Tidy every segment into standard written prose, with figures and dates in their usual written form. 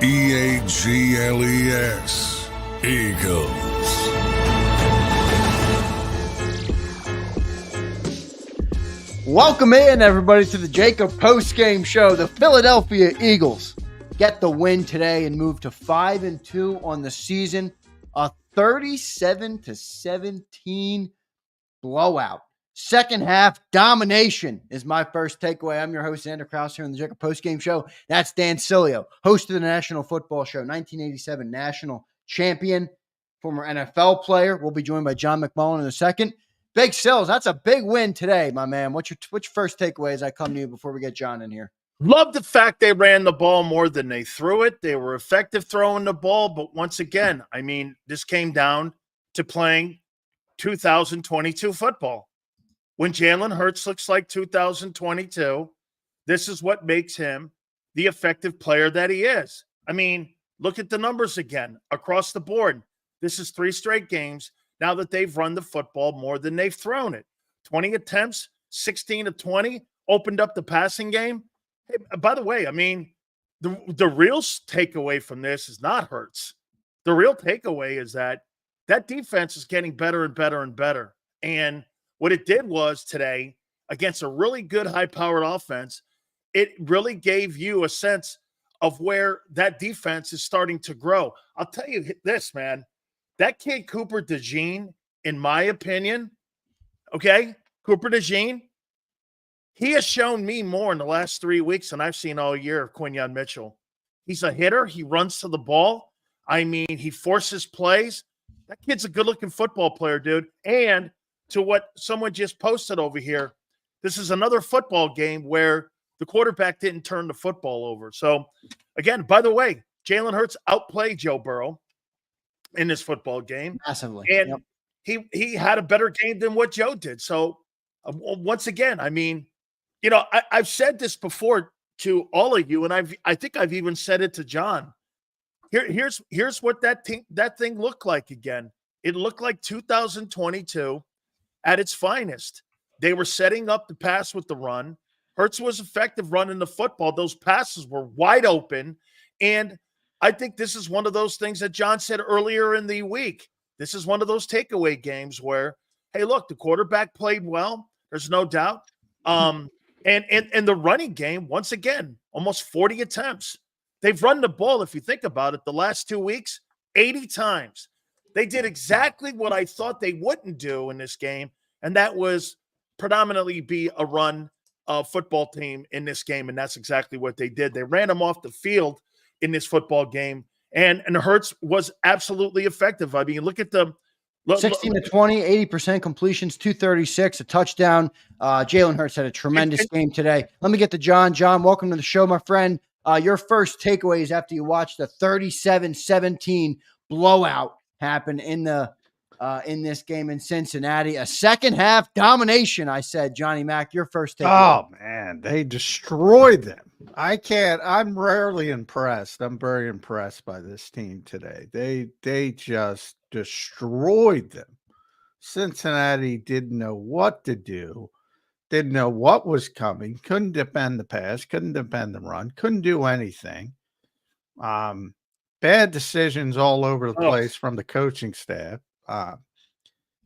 Eagles. Eagles. Welcome in, everybody, to the JAKIB Postgame Show. The Philadelphia Eagles get the win today and move to 5-2 on the season. A 37-17 blowout. Second half domination is my first takeaway. I'm your host, Zander Krause, here on the JAKIB Postgame Show. That's Dan Sileo, host of the National Football Show, 1987 national champion, former NFL player. We'll be joined by John McMullen in a second. Big Sills, that's a big win today, my man. What's your first takeaway as I come to you before we get John in here? Love the fact they ran the ball more than they threw it. They were effective throwing the ball, but once again, I mean, this came down to playing 2022 football. When Jalen Hurts looks like 2022, this is what makes him the effective player that he is. I mean, look at the numbers again across the board. This is 3 straight games now that they've run the football more than they've thrown it. 20 attempts, 16 of 20, opened up the passing game. Hey, by the way, I mean, the real takeaway from this is not Hurts. The real takeaway is that defense is getting better and better and better. And what it did was today, against a really good high-powered offense, it really gave you a sense of where that defense is starting to grow. I'll tell you this, man. That kid, Cooper DeJean, in my opinion, okay, Cooper DeJean, he has shown me more in the last 3 weeks than I've seen all year of Quinyon Mitchell. He's a hitter. He runs to the ball. I mean, he forces plays. That kid's a good-looking football player, dude. And to what someone just posted over here, this is another football game where the quarterback didn't turn the football over. So, again, by the way, Jalen Hurts outplayed Joe Burrow in this football game. Massively. And he had a better game than what Joe did. So, once again, I mean, you know, I've said this before to all of you, and I think I've even said it to John. Here's what that thing looked like again. It looked like 2022 at its finest. They were setting up the pass with the run. Hurts was effective running the football. Those passes were wide open. And I think this is one of those things that John said earlier in the week. This is one of those takeaway games where, hey, look, the quarterback played well. There's no doubt. And the running game, once again, almost 40 attempts. They've run the ball, if you think about it, the last 2 weeks, 80 times. They did exactly what I thought they wouldn't do in this game, and that was predominantly be a run football team in this game, and that's exactly what they did. They ran them off the field in this football game, and Hurts was absolutely effective. I mean, look at the 16 to 20, 80% completions, 236, a touchdown. Jalen Hurts had a tremendous game today. Let me get to John. John, welcome to the show, my friend. Your first takeaways after you watched the 37-17 blowout happen in this game in Cincinnati. A second half domination, I said. Johnny Mac, your first takeaway. Oh, man, they destroyed them. I'm rarely impressed. I'm very impressed by this team today. They just destroyed them. Cincinnati didn't know what to do, didn't know what was coming, couldn't defend the pass, couldn't defend the run, couldn't do anything. Bad decisions all over the place from the coaching staff.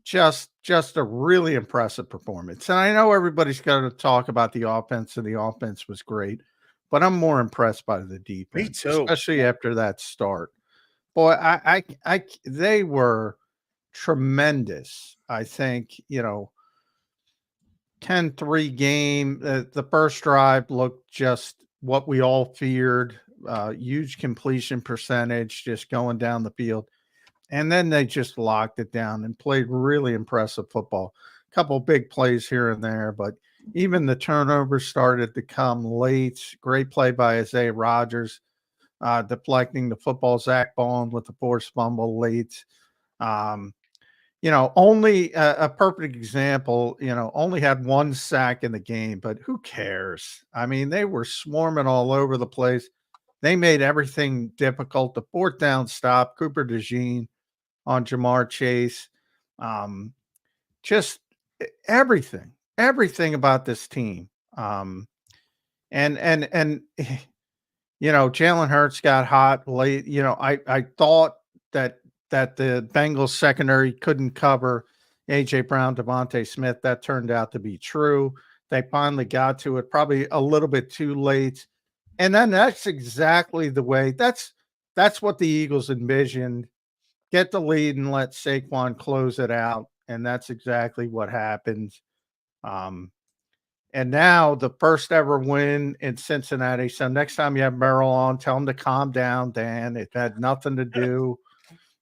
Just a really impressive performance. And I know everybody's going to talk about the offense, and the offense was great, but I'm more impressed by the defense, Me too. Especially after that start. Boy, they were tremendous. I think, 10-3 game. The first drive looked just what we all feared. Huge completion percentage, just going down the field. And then they just locked it down and played really impressive football. A couple big plays here and there, but even the turnovers started to come late. Great play by Isaiah Rodgers, deflecting the football. Zach Bond with the forced fumble late. Only a perfect example, only had 1 sack in the game, but who cares? I mean, they were swarming all over the place. They made everything difficult. The 4th down stop, Cooper DeJean on Jamar Chase. Just everything about this team. And Jalen Hurts got hot late. I thought that the Bengals secondary couldn't cover A.J. Brown, Devontae Smith. That turned out to be true. They finally got to it, probably a little bit too late. And then that's exactly the way. That's what the Eagles envisioned. Get the lead and let Saquon close it out. And that's exactly what happened. And now the first ever win in Cincinnati. So next time you have Merrill on, tell him to calm down, Dan. It had nothing to do.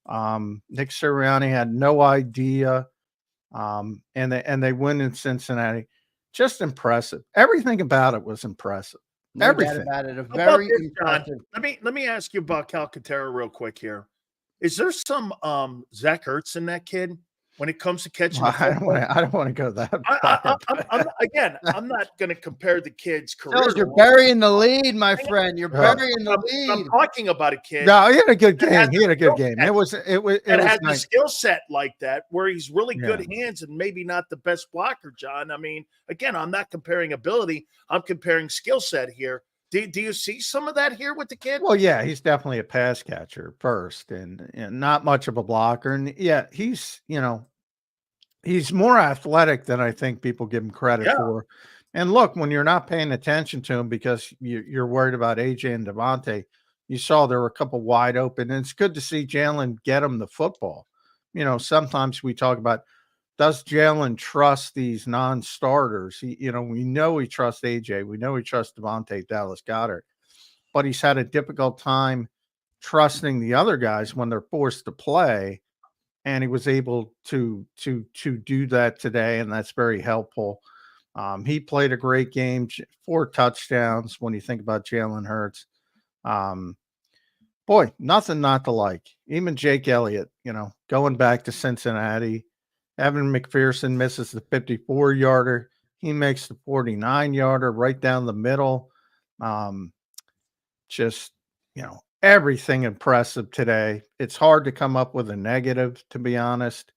Nick Sirianni had no idea. And they win in Cincinnati. Just impressive. Everything about it was impressive. No doubt about it. A very impressive. Let me ask you about Calcaterra real quick here. Is there some Zach Ertz in that kid when it comes to catching? Well, I don't want to go that far. I'm not going to compare the kid's career. You're burying the lead, my friend. You're burying the lead. I'm talking about a kid. No, he had a good game. He had a good game. It was had the skill set like that where he's really good hands and maybe not the best blocker, John. I mean, again, I'm not comparing ability. I'm comparing skill set here. Do you see some of that here with the kid? Well, yeah, he's definitely a pass catcher first and not much of a blocker. And yeah, he's more athletic than I think people give him credit for. And look, when you're not paying attention to him because you're worried about AJ and Devontae, you saw there were a couple wide open. And it's good to see Jalen get him the football. Sometimes we talk about, does Jalen trust these non-starters? We know he trusts AJ. We know he trusts Devontae, Dallas Goedert. But he's had a difficult time trusting the other guys when they're forced to play. And he was able to do that today, and that's very helpful. He played a great game, 4 touchdowns when you think about Jalen Hurts. Boy, nothing not to like. Even Jake Elliott, going back to Cincinnati, Evan McPherson misses the 54-yarder. He makes the 49-yarder right down the middle. Everything impressive today. It's hard to come up with a negative, to be honest,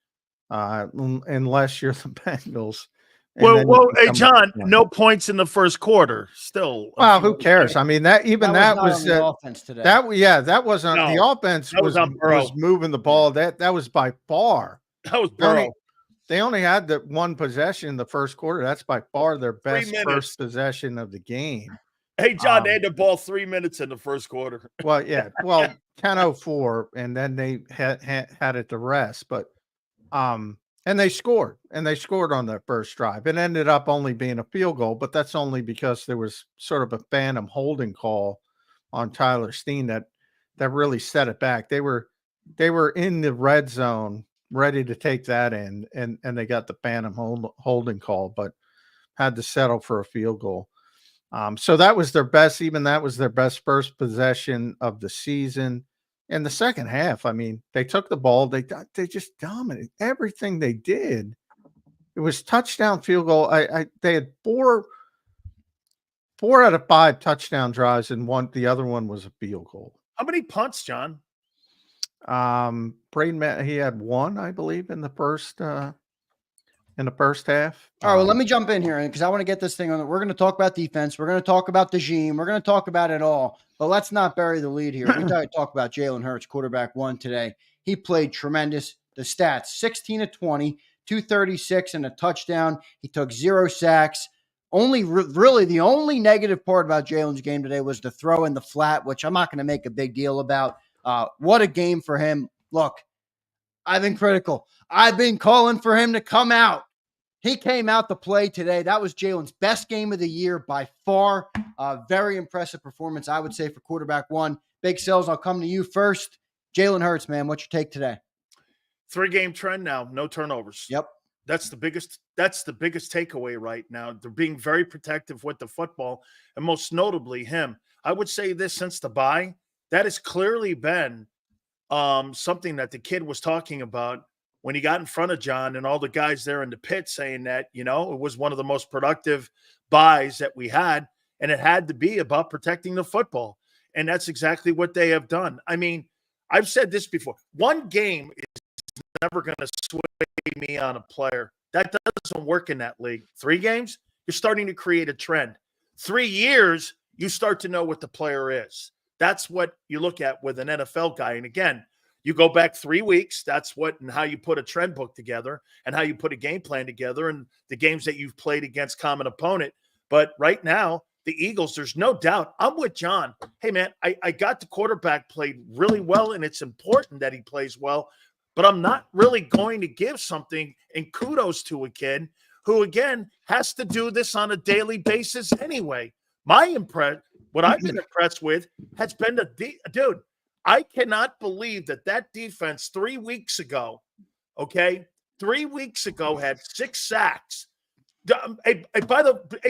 unless you're the Bengals. Well, hey, John, no points in the first quarter. Still, well, who cares? I mean, that was the offense today. That wasn't the offense. Was moving the ball. That was by far. That was Burrow. They only had the one possession in the first quarter. That's by far their best first possession of the game. Hey, John, they had the ball 3 minutes in the first quarter. Well, yeah. Well, 10:04, and then they had it to rest. But and they scored. And they scored on their first drive. It ended up only being a field goal, but that's only because there was sort of a phantom holding call on Tyler Steen that really set it back. They were in the red zone, ready to take that in, and they got the phantom holding call, but had to settle for a field goal. So that was their best. Even that was their best first possession of the season. In the second half, I mean, they took the ball. They just dominated everything they did. It was touchdown, field goal. They had four out of 5 touchdown drives, and the other one was a field goal. How many punts, John? Braden, he had 1, I believe, in the first half. All right, well, let me jump in here because I want to get this thing on. We're going to talk about defense. We're going to talk about the regime. We're going to talk about it all. But let's not bury the lead here. We got to talk about Jalen Hurts, quarterback 1 today. He played tremendous. The stats, 16 of 20, 236 and a touchdown. He took 0 sacks. Really, the only negative part about Jalen's game today was the throw in the flat, which I'm not going to make a big deal about. What a game for him. Look, I've been critical. I've been calling for him to come out. He came out to play today. That was Jalen's best game of the year by far. Very impressive performance, I would say, for quarterback 1. Big Sales, I'll come to you first. Jalen Hurts, man, what's your take today? 3-game trend now, no turnovers. Yep. That's the biggest takeaway right now. They're being very protective with the football, and most notably him. I would say this since the bye, that has clearly been something that the kid was talking about when he got in front of John and all the guys there in the pit saying that, it was one of the most productive buys that we had, and it had to be about protecting the football. And that's exactly what they have done. I mean, I've said this before. 1 game is never going to sway me on a player. That doesn't work in that league. 3 games, you're starting to create a trend. 3 years, you start to know what the player is. That's what you look at with an NFL guy. And again, you go back 3 weeks. That's what and how you put a trend book together and how you put a game plan together and the games that you've played against common opponent. But right now, the Eagles, there's no doubt. I'm with John. Hey, man, I got the quarterback played really well, and it's important that he plays well. But I'm not really going to give something and kudos to a kid who, again, has to do this on a daily basis anyway. What I've been impressed with has been dude, I cannot believe that defense 3 weeks ago, okay, 3 weeks ago had 6 sacks. Hey,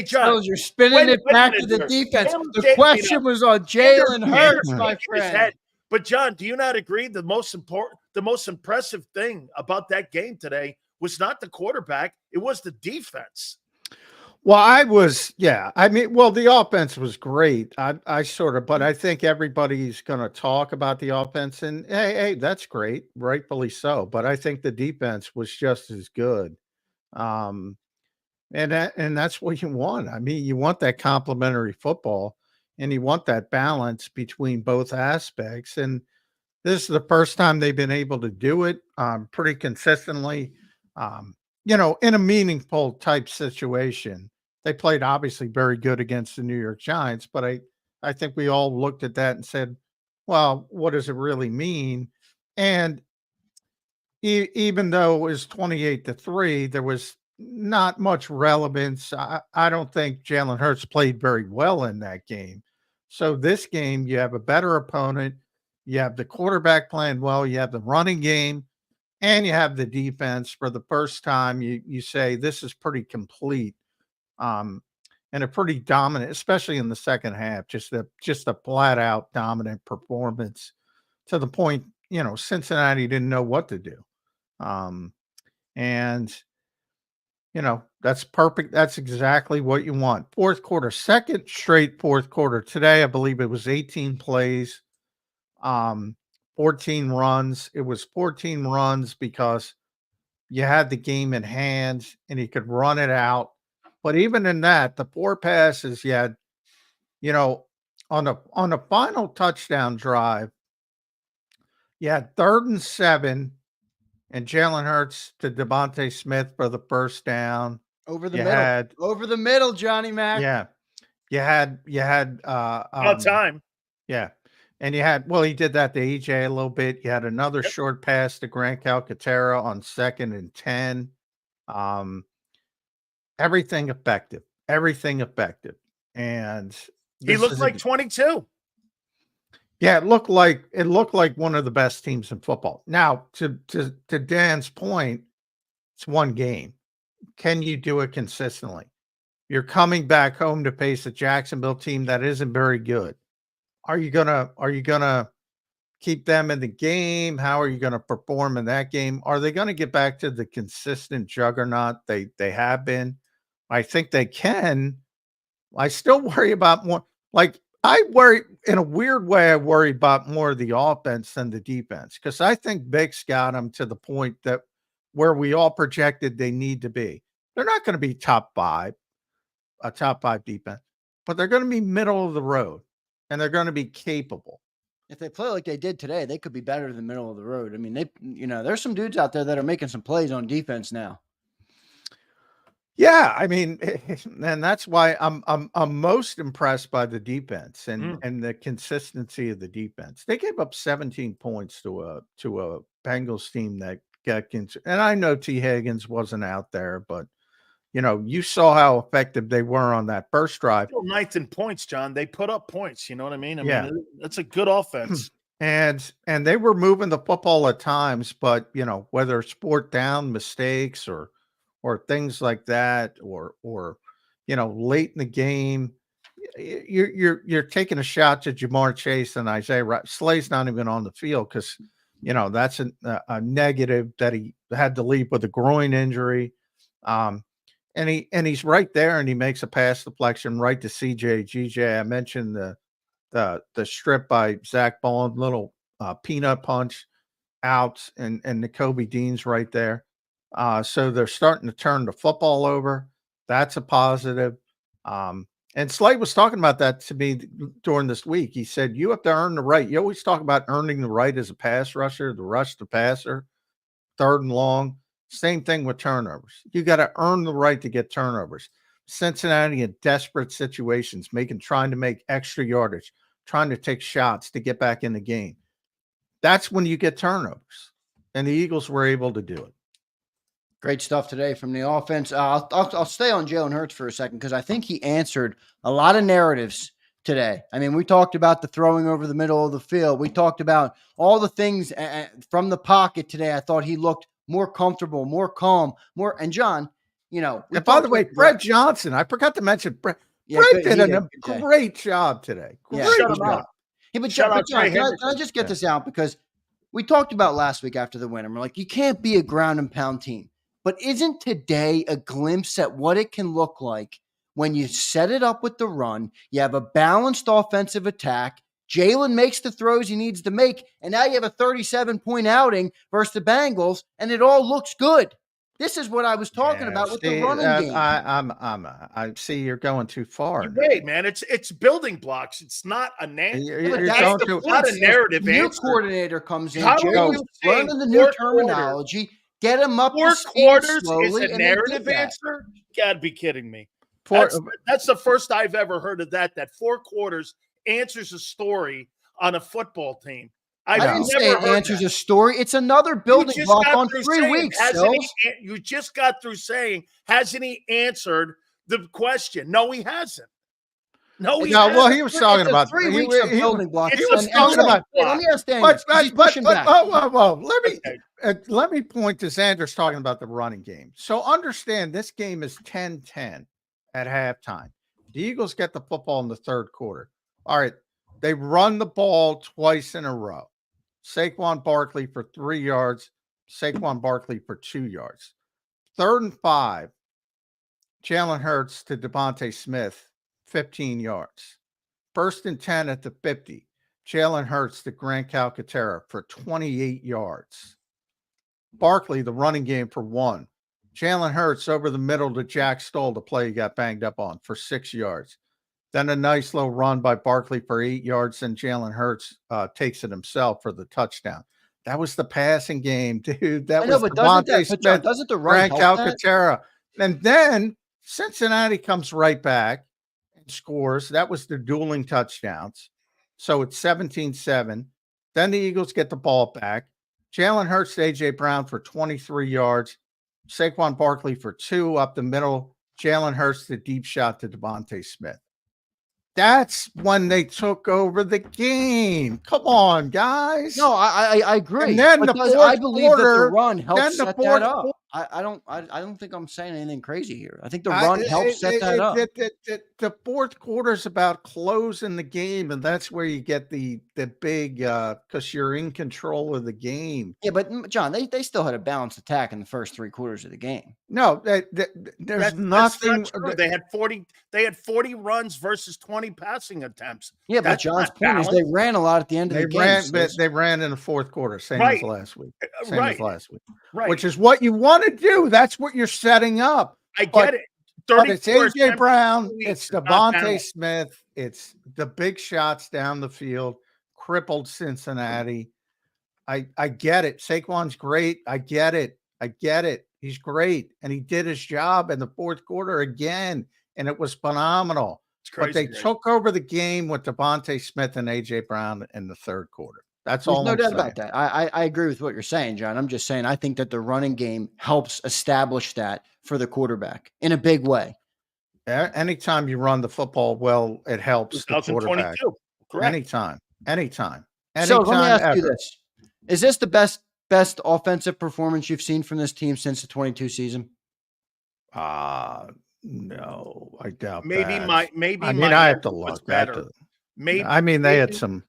John, you're spinning it back to the defense. The question was on Jalen Hurts, my friend. But John, do you not agree? The most impressive thing about that game today was not the quarterback; it was the defense. Well, the offense was great. But I think everybody's going to talk about the offense, and hey, that's great, rightfully so. But I think the defense was just as good. And that's what you want. I mean, you want that complementary football, and you want that balance between both aspects. And this is the first time they've been able to do it pretty consistently. In a meaningful type situation. They played obviously very good against the New York Giants, but I think we all looked at that and said, well, what does it really mean? And even though it was 28-3, there was not much relevance. I don't think Jalen Hurts played very well in that game. So this game, you have a better opponent. You have the quarterback playing well. You have the running game. And you have the defense. For the first time, you say this is pretty complete, and a pretty dominant, especially in the second half. Just a flat out dominant performance to the point Cincinnati didn't know what to do, and that's perfect. That's exactly what you want. Fourth quarter, second straight fourth quarter. Today, I believe it was 18 plays. 14 runs. It was 14 runs because you had the game in hand and you could run it out. But even in that, the 4 passes you had, on the final touchdown drive, you had 3rd and 7 and Jalen Hurts to Devontae Smith for the first down. Over the middle, Johnny Mac. Yeah. You had about time. Yeah. And he did that to EJ a little bit. You had another short pass to Grant Calcaterra on 2nd and 10. Everything effective. And he looked like 22. Yeah, it looked like one of the best teams in football. Now, to Dan's point, it's one game. Can you do it consistently? You're coming back home to face a Jacksonville team that isn't very good. Are you gonna keep them in the game? How are you gonna perform in that game? Are they gonna get back to the consistent juggernaut they have been? I think they can. I still worry about more. I worry in a weird way. I worry about more of the offense than the defense because I think Vic's got them to the point that where we all projected they need to be. They're not going to be a top 5 defense, but they're going to be middle of the road. And they're going to be capable. If they play like they did today, they could be better than middle of the road. I mean, there's some dudes out there that are making some plays on defense now. Yeah, I mean, and that's why I'm most impressed by the defense and the consistency of the defense. They gave up 17 points to a Bengals team that got and I know T. Higgins wasn't out there, but you saw how effective they were on that first drive. Still ninth in points, John. They put up points. You know what I mean? I mean, that's a good offense. And they were moving the football at times, but whether it's fourth down mistakes or things like that, or late in the game, you're taking a shot to Jamar Chase and Isaiah Slay's not even on the field because that's a negative that he had to leave with a groin injury. And he's right there, and he makes a pass deflection right to GJ. I mentioned the strip by Zach Bond, little peanut punch out, and Nakobe Dean's right there. So they're starting to turn the football over. That's a positive. And Slade was talking about that to me during this week. He said, you have to earn the right. You always talk about earning the right as a pass rusher, the rush the passer, 3rd and long. Same thing with turnovers. You got to earn the right to get turnovers. Cincinnati in desperate situations, trying to make extra yardage, trying to take shots to get back in the game. That's when you get turnovers. And the Eagles were able to do it. Great stuff today from the offense. I'll stay on Jalen Hurts for a second because I think he answered a lot of narratives today. I mean, we talked about the throwing over the middle of the field. We talked about all the things from the pocket today. I thought he looked more comfortable, more calm, more. And John, and by the way, Brett Johnson, I forgot to mention Brett. Yeah, Brett did a great job today. Yeah, shut him up. Hey, but John, can I just get this out? Because we talked about last week after the win, and we're like, you can't be a ground and pound team. But isn't today a glimpse at what it can look like when you set it up with the run, you have a balanced offensive attack, Jalen makes the throws he needs to make, and now you have a 37-point outing versus the Bengals, and it all looks good. This is what I was talking about with the running game. I see you're going too far. Wait, man, it's building blocks. It's not a narrative. It's not a narrative. The new coordinator comes in, learning the new terminology. Get him up 4 to speed quarters slowly, is a narrative answer? You gotta be kidding me. That's the first I've ever heard of that 4 quarters answers a story on a football team. I didn't say it answers a story. It's another building block on 3 weeks. You just got through saying, hasn't he answered the question? No, he hasn't. No, he hasn't. Well, he was talking about 3 weeks of building blocks. He was talking about. Let me understand. Let me point to Zander's talking about the running game. So understand this game is 10-10 at halftime. The Eagles get the football in the 3rd quarter. All right, they run the ball twice in a row. Saquon Barkley for 3 yards, Saquon Barkley for 2 yards. 3rd and 5, Jalen Hurts to Devontae Smith, 15 yards. 1st and 10 at the 50, Jalen Hurts to Grant Calcaterra for 28 yards. Barkley, the running game for 1. Jalen Hurts over the middle to Jack Stoll, the play he got banged up on, for 6 yards. Then a nice little run by Barkley for 8 yards, and Jalen Hurts takes it himself for the touchdown. That was the passing game, dude. That was Devontae Smith, doesn't the run Grant Calcaterra. And then Cincinnati comes right back and scores. That was the dueling touchdowns. So it's 17-7. Then the Eagles get the ball back. Jalen Hurts to A.J. Brown for 23 yards. Saquon Barkley for 2 up the middle. Jalen Hurts the deep shot to Devontae Smith. That's when they took over the game. Come on, guys. No, I agree. And then I believe that the run helps set that up. I don't think I'm saying anything crazy here. I think the run helps set that up. The 4th quarter is about closing the game, and that's where you get the big because you're in control of the game. Yeah, but John, they still had a balanced attack in the first 3 quarters of the game. No, there's nothing. They had 40 runs versus 20 passing attempts. Yeah, but John's point is they ran a lot at the end of the game. They ran in the 4th quarter, same as last week. Right. Which is what you want to do. That's what you're setting up. I get it. But it's A.J. Brown. It's Devontae Smith. It's the big shots down the field. Crippled Cincinnati. I get it. Saquon's great. I get it. He's great. And he did his job in the 4th quarter again. And it was phenomenal. But they took over the game with Devontae Smith and A.J. Brown in the 3rd quarter. That's all. No doubt about that. I agree with what you're saying, John. I'm just saying I think that the running game helps establish that for the quarterback in a big way. Anytime you run the football well, it helps the quarterback. Correct. Anytime. So let me ask you this: is this the best offensive performance you've seen from this team since the 22 season? No, I doubt. I have to look better. They had some.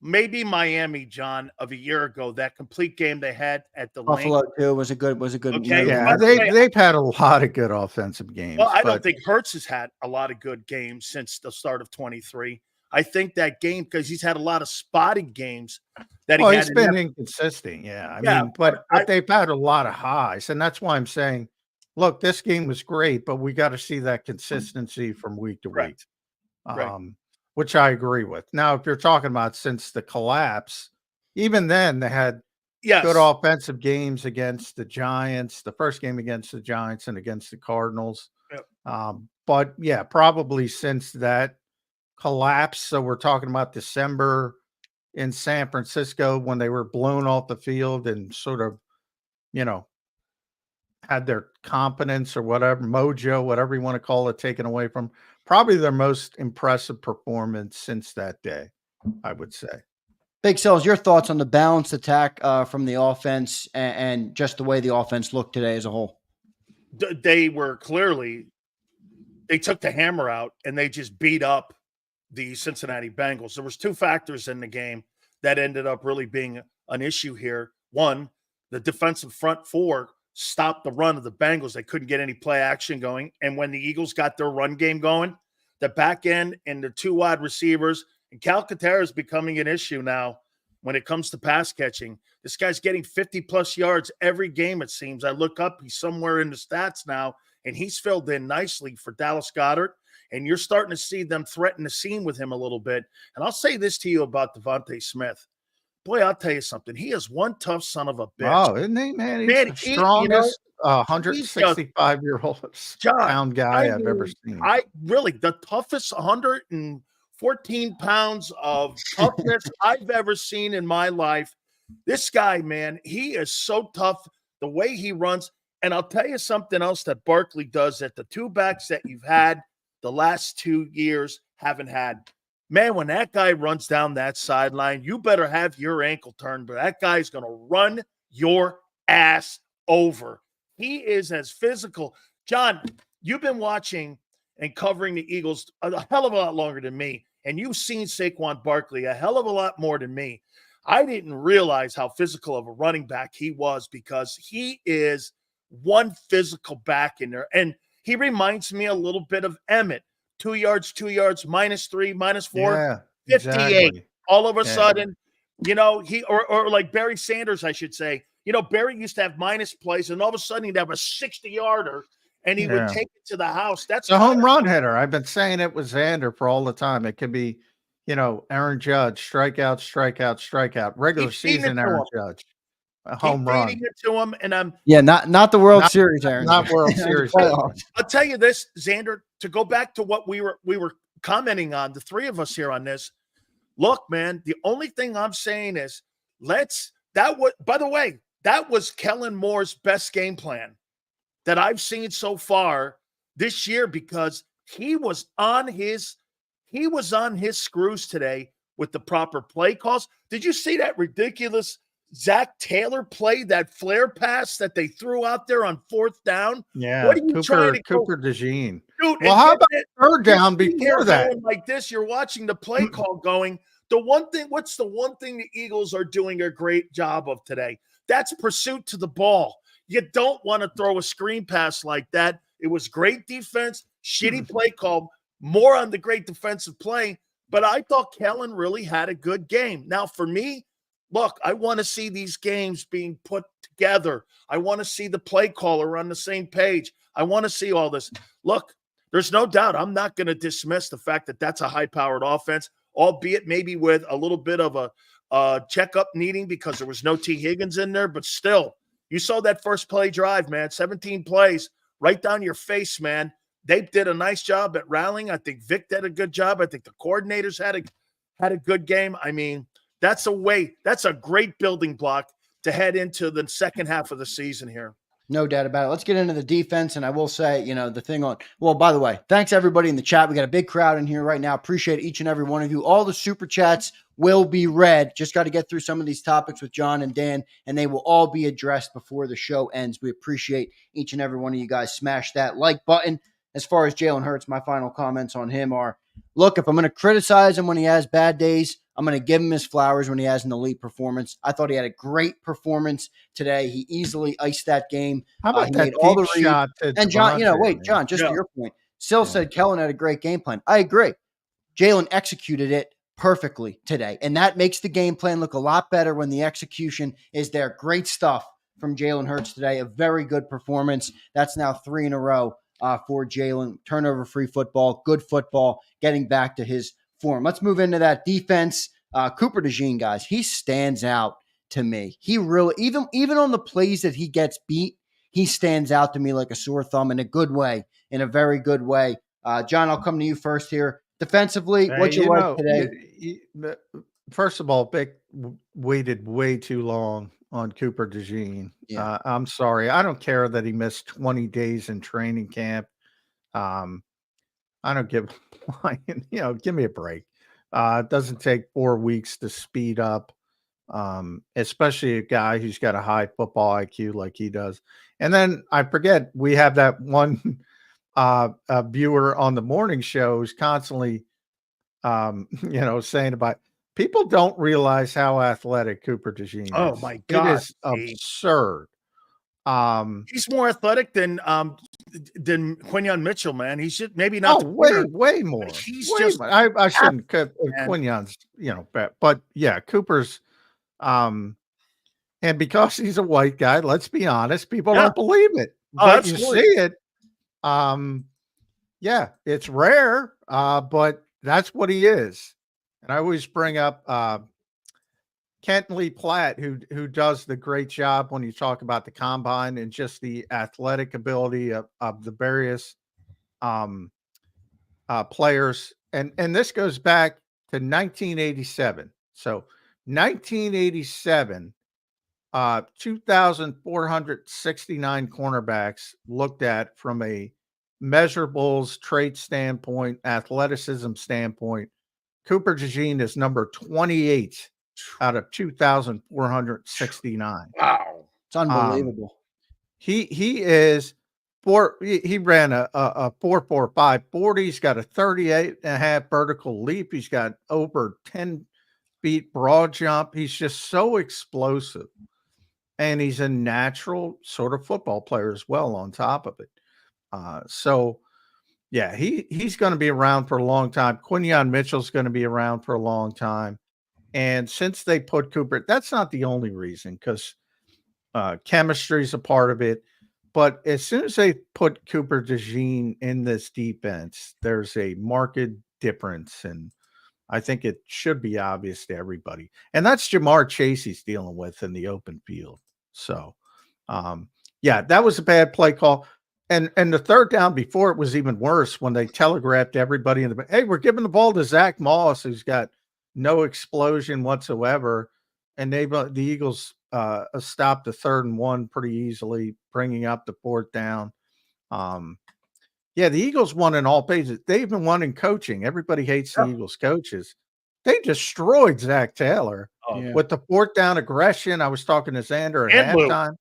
Maybe Miami, John, of a year ago, that complete game they had at the Buffalo too was a good. Okay, yeah, they've had a lot of good offensive games. Well, I don't think Hurts has had a lot of good games since the start of 23. I think that game because he's had a lot of spotted games that he's been inconsistent. Yeah, I mean, but they've had a lot of highs, and that's why I'm saying, look, this game was great, but we got to see that consistency from week to week. Right. which I agree with. Now, if you're talking about since the collapse, even then they had Yes. good offensive games against the Giants, the first game against the Giants and against the Cardinals. Yep. But yeah, probably since that collapse. So we're talking about December in San Francisco when they were blown off the field and sort of, had their confidence or whatever, mojo, whatever you want to call it, taken away from probably their most impressive performance since that day, I would say. Big Cells, your thoughts on the balanced attack from the offense and just the way the offense looked today as a whole? They were clearly, they took the hammer out and they just beat up the Cincinnati Bengals. There was two factors in the game that ended up really being an issue here. One, the defensive front four stopped the run of the Bengals. They couldn't get any play action going. And when the Eagles got their run game going, the back end and the two wide receivers, and Calcaterra is becoming an issue now when it comes to pass catching. This guy's getting 50-plus yards every game, it seems. I look up, he's somewhere in the stats now, and he's filled in nicely for Dallas Goedert. And you're starting to see them threaten the seam with him a little bit. And I'll say this to you about Devontae Smith. Boy, I'll tell you something. He is one tough son of a bitch. Oh, isn't he, man? He's the strongest 165-year-old pound guy I've ever seen. The toughest 114 pounds of toughness I've ever seen in my life. This guy, man, he is so tough, the way he runs. And I'll tell you something else that Barkley does that the two backs that you've had the last 2 years haven't had. Man, when that guy runs down that sideline, you better have your ankle turned, but that guy's going to run your ass over. He is as physical. John, you've been watching and covering the Eagles a hell of a lot longer than me, and you've seen Saquon Barkley a hell of a lot more than me. I didn't realize how physical of a running back he was because he is one physical back in there, and he reminds me a little bit of Emmett. 2 yards, -3, -4, 58. Exactly. All of a sudden, he or like Barry Sanders, I should say. Barry used to have minus plays, and all of a sudden he'd have a 60-yarder, and he would take it to the house. That's a home run hitter. I've been saying it with Zander for all the time. It could be, Aaron Judge, strikeout. Regular season Aaron Judge. A home run. Feeding it to him, and not the World Series, Aaron. Not World Series. I'll tell you this, Zander, to go back to what we were commenting on, the three of us here on this. Look, man, the only thing I'm saying is by the way, that was Kellen Moore's best game plan that I've seen so far this year because he was on his screws today with the proper play calls. Did you see that ridiculous Zach Taylor played that flare pass that they threw out there on 4th down? Yeah, what are you trying to Cooper DeJean. Dude, well, how about third down before that? Like this, you're watching the play call going. What's the one thing the Eagles are doing a great job of today? That's pursuit to the ball. You don't want to throw a screen pass like that. It was great defense, shitty play call, more on the great defensive play. But I thought Kellen really had a good game. Now, for me, look, I want to see these games being put together. I want to see the play caller on the same page. I want to see all this. Look, there's no doubt I'm not going to dismiss the fact that that's a high-powered offense, albeit maybe with a little bit of a checkup needing because there was no T. Higgins in there. But still, you saw that first play drive, man, 17 plays right down your face, man. They did a nice job at rallying. I think Vic did a good job. I think the coordinators had a good game. I mean, that's a great building block to head into the second half of the season here. No doubt about it. Let's get into the defense. And I will say, the thing by the way, thanks everybody in the chat. We got a big crowd in here right now. Appreciate each and every one of you. All the super chats will be read. Just got to get through some of these topics with John and Dan, and they will all be addressed before the show ends. We appreciate each and every one of you guys. Smash that like button. As far as Jalen Hurts, my final comments on him are, look, if I'm going to criticize him when he has bad days, I'm going to give him his flowers when he has an elite performance. I thought he had a great performance today. He easily iced that game. How about that deep shot? And John, John, just to your point, Sil said Kellen had a great game plan. I agree. Jalen executed it perfectly today, and that makes the game plan look a lot better when the execution is there. Great stuff from Jalen Hurts today. A very good performance. That's now 3 in a row. for Jalen. Turnover-free football, good football, getting back to his form. Let's move into that defense. Cooper DeJean, guys, he stands out to me. He really, even on the plays that he gets beat, he stands out to me like a sore thumb in a good way, in a very good way. John, I'll come to you first here. Defensively, what'd you like today? First of all, Vic waited way too long on Cooper DeJean. Yeah. I'm sorry. I don't care that he missed 20 days in training camp. I don't give give me a break. It doesn't take 4 weeks to speed up, especially a guy who's got a high football IQ like he does. And then I forget, we have that one viewer on the morning show who's constantly, saying about people don't realize how athletic Cooper DeJean is. Oh my God. It is absurd. He's more athletic than Quinyon Mitchell, man. He's just maybe not way more. He's way just more. I shouldn't Quinyon's, but yeah, Cooper's and because he's a white guy, let's be honest, people don't believe it. But you see it. Yeah, it's rare, but that's what he is. And I always bring up Kent Lee Platt, who does the great job when you talk about the combine and just the athletic ability of the various players. And this goes back to 1987. So 1987, 2,469 cornerbacks looked at from a measurables, trait standpoint, athleticism standpoint. Cooper DeJean is number 28 out of 2,469. Wow. It's unbelievable. He is he ran a 4.45 40. He's got a 38.5 vertical leap. He's got over 10 feet broad jump. He's just so explosive. And he's a natural sort of football player as well on top of it. So yeah, he's going to be around for a long time. Quinyon Mitchell's going to be around for a long time. And since they put Cooper, that's not the only reason, because chemistry is a part of it. But as soon as they put Cooper DeJean in this defense, there's a marked difference. And I think it should be obvious to everybody. And that's Jamar Chase he's dealing with in the open field. So, yeah, that was a bad play call. And the third down before it was even worse when they telegraphed everybody hey, we're giving the ball to Zach Moss, who's got no explosion whatsoever. And the Eagles stopped the 3rd and 1 pretty easily, bringing up the 4th down. Yeah, the Eagles won in all phases. They even won in coaching. Everybody hates the Eagles coaches. They destroyed Zach Taylor with the 4th down aggression. I was talking to Zander at halftime.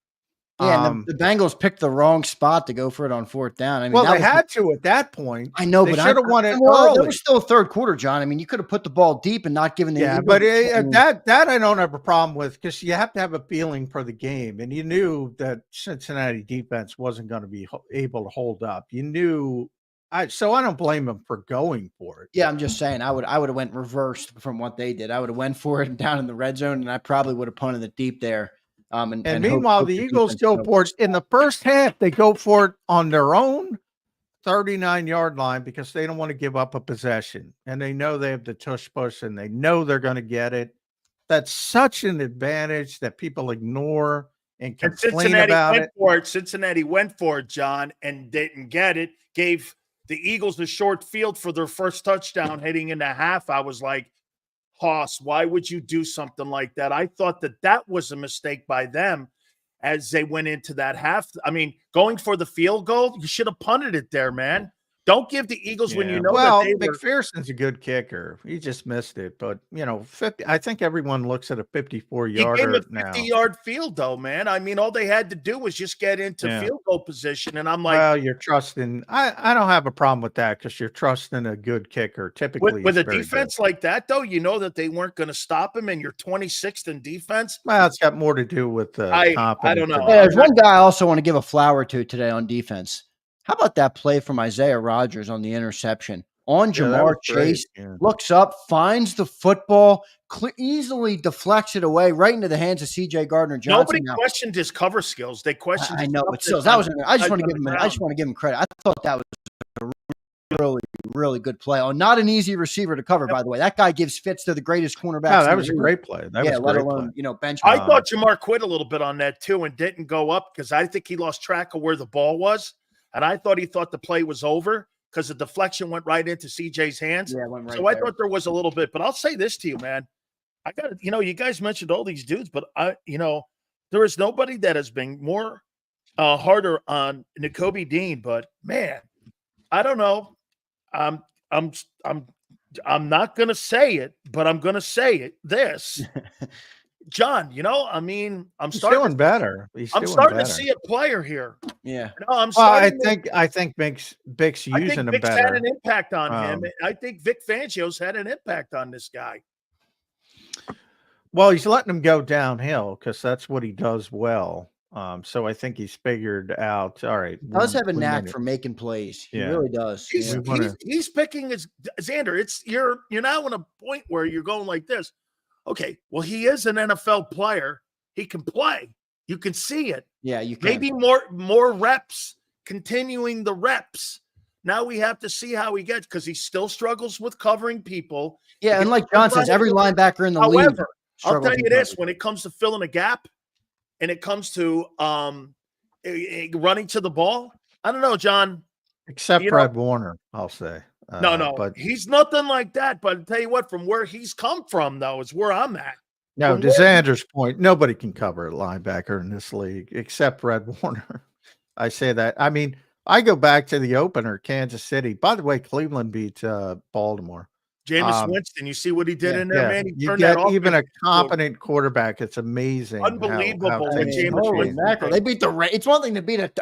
Yeah, and the Bengals picked the wrong spot to go for it on 4th down. I mean, well, they had to at that point. I know, they but should have won it early. There was still a 3rd quarter, John. I mean, you could have put the ball deep and not given the Eagles. But that I don't have a problem with, because you have to have a feeling for the game, and you knew that Cincinnati defense wasn't going to be able to hold up. You knew. So I don't blame them for going for it. Yeah, I'm just saying I would have went reversed from what they did. I would have went for it down in the red zone, and I probably would have punted it deep there. And meanwhile, the Eagles go for it in the first half. They go for it on their own 39-yard line because they don't want to give up a possession, and they know they have the tush push, and they know they're going to get it. That's such an advantage that people ignore and complain about it. Cincinnati went for it, John, and didn't get it. Gave the Eagles a short field for their first touchdown heading into half. I was like, Hoss, why would you do something like that? I thought that was a mistake by them as they went into that half. I mean, going for the field goal, you should have punted it there, man. Don't give the Eagles when you know that they were. McPherson's a good kicker. He just missed it. But, 50. I think everyone looks at a 54-yarder now. 50-yard field, though, man. I mean, all they had to do was just get into field goal position. And I'm like, well, you're trusting. I don't have a problem with that, because you're trusting a good kicker. Typically, with a defense like that, though, you know that they weren't going to stop him, and you're 26th in defense. Well, it's got more to do with the confidence. I don't know. There's one guy I also want to give a flower to today on defense. How about that play from Isaiah Rodgers on the interception? on Yeah, that Jamar was great. Chase, Yeah. looks up, finds the football, easily deflects it away right into the hands of C.J. Gardner-Johnson. Nobody Now, questioned his cover skills. They questioned I his know, but toughness still, that was. on- I just want to on give the him. I ground. just want to give him credit. I thought that was a really, really good play. Oh, not an easy receiver to cover, by the way. That guy gives fits to the greatest cornerbacks. No, that in was the a league. great play. That was a let great alone play. bench. I thought Jamar quit a little bit on that too and didn't go up because I think he lost track of where the ball was, and I thought he thought the play was over because the deflection went right into CJ's hands. Yeah, it went right so I there. thought there was a little bit, but I'll say this to you, man. I got to, you guys mentioned all these dudes, but there is nobody that has been more harder on Nakobe Dean. But man, I don't know. I'm not gonna say it, but I'm gonna say it. This, John. I'm He's starting doing better. I'm starting to see a player here. Yeah. I'm Well, I starting. think Vic's I using think him Vic's better. had an impact on him. Um, I think Vic Fangio's had an impact on this guy. Well, he's letting him go downhill because that's what he does well. So I think he's figured out. All right, Does have a we knack need for making plays. He Yeah. really does. He's, Yeah. he's picking his Xander. You're now in a point where you're going like this. Okay, well, he is an NFL player. He can play. You can see it. Yeah, you can. Maybe more reps, continuing the reps. Now we have to see how he gets because he still struggles with covering people. Yeah, and like John says, every linebacker in the league. However, I'll tell struggles you with this: coverage. when it comes to filling a gap, and it comes to running to the ball, I don't know, John. Except Fred Warner, I'll say. No, but he's nothing like that. But I'll tell you what, from where he's come from, though, is where I'm at. no, to Xander's point, nobody can cover a linebacker in this league except Fred Warner. I say that. I mean, I go back to the opener, Kansas City. By the way, Cleveland beat Baltimore. Jameis Winston, you see what he did in there, man? He You turned get that even a offense competent quarterback. It's amazing. Unbelievable how what things Jameis can Holy change. mackerel. They beat it's one thing to beat a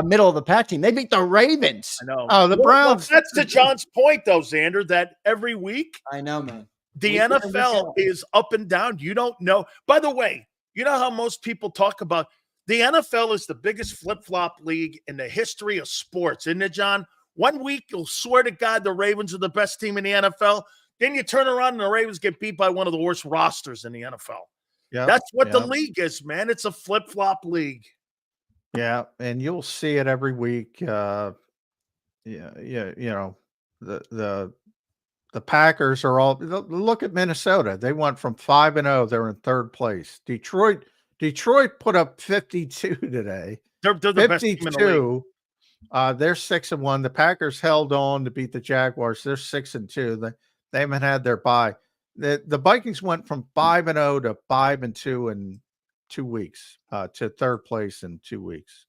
middle of the pack team. They beat the Ravens. I know. Oh, the Browns. That's to John's point, though, Xander, that every week I know, man. the NFL is up and down. You don't know. By the way, you know how most people talk about the NFL is the biggest flip-flop league in the history of sports, isn't it, John? 1 week, you'll swear to God the Ravens are the best team in the NFL. Then you turn around and the Ravens get beat by one of the worst rosters in the NFL. Yeah, that's what the league is, man. It's a flip-flop league. Yeah, and you'll see it every week. The Packers are all look at Minnesota. They went from 5-0. They're in third place. Detroit put up 52 today. They're the best team in the league. They're 6-1. The Packers held on to beat the Jaguars. They're 6-2. They haven't had their bye. The Vikings went from 5-0 to 5-2 in 2 weeks, to third place in 2 weeks.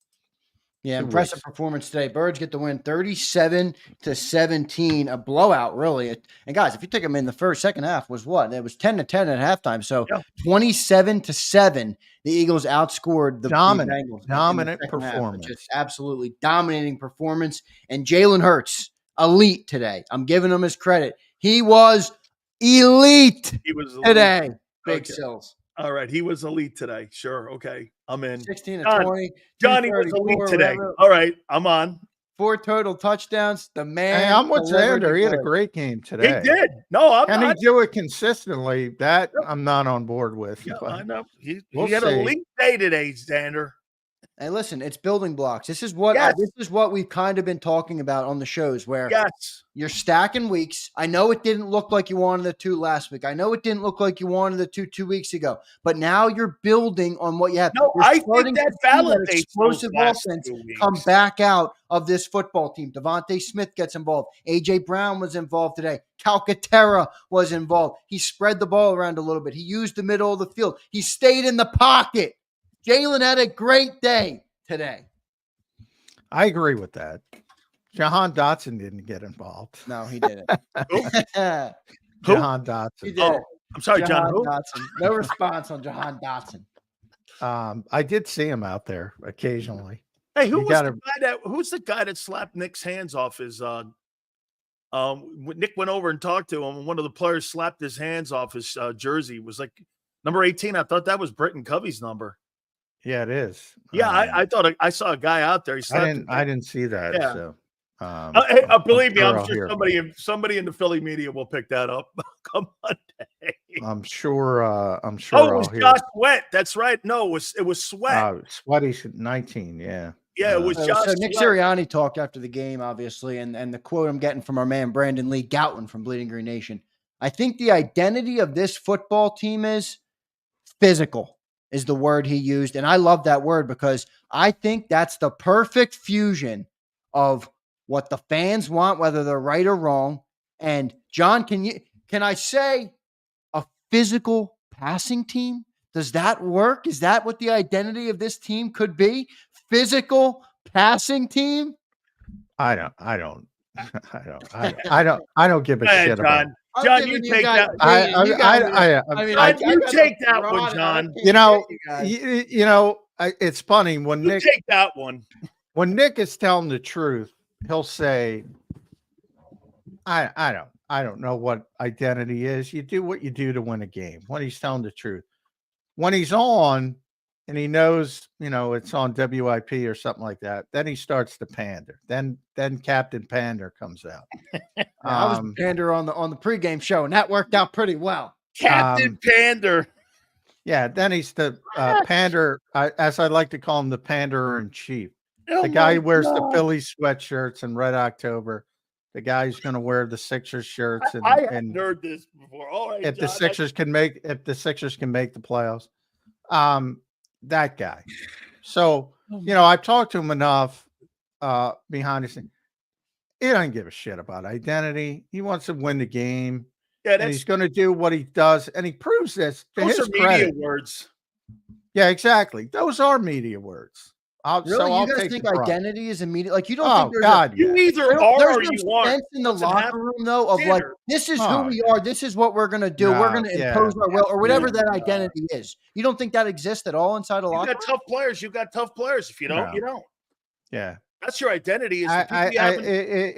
Yeah, impressive performance today. Birds get the win 37-17, a blowout, really. And guys, if you take them in the second half was what? It was 10-10 at halftime. So 27-7, the Eagles outscored the Bengals. Dominant performance. Just absolutely dominating performance. And Jalen Hurts, elite today. I'm giving him his credit. He was elite. He was elite today. Big Sills. All right, he was elite today. Sure, okay, I'm in. 16-20. Johnny was elite today. Whatever. All right, I'm on. 4 total touchdowns. The man. Hey, I'm with Zander. He had a great game today. He did. No, Can he do it consistently? That I'm not on board with. Yeah, I know. He had an elite day today, Zander. Hey, listen, it's building blocks. This is what we've kind of been talking about on the shows where you're stacking weeks. I know it didn't look like you wanted the 2 last week. I know it didn't look like you wanted the 2 weeks ago. But now you're building on what you have. No, I think that validates explosive offense come back out of this football team. Devontae Smith gets involved. A.J. Brown was involved today. Calcaterra was involved. He spread the ball around a little bit. He used the middle of the field. He stayed in the pocket. Jalen had a great day today. I agree with that. Jahan Dotson didn't get involved. No, he didn't. Jahan Dotson. Oh, I'm sorry, John. Dotson. No response on Jahan Dotson. I did see him out there occasionally. Hey, who's the guy that slapped Nick's hands off his Nick went over and talked to him, and one of the players slapped his hands off his jersey. It was like number 18. I thought that was Britton Covey's number. Yeah, it is. Yeah, I thought I saw a guy out there. I didn't see that. Yeah. So Believe me, I'm sure here. somebody in the Philly media will pick that up come Monday. I'm sure. Oh, it was Josh Sweat. That's right. No, it was Sweat. Sweaty's 19. Yeah. Yeah, it was Josh. So Nick Sirianni talked after the game, obviously, and the quote I'm getting from our man Brandon Lee Goutwin from Bleeding Green Nation. I think the identity of this football team is physical, is the word he used, and I love that word because I think that's the perfect fusion of what the fans want, whether they're right or wrong. And John, can I say a physical passing team? Does that work? Is that what the identity of this team could be? Physical passing team? I don't give a shit about it. John, you take that. You take that one, John. It's funny when Nick take that one. When Nick is telling the truth, he'll say, I don't know what identity is. You do what you do to win a game when he's telling the truth. When he's on and he knows, it's on WIP or something like that, then he starts to pander. Then Captain Pander comes out. I was pander on the pregame show, and that worked out pretty well. Captain Pander. Yeah, then he's the pander, as I like to call him, the panderer in chief. The guy who wears the Philly sweatshirts in Red October. The guy who's going to wear the Sixers shirts. I haven't heard this before. All right, if the Sixers can make the playoffs, that guy. So I've talked to him enough behind the scenes. He doesn't give a shit about identity. He wants to win the game. Yeah, and he's going to do what he does, and he proves this. Those are media words. Yeah, exactly. Those are media words. Really? I'll you guys think identity is immediate? Like you don't think there's God, you either are or you aren't. Sense in the locker room though of like this is who we are. This is what we're gonna do. We're gonna impose our will or whatever that identity is. You don't think that exists at all inside a locker room? You got tough players. You got tough players. If you don't, you don't. Yeah, that's your identity. Is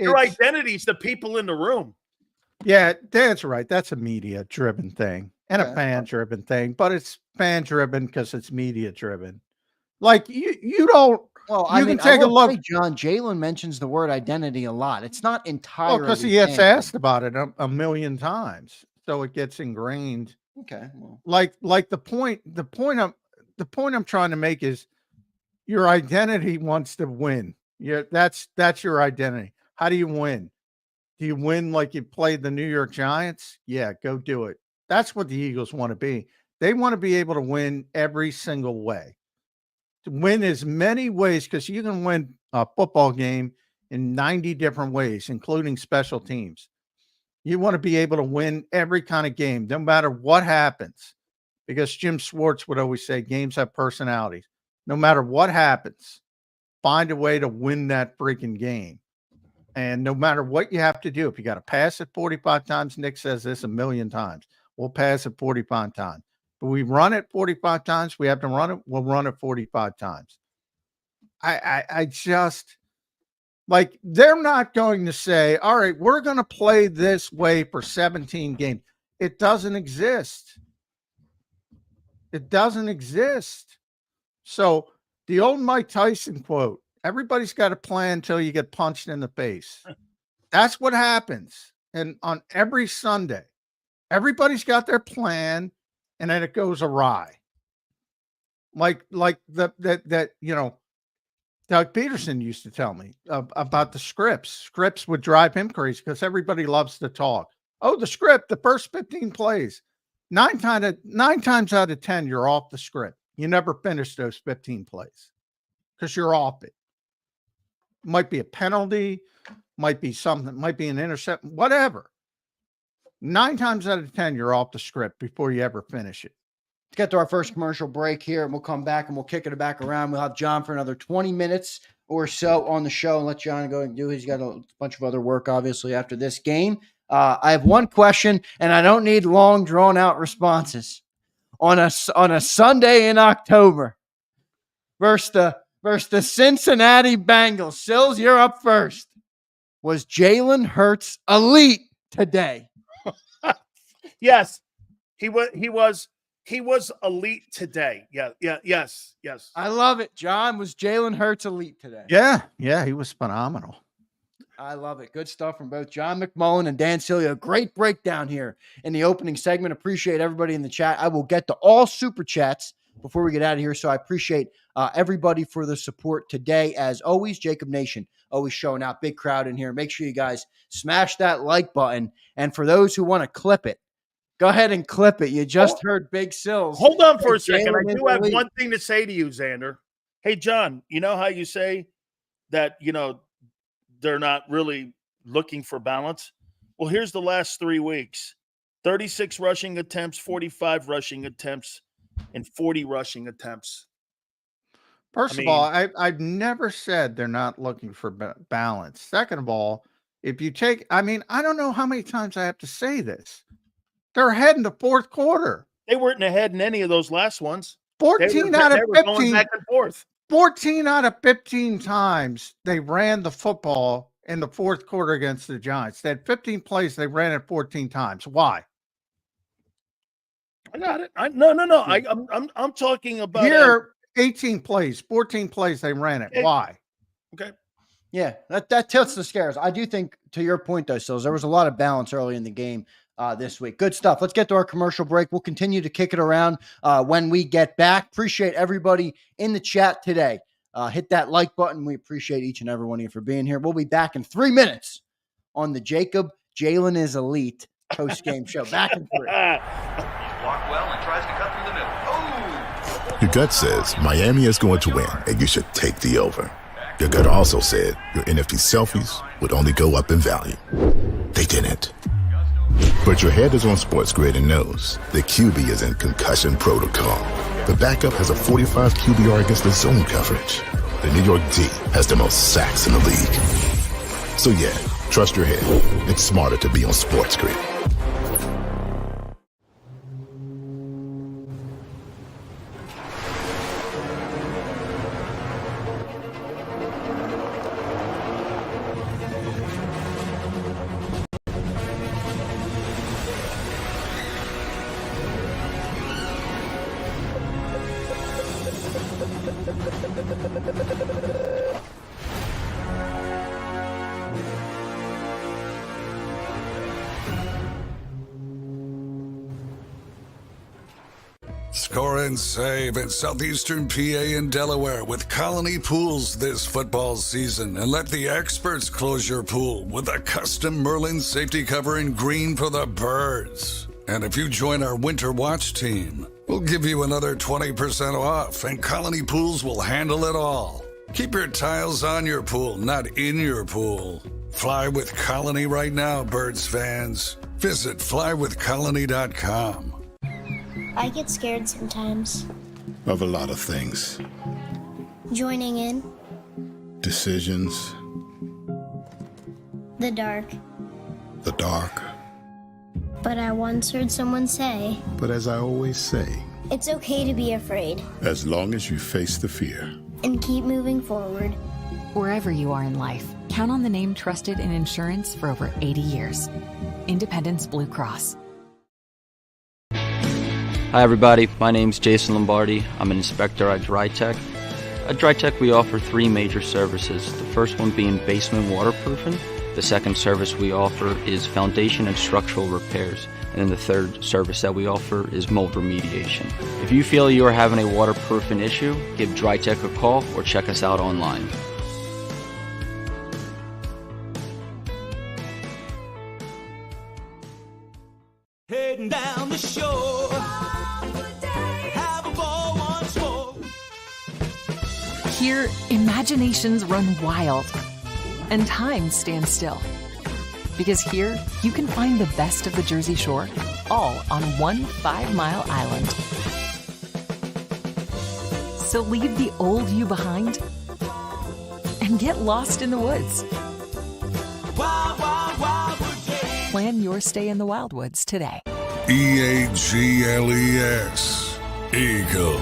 your identity is the people in the room. Yeah, that's right. That's a media-driven thing and a fan-driven thing, but it's fan-driven because it's media-driven. Like you don't. Well, you can take a look. John, Jalen mentions the word identity a lot. It's not entirely because he gets asked about it a million times, so it gets ingrained. Okay. Well. Like the point I'm trying to make is your identity wants to win. Yeah, that's your identity. How do you win? Do you win like you played the New York Giants? Yeah, go do it. That's what the Eagles want to be. They want to be able to win every single way. To win as many ways, because you can win a football game in 90 different ways, including special teams. You want to be able to win every kind of game, no matter what happens. Because Jim Schwartz would always say games have personalities. No matter what happens, find a way to win that freaking game. And no matter what you have to do, if you got to pass it 45 times, Nick says this a million times, we'll pass it 45 times. But we run it 45 times, we have to run it, we'll run it 45 times. I just, like, they're not going to say, all right, we're going to play this way for 17 games. It doesn't exist. It doesn't exist. So the old Mike Tyson quote, everybody's got a plan until you get punched in the face. That's what happens. And on every Sunday, everybody's got their plan, and then it goes awry. Like that Doug Peterson used to tell me about the scripts. Scripts would drive him crazy because everybody loves to talk. Oh, the script, the first 15 plays. 9 times out of 10, you're off the script. You never finish those 15 plays because you're off it. Might be a penalty, might be something, might be an interception, whatever. 9 times out of 10, you're off the script before you ever finish it. Let's get to our first commercial break here, and we'll come back and we'll kick it back around. We'll have John for another 20 minutes or so on the show and let John go and do. He's got a bunch of other work, obviously, after this game. I have one question, and I don't need long, drawn-out responses. On a Sunday in October versus the Cincinnati Bengals. Sills, you're up first. Was Jalen Hurts elite today? Yes, he was elite today. Yes. I love it. John, was Jalen Hurts elite today? Yeah, he was phenomenal. I love it. Good stuff from both John McMullen and Dan Sileo. Great breakdown here in the opening segment. Appreciate everybody in the chat. I will get to all super chats before we get out of here. So I appreciate everybody for the support today. As always, JAKIB Nation always showing out. Big crowd in here. Make sure you guys smash that like button. And for those who want to clip it, go ahead and clip it. You just heard Big Sills. Hold on for a second. Jalen I do have one thing to say to you, Zander. Hey, John, you know how you say that, they're not really looking for balance? Well, here's the last 3 weeks. 36 rushing attempts, 45 rushing attempts, and 40 rushing attempts. First of all, I've never said they're not looking for balance. Second of all, if you take, I don't know how many times I have to say this. They're ahead in the fourth quarter. They weren't ahead in any of those last ones. 14 out of 15. Going back and forth. 14 out of 15 times they ran the football in the fourth quarter against the Giants. They had 15 plays. They ran it 14 times. Why? I got it. No. I'm talking about here. 18 plays, 14 plays. They ran it. Why? Okay. Yeah, that tilts the scales. I do think, to your point, though, Sills, there was a lot of balance early in the game this week. Good stuff. Let's get to our commercial break. We'll continue to kick it around when we get back. Appreciate everybody in the chat today. Hit that like button. We appreciate each and every one of you for being here. We'll be back in 3 minutes on the JAKIB Jalen is Elite post-game show. Back in 3. Blocked well and tries to cut through the middle. Oh! Your gut says Miami is going to win, and you should take the over. Your gut also said your NFT selfies would only go up in value. They didn't. But your head is on Sports Grid and knows the QB is in concussion protocol. The backup has a 45 QBR against the zone coverage. The New York D has the most sacks in the league. So yeah, trust your head. It's smarter to be on Sports Grid. Score and save in southeastern PA and Delaware with Colony Pools this football season, and let the experts close your pool with a custom Merlin safety cover in green for the birds. And if you join our Winter Watch team, we'll give you another 20% off, and Colony Pools will handle it all. Keep your tiles on your pool, not in your pool. Fly with Colony right now, birds fans. Visit flywithcolony.com. I get scared sometimes. Of a lot of things. Joining in. Decisions. The dark. The dark. But I once heard someone say, But as I always say, it's okay to be afraid. as long as you face the fear. And keep moving forward. Wherever you are in life, count on the name trusted in insurance for over 80 years. Independence Blue Cross. Hi everybody, my name's Jason Lombardi. I'm an inspector at DryTech. At DryTech we offer 3 major services, the first one being basement waterproofing. The second service we offer is foundation and structural repairs. And then the third service that we offer is mold remediation. If you feel you are having a waterproofing issue, give DryTech a call or check us out online. Heading down the shore, have a ball once more. Here, imaginations run wild and time stands still. Because here, you can find the best of the Jersey Shore, all on one 5-mile island. So leave the old you behind and get lost in the woods. Wild, wild, wildwood. Plan your stay in the Wildwoods today. EAGLES. Eagles.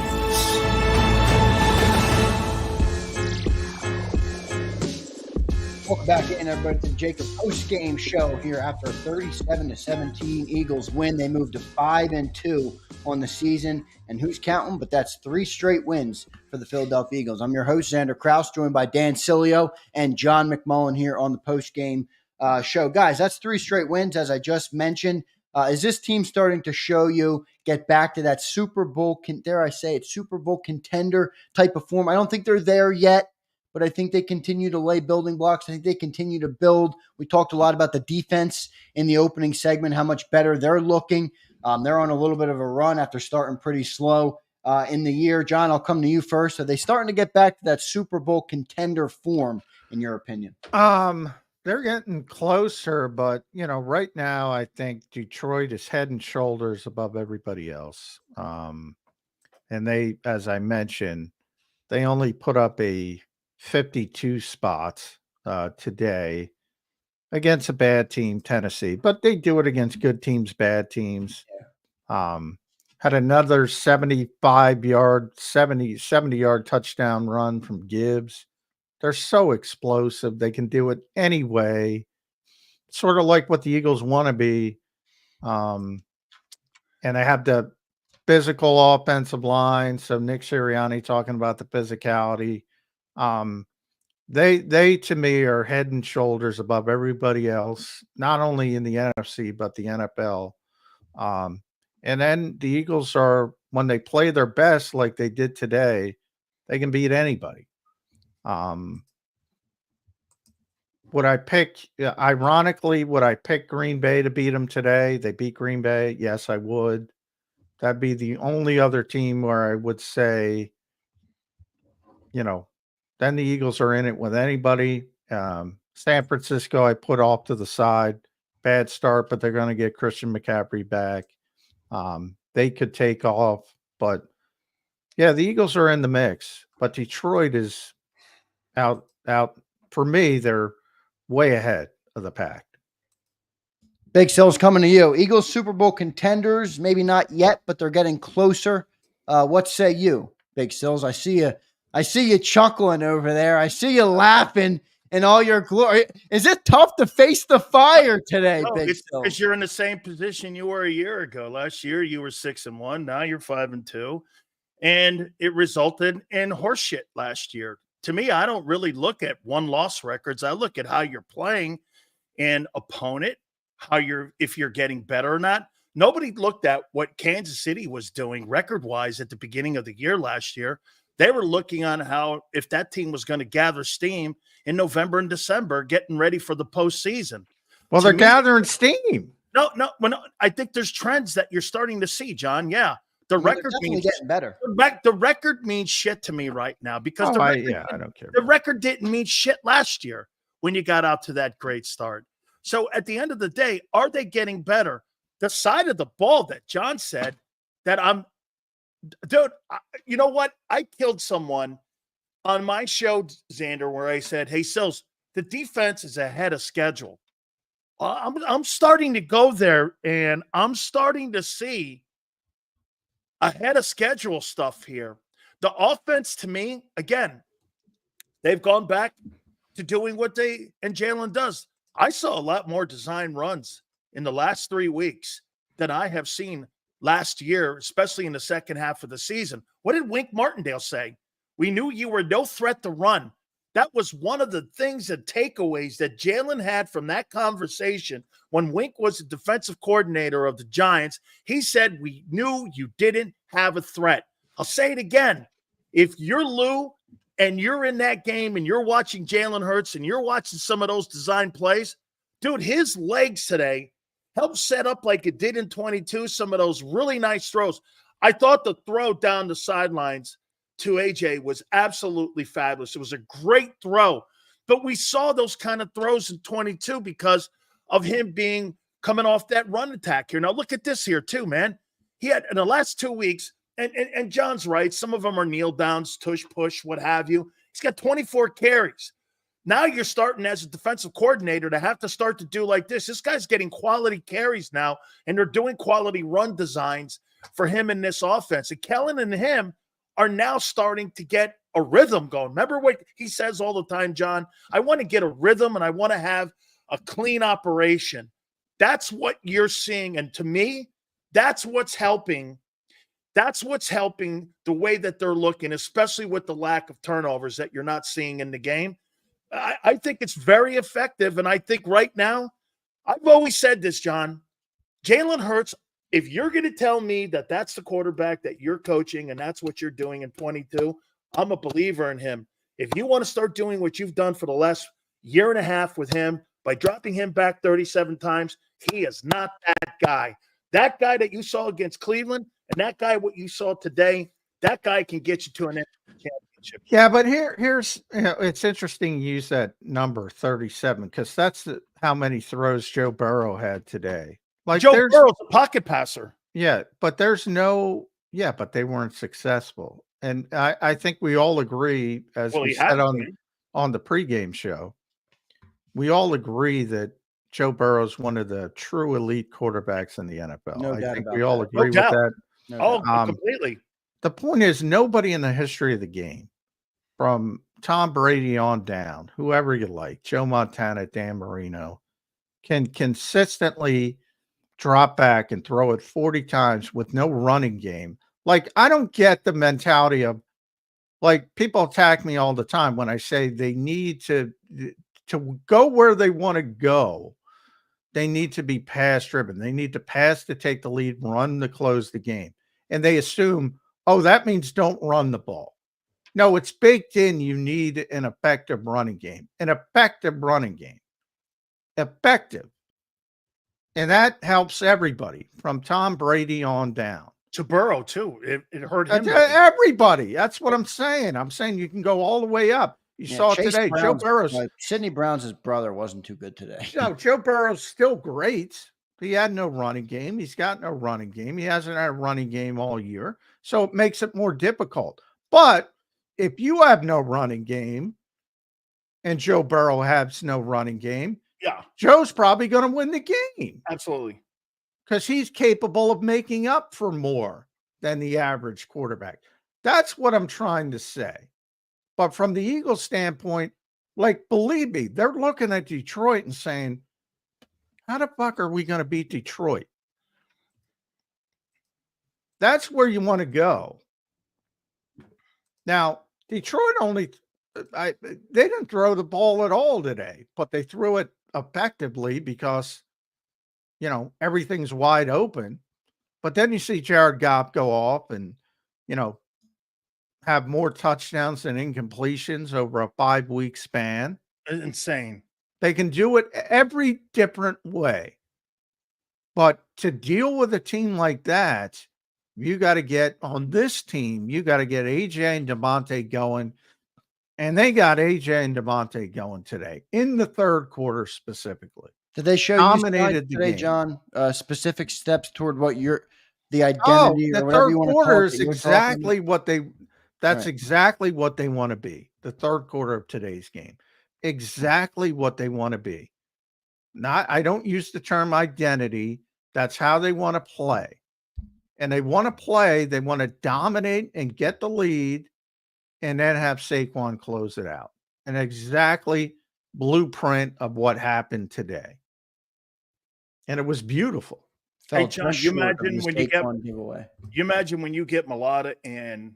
Welcome back in, everybody, to the JAKIB Postgame Show here after a 37-17 Eagles win. They moved to 5-2 on the season, and who's counting? But that's 3 straight wins for the Philadelphia Eagles. I'm your host, Zander Krause, joined by Dan Sileo and John McMullen here on the post-game show. Guys, that's 3 straight wins, as I just mentioned. Is this team starting to show you get back to that Super Bowl, dare I say it, Super Bowl contender type of form? I don't think they're there yet, but I think they continue to lay building blocks. I think they continue to build. We talked a lot about the defense in the opening segment, how much better they're looking. They're on a little bit of a run after starting pretty slow in the year. John, I'll come to you first. Are they starting to get back to that Super Bowl contender form, in your opinion? They're getting closer, but right now I think Detroit is head and shoulders above everybody else. And they, as I mentioned, they only put up a 52 spots today against a bad team, Tennessee, but they do it against good teams, bad teams. Had another 70-yard touchdown run from Gibbs. They're so explosive. They can do it anyway, sort of like what the Eagles want to be. And they have the physical offensive line. So Nick Sirianni talking about the physicality. They to me are head and shoulders above everybody else, not only in the NFC, but the NFL. And then the Eagles are, when they play their best, like they did today, they can beat anybody. Would I pick, ironically, would I pick Green Bay to beat them today? They beat Green Bay. Yes, I would. That'd be the only other team where I would say, then the Eagles are in it with anybody. San Francisco, I put off to the side. Bad start, but they're going to get Christian McCaffrey back. They could take off, but yeah, the Eagles are in the mix, but Detroit is out. For me, they're way ahead of the pack. Big Sills, coming to you. Eagles Super Bowl contenders, maybe not yet, but they're getting closer. What say you, Big Sills? I see you chuckling over there. I see you laughing in all your glory. Is it tough to face the fire today, No, Big it's Sills? because you're in the same position you were a year ago. Last year you were 6-1. Now you're 5-2, and it resulted in horseshit last year. To me, I don't really look at one-loss records. I look at how you're playing and opponent, if you're getting better or not. Nobody looked at what Kansas City was doing record-wise at the beginning of the year last year. They were looking on how if that team was going to gather steam in November and December, getting ready for the postseason. Well, they're gathering steam. No. I think there's trends that you're starting to see, John. Yeah. The record means getting better. The record means shit to me right now because I don't care. The record didn't mean shit last year when you got out to that great start. So at the end of the day, are they getting better? The side of the ball that John said that you know what? I killed someone on my show, Zander, where I said, "Hey, Sills, the defense is ahead of schedule." I'm starting to go there, and I'm starting to see ahead of schedule stuff here. The offense, to me, again, they've gone back to doing what Jalen does. I saw a lot more design runs in the last 3 weeks than I have seen last year, especially in the second half of the season. What did Wink Martindale say? We knew you were no threat to run. That was one of the things and takeaways that Jalen had from that conversation when Wink was the defensive coordinator of the Giants. He said, we knew you didn't have a threat. I'll say it again. If you're Lou and you're in that game and you're watching Jalen Hurts and you're watching some of those design plays, dude, his legs today helped set up like it did in 22, some of those really nice throws. I thought the throw down the sidelines to AJ was absolutely fabulous. It was a great throw, but we saw those kind of throws in 22 because of him coming off that run attack here. Now look at this here too, man. He had in the last 2 weeks, and John's right. Some of them are kneel downs, tush push, what have you. He's got 24 carries. Now you're starting as a defensive coordinator to have to start to do like this. This guy's getting quality carries now, and they're doing quality run designs for him in this offense. And Kellen and him are now starting to get a rhythm going. Remember what he says all the time, John? I want to get a rhythm and I want to have a clean operation. That's what you're seeing. And to me, that's what's helping That's what's helping the way that they're looking, especially with the lack of turnovers that you're not seeing in the game. I think it's very effective. And I think right now, I've always said this, John, Jalen Hurts, if you're going to tell me that that's the quarterback that you're coaching and that's what you're doing in 22, I'm a believer in him. If you want to start doing what you've done for the last year and a half with him by dropping him back 37 times, he is not that guy. That guy that you saw against Cleveland and that guy what you saw today, that guy can get you to an NFC championship. Yeah, but here's it's interesting you use that number 37 because that's how many throws Joe Burrow had today. Like Joe Burrow's a pocket passer. Yeah, but but they weren't successful. And I think we all agree, as we said on the pregame show, we all agree that Joe Burrow's one of the true elite quarterbacks in the NFL. No I doubt think about we all that. agree with that. No doubt. Completely. The point is, nobody in the history of the game, from Tom Brady on down, whoever you like, Joe Montana, Dan Marino, can consistently drop back and throw it 40 times with no running game. Like, I don't get the mentality of, like, people attack me all the time when I say they need to go where they want to go. They need to be pass driven. They need to pass to take the lead, run to close the game. And they assume, oh, that means don't run the ball. No, it's baked in. You need an effective running game. Effective. And that helps everybody from Tom Brady on down. To Burrow, too. It hurt him. Everybody. That's what I'm saying. I'm saying you can go all the way up. You saw it today. Joe Burrow's Sidney Brown's brother wasn't too good today. No, Joe Burrow's still great. He had no running game. He's got no running game. He hasn't had a running game all year. So it makes it more difficult. But if you have no running game and Joe Burrow has no running game, Joe's probably going to win the game. Absolutely. Because he's capable of making up for more than the average quarterback. That's what I'm trying to say. But from the Eagles standpoint, like, believe me, they're looking at Detroit and saying, how the fuck are we going to beat Detroit? That's where you want to go. Now, Detroit they didn't throw the ball at all today, but they threw it effectively because, everything's wide open. But then you see Jared Goff go off and, have more touchdowns than incompletions over a 5-week span. Insane. They can do it every different way. But to deal with a team like that, you got to get on this team. You got to get AJ and Devontae going. And they got AJ and Devontae going today in the third quarter specifically. Did they show dominated you today, game. John, specific steps toward what the identity the or whatever third you want to quarter call it, is that exactly what that's Right. exactly what they want to be. The third quarter of today's game. Exactly what they want to be. I don't use the term identity. That's how they want to play. And they want to play, they want to dominate and get the lead and then have Saquon close it out. And exactly blueprint of what happened today. And it was beautiful. Hey, John, you imagine when you get Mulata and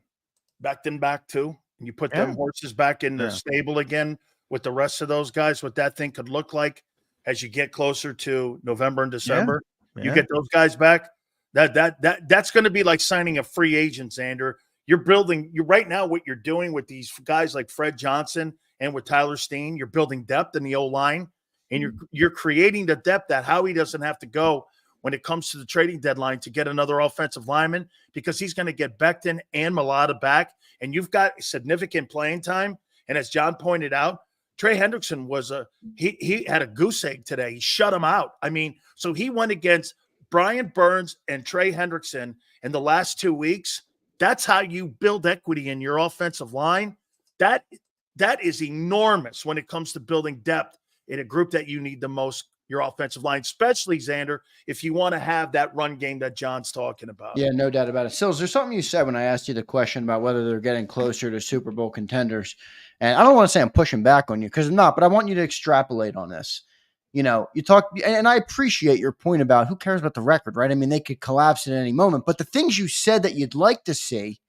Becton back too, and you put them horses back in the stable again with the rest of those guys, what that thing could look like as you get closer to November and December. You get those guys back. That's going to be like signing a free agent, Zander. You're right now what you're doing with these guys like Fred Johnson and with Tyler Steen, you're building depth in the O-line, and you're creating the depth that Howie doesn't have to go when it comes to the trading deadline to get another offensive lineman, because he's going to get Becton and Mulata back, and you've got significant playing time. And as John pointed out, Trey Hendrickson he had a goose egg today. He shut him out. I mean, so he went against Brian Burns and Trey Hendrickson in the last 2 weeks. That's how you build equity in your offensive line. That is enormous when it comes to building depth in a group that you need the most, your offensive line, especially, Zander, if you want to have that run game that John's talking about. Yeah, no doubt about it. Sills, there's something you said when I asked you the question about whether they're getting closer to Super Bowl contenders. And I don't want to say I'm pushing back on you because I'm not, but I want you to extrapolate on this. You know, you talk, and I appreciate your point about who cares about the record, right? I mean, they could collapse at any moment, but the things you said that you'd like to see,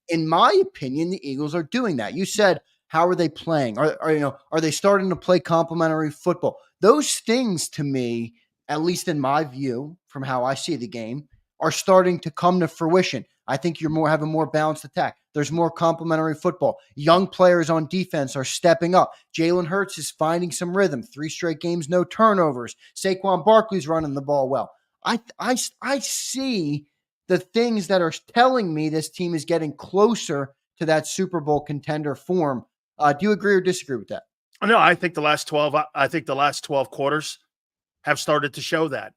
in my opinion, the Eagles are doing that. You said, how are they playing? Are they starting to play complementary football? Those things to me, at least in my view, from how I see the game, are starting to come to fruition. I think you're have a more balanced attack. There's more complementary football. Young players on defense are stepping up. Jalen Hurts is finding some rhythm. 3 straight games, no turnovers. Saquon Barkley's running the ball well. I see the things that are telling me this team is getting closer to that Super Bowl contender form. Do you agree or disagree with that? No, I think the last 12 quarters have started to show that.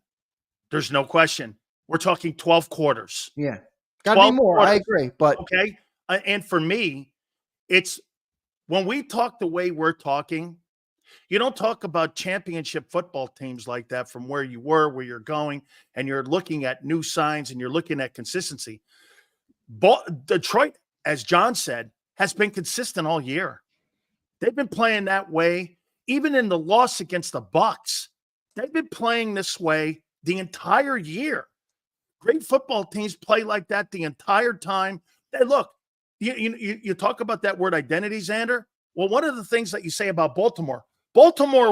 There's no question. We're talking 12 quarters. Yeah. Got to be more. Quarters. I agree. But okay. And for me, it's when we talk the way we're talking, you don't talk about championship football teams like that from where you were, where you're going, and you're looking at new signs and you're looking at consistency. Detroit, as John said, has been consistent all year. They've been playing that way, even in the loss against the Bucs. They've been playing this way the entire year. Great football teams play like that the entire time. Hey, look, you talk about that word identity, Zander. Well, one of the things that you say about Baltimore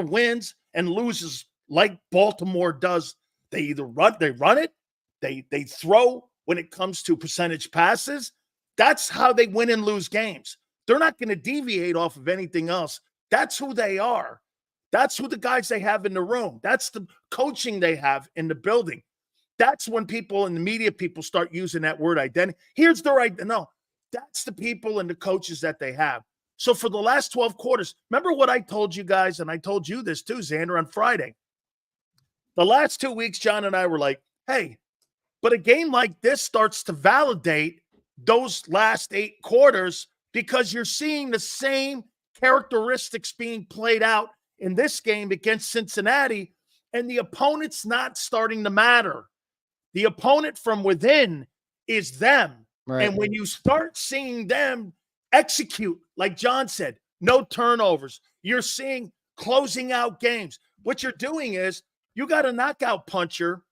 wins and loses like Baltimore does. They either run it, they throw when it comes to percentage passes. That's how they win and lose games. They're not going to deviate off of anything else. That's who they are. That's who the guys they have in the room. That's the coaching they have in the building. That's when people in the media people start using that word identity. Here's their identity. No, that's the people and the coaches that they have. So for the last 12 quarters, remember what I told you guys, and I told you this too, Zander, on Friday. The last 2 weeks, John and I were like, hey, but a game like this starts to validate those last 8 quarters because you're seeing the same characteristics being played out in this game against Cincinnati, and the opponent's not starting to matter. The opponent from within is them. Right. And when you start seeing them execute, like John said, no turnovers, you're seeing closing out games. What you're doing is you got a knockout puncher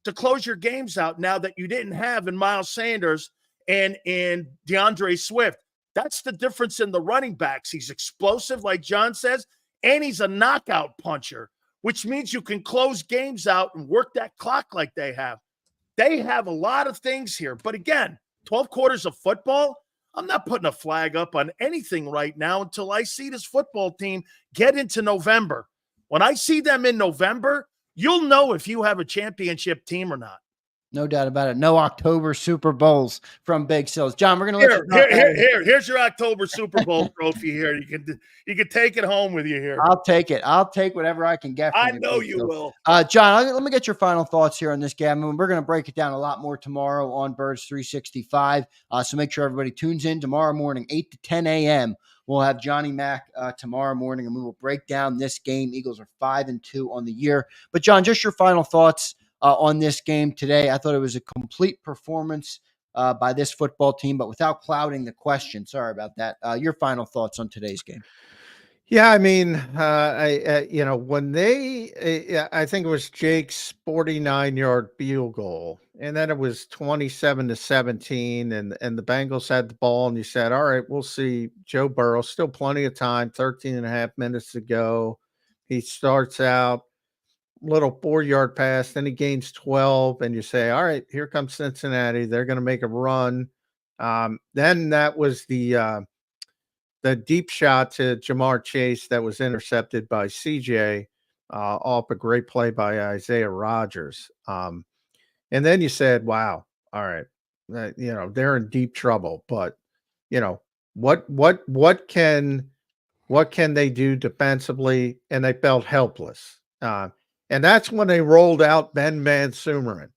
to close your games out now that you didn't have in Miles Sanders and in DeAndre Swift. That's the difference in the running backs. He's explosive, like John says, and he's a knockout puncher, which means you can close games out and work that clock like they have. They have a lot of things here. But again, 12 quarters of football, I'm not putting a flag up on anything right now until I see this football team get into November. When I see them in November, you'll know if you have a championship team or not. No doubt about it. No October Super Bowls from Big Sills. John, we're going to here's your October Super Bowl trophy here. You can take it home with you here. I'll take it. I'll take whatever I can get from I know you will. John, let me get your final thoughts here on this game. I mean, we're going to break it down a lot more tomorrow on Birds 365. So make sure everybody tunes in tomorrow morning, 8 to 10 a.m. We'll have Johnny Mack tomorrow morning, and we will break down this game. Eagles are 5-2 on the year. But, John, just your final thoughts on this game today. I thought it was a complete performance by this football team, but without clouding the question. Sorry about that. Your final thoughts on today's game? Yeah, I mean, when I think it was Jake's 49-yard field goal, and then it was 27-17, and the Bengals had the ball, and you said, all right, we'll see Joe Burrow, still plenty of time, 13 and a half minutes to go. He starts out, little 4-yard pass, then he gains 12, and you say, all right, here comes Cincinnati. They're going to make a run. Then that was the deep shot to Jamar Chase that was intercepted by CJ off a great play by Isaiah Rodgers. And then you said, wow, all right, they're in deep trouble, but what can they do defensively? And they felt helpless. And that's when they rolled out Ben Van Sumeren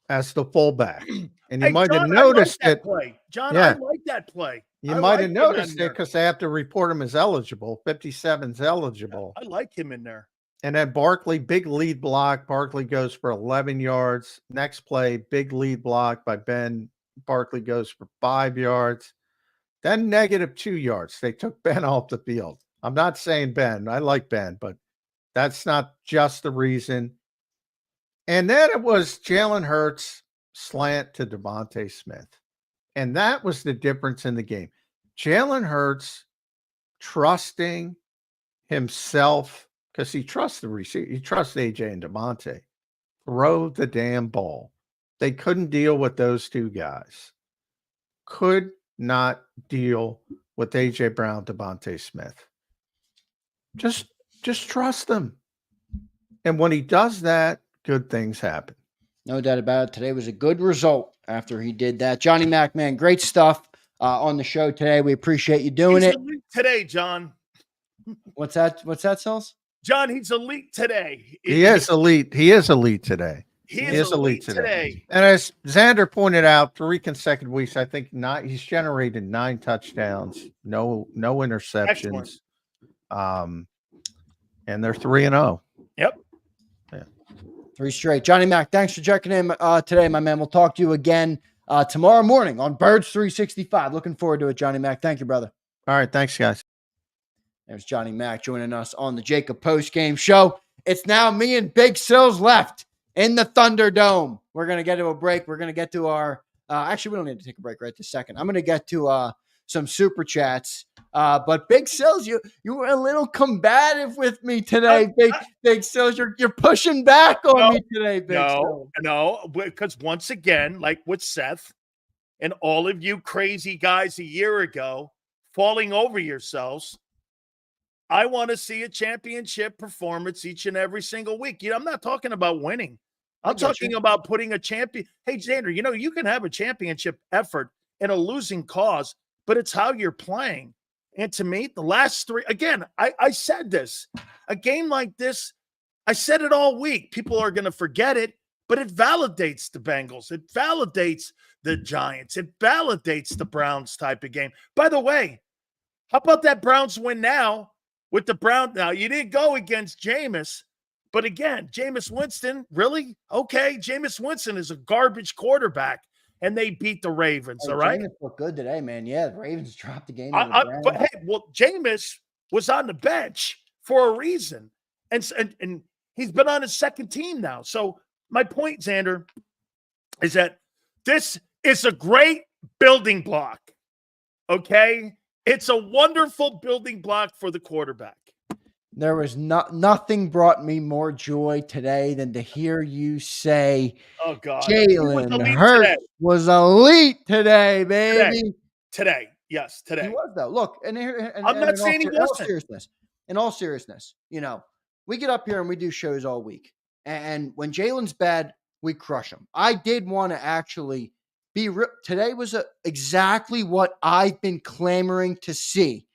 as the fullback. And you might have noticed that play. John, I like that play. You might have noticed it because they have to report him as eligible. 57's eligible. I like him in there. And then Barkley, big lead block. Barkley goes for 11 yards. Next play, big lead block by Ben. Barkley goes for 5 yards. Then -2 yards. They took Ben off the field. I'm not saying Ben. I like Ben, but That's not just the reason. And then it was Jalen Hurts slant to Devontae Smith. And that was the difference in the game. Jalen Hurts trusting himself because he trusts the receiver. He trusts AJ and Devontae. Throw the damn ball. They couldn't deal with those two guys. Could not deal with AJ Brown, Devontae Smith. Just trust them. And when he does that, good things happen. No doubt about it. Today was a good result after he did that. Johnny Mac, man, great stuff on the show today. We appreciate you doing He's it. elite today, John. What's that? What's that, Sills? John, he's elite today. He is elite. He is elite today. He is elite today. And as Zander pointed out, 3 consecutive weeks, I think he's generated 9 touchdowns, no interceptions. Excellent. And they're 3-0. Yep. 3 straight. Johnny Mac, thanks for checking in today, my man. We'll talk to you again tomorrow morning on Birds 365. Looking forward to it, Johnny Mac. Thank you, brother. All right. Thanks, guys. There's Johnny Mac joining us on the JAKIB Postgame Show. It's now me and Big Sills left in the Thunderdome. We're going to get to a break. We're going to get to our actually, we don't need to take a break right this second. I'm going to get to some super chats. But Big Sills, you were a little combative with me today, Big Sills. You're pushing back on me today, Big Sills. No, because once again, like with Seth and all of you crazy guys a year ago falling over yourselves, I want to see a championship performance each and every single week. I'm not talking about winning. I'm talking about putting a champion. Hey, Zander, you can have a championship effort in a losing cause, but it's how you're playing. And to me, the last 3, again, I said this, a game like this, I said it all week. People are going to forget it, but it validates the Bengals. It validates the Giants. It validates the Browns type of game. By the way, how about that Browns win now? With the Browns, now you didn't go against Jameis, but again, Jameis Winston, really? Okay, Jameis Winston is a garbage quarterback, and they beat the Ravens, all right? Jameis looked good today, man. Yeah, the Ravens dropped the game. But hey, Jameis was on the bench for a reason, and he's been on his second team now. So my point, Zander, is that this is a great building block, okay? It's a wonderful building block for the quarterback. There was nothing brought me more joy today than to hear you say, "Oh God, Jalen Hurts was elite today, baby." Today, yes, today He was though. Look, and I'm not saying he wasn't. In all seriousness, we get up here and we do shows all week, and when Jalen's bad, we crush him. I did want to actually. Today was exactly what I've been clamoring to see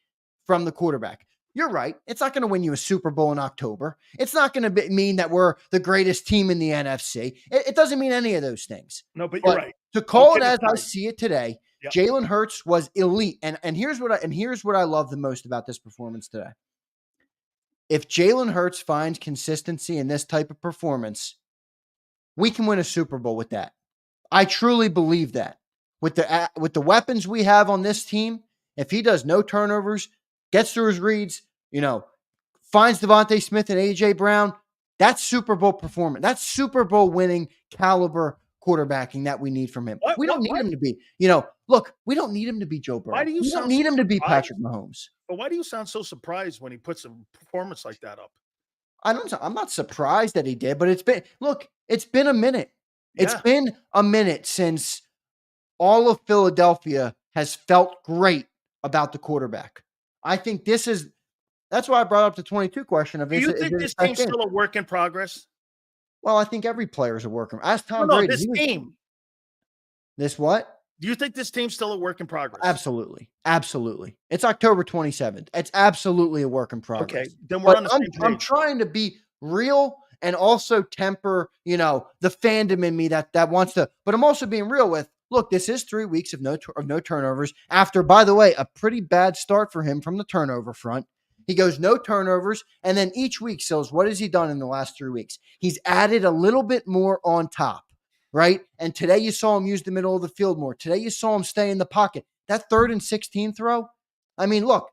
from the quarterback. You're right. It's not going to win you a Super Bowl in October. It's not going to mean that we're the greatest team in the NFC. It doesn't mean any of those things. No, but you're right. To call it as I see it today, yep. Jalen Hurts was elite. And here's what I love the most about this performance today. If Jalen Hurts finds consistency in this type of performance, we can win a Super Bowl with that. I truly believe that with the weapons we have on this team, if he does no turnovers, gets through his reads, finds Devontae Smith and AJ Brown, that's Super Bowl performance. That's Super Bowl winning caliber quarterbacking that we need from him. We don't need him to be, look, we don't need him to be Joe Burrow. We don't need him to be Patrick Mahomes. But why do you sound so surprised when he puts a performance like that up? I'm not surprised that he did, but it's been a minute. Yeah. It's been a minute since all of Philadelphia has felt great about the quarterback. I think that's why I brought up the 22 question. Do you think this team's still a work in progress? Well, I think every player is a work in progress. Ask Tom Brady. This team. This what? Do you think this team's still a work in progress? Absolutely. Absolutely. It's October 27th. It's absolutely a work in progress. Okay, then we're on the same page. I'm trying to be real and also temper, the fandom in me that wants to, but I'm also being real with, look, this is 3 weeks of no turnovers after, by the way, a pretty bad start for him from the turnover front. He goes no turnovers. And then each week, Sills, what has he done in the last 3 weeks? He's added a little bit more on top, right? And today you saw him use the middle of the field more. Today you saw him stay in the pocket. That 3rd and 16 throw, I mean, look,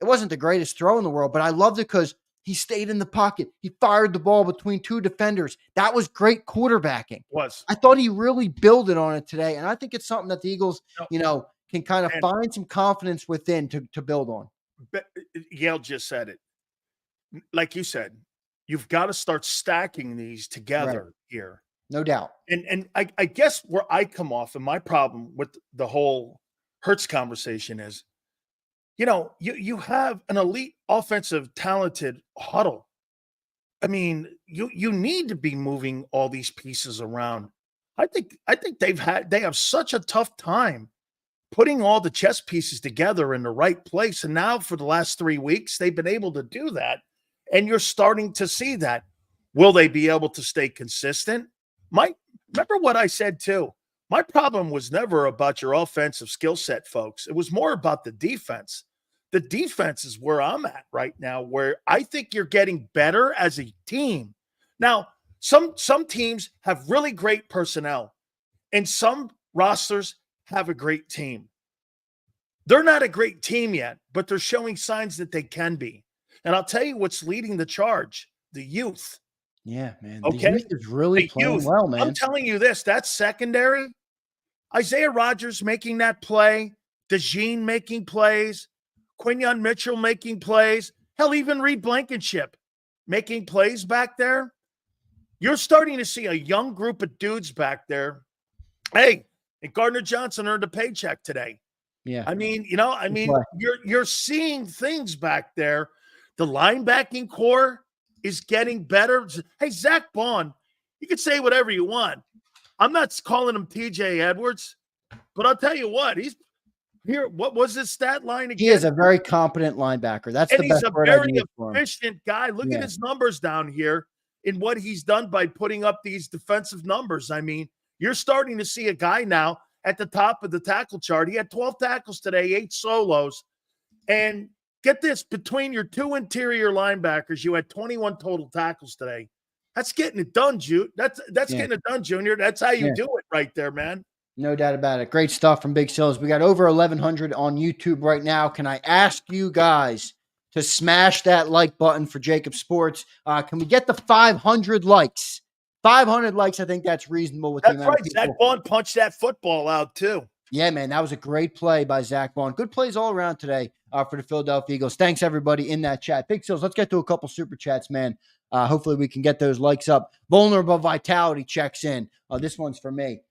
it wasn't the greatest throw in the world, but I loved it because He stayed in the pocket. He fired the ball between two defenders. That was great quarterbacking. I thought he really builded on it today, and I think it's something that the Eagles, can kind of find some confidence within to build on. Yale just said it. Like you said, you've got to start stacking these together here. No doubt. And I guess where I come off and my problem with the whole Hurts conversation is, you have an elite offensive talented huddle. I mean, you need to be moving all these pieces around. I think they have such a tough time putting all the chess pieces together in the right place. And now for the last 3 weeks, they've been able to do that. And you're starting to see that. Will they be able to stay consistent? Remember what I said too. My problem was never about your offensive skill set, folks. It was more about the defense. The defense is where I'm at right now, where I think you're getting better as a team. Now, some teams have really great personnel, and some rosters have a great team. They're not a great team yet, but they're showing signs that they can be. And I'll tell you what's leading the charge: the youth. Yeah, man. Okay. The youth is really playing well, man. I'm telling you this, that's secondary. Isaiah Rodgers making that play, DeJean making plays, Quinyon Mitchell making plays, hell, even Reed Blankenship making plays back there. You're starting to see a young group of dudes back there. Hey, and Gardner Johnson earned a paycheck today. Yeah. I mean, you're seeing things back there. The linebacking core is getting better. Hey, Zach Bond, you can say whatever you want. I'm not calling him TJ Edwards, but I'll tell you what, he's here. What was his stat line again? He is a very competent linebacker. That's the best word I can use for him. He's a very efficient guy. Look at his numbers down here in what he's done by putting up these defensive numbers. I mean, you're starting to see a guy now at the top of the tackle chart. He had 12 tackles today, 8 solos. And get this, between your 2 interior linebackers, you had 21 total tackles today. That's getting it done, Jude. That's getting it done, Junior. That's how you do it right there, man. No doubt about it. Great stuff from Big Sills. We got over 1,100 on YouTube right now. Can I ask you guys to smash that like button for JAKIB Sports? Can we get the 500 likes? 500 likes, I think that's reasonable. With that's right. Zach Bond punched that football out, too. Yeah, man, that was a great play by Zach Bond. Good plays all around today for the Philadelphia Eagles. Thanks, everybody, in that chat. Big Sills, let's get to a couple super chats, man. Hopefully we can get those likes up. Vulnerable Vitality checks in. This one's for me.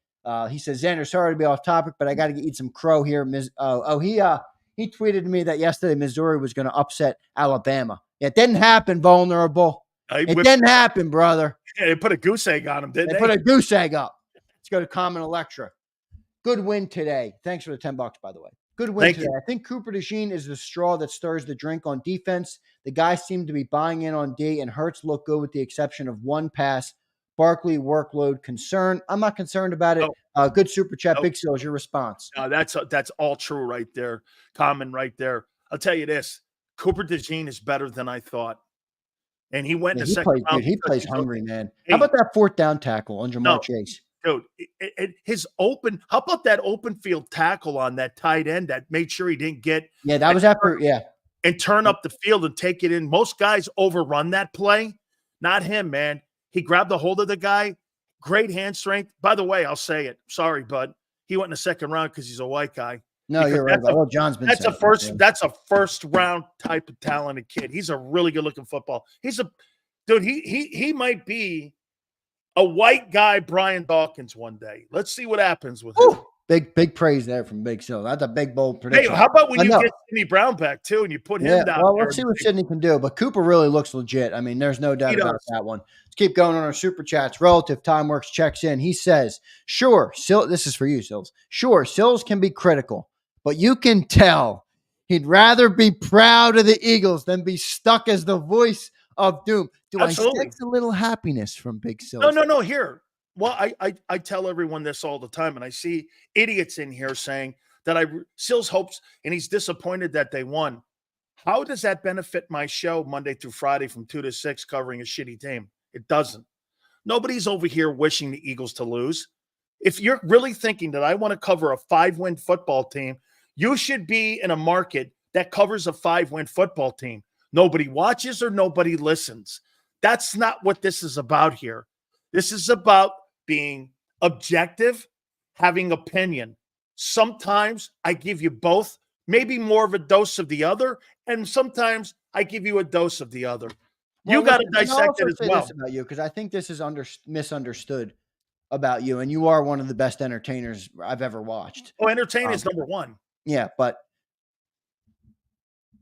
He says, Zander, sorry to be off topic, but I got to eat some crow here. He tweeted to me that yesterday Missouri was going to upset Alabama. It didn't happen, Vulnerable. It didn't happen, brother. Yeah, they put a goose egg on him, didn't they? They put a goose egg up. Let's go to Common Electra. Good win today. Thanks for the $10, by the way. Good win today. I think Cooper DeJean is the straw that stirs the drink on defense. The guys seem to be buying in on D, and Hurts looked good with the exception of one pass. Barkley workload concern. I'm not concerned about it. Good super chat. Big Sills, your response. No, that's all true right there. Common right there. I'll tell you this. Cooper DeJean is better than I thought. And he went in the second round. Dude, he plays hungry, man. How about that 4th down tackle on Jamar Chase? Dude, how about that open field tackle on that tight end that made sure he didn't get. Yeah, that was after, and turn up the field and take it in. Most guys overrun that play. Not him, man. He grabbed a hold of the guy. Great hand strength. By the way, I'll say it. Sorry, bud. He went in the second round because he's a white guy. No, you're right. Well, John's been. That's a first round type of talented kid. He's a really good looking football. He's a dude. He might be a white guy, Brian Dawkins, one day. Let's see what happens with him. Big praise there from Big Sills. That's a big, bold prediction. Hey, how about when you get Sidney Brown back, too, and you put him down well, let's see what Sidney can do. But Cooper really looks legit. I mean, there's no doubt about that one. Let's keep going on our super chats. Relative Time Works checks in. He says, sure, this is for you, Sills. Sure, Sills can be critical, but you can tell he'd rather be proud of the Eagles than be stuck as the voice of doom. Do Absolutely. I sense a little happiness from Big Sills? No. Here. Well, I tell everyone this all the time, and I see idiots in here saying that Sills hopes and he's disappointed that they won. How does that benefit my show Monday through Friday from 2 to 6 covering a shitty team? It doesn't. Nobody's over here wishing the Eagles to lose. If you're really thinking that I want to cover a 5-win football team, you should be in a market that covers a 5-win football team. nobody watches or nobody listens. That's not what this is about here. This is about being objective, having opinion. Sometimes I give you both, maybe more of a dose of the other, and sometimes I give you a dose of the other. You got to dissect it as well. This about you, because I think this is misunderstood about you, and you are one of the best entertainers I've ever watched. Oh, entertain is number one. Yeah, but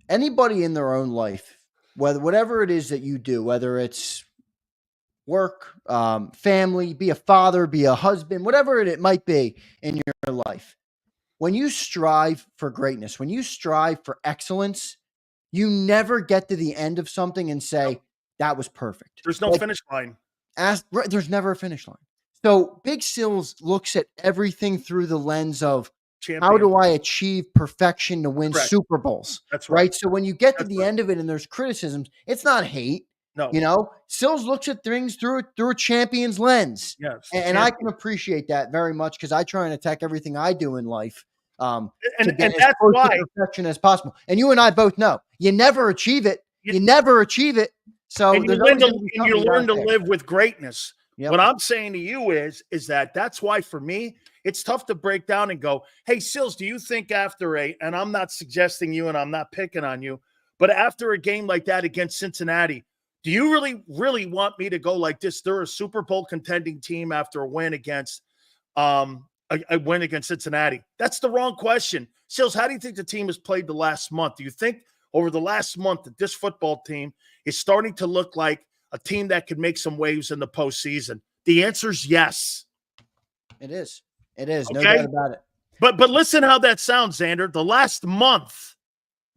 anybody in their own life, whatever it is that you do, whether it's work, family, be a father, be a husband, whatever it might be in your life, when you strive for greatness, when you strive for excellence, you never get to the end of something and say, that was perfect. There's no finish line. There's never a finish line. So Big Sills looks at everything through the lens of how do I achieve perfection to win Super Bowls? That's right. So when you get to the end of it and there's criticisms, it's not hate. No. Sills looks at things through a champion's lens. Yes. And I can appreciate that very much, because I try and attack everything I do in life and to get as that's close why to perfection as possible. And you and I both know you never achieve it. You never achieve it. So and you learn to live with greatness. Yep. What I'm saying to you is that's why for me, it's tough to break down and go, hey, Sills, do you think after and I'm not suggesting you and I'm not picking on you, but after a game like that against Cincinnati, do you really want me to go like this? They're a Super Bowl contending team after a win against Cincinnati. That's the wrong question. Sills, how do you think the team has played the last month? Do you think over the last month that this football team is starting to look like a team that could make some waves in the postseason? The answer is yes. It is. It is. Okay? No doubt about it. But listen how that sounds, Zander. The last month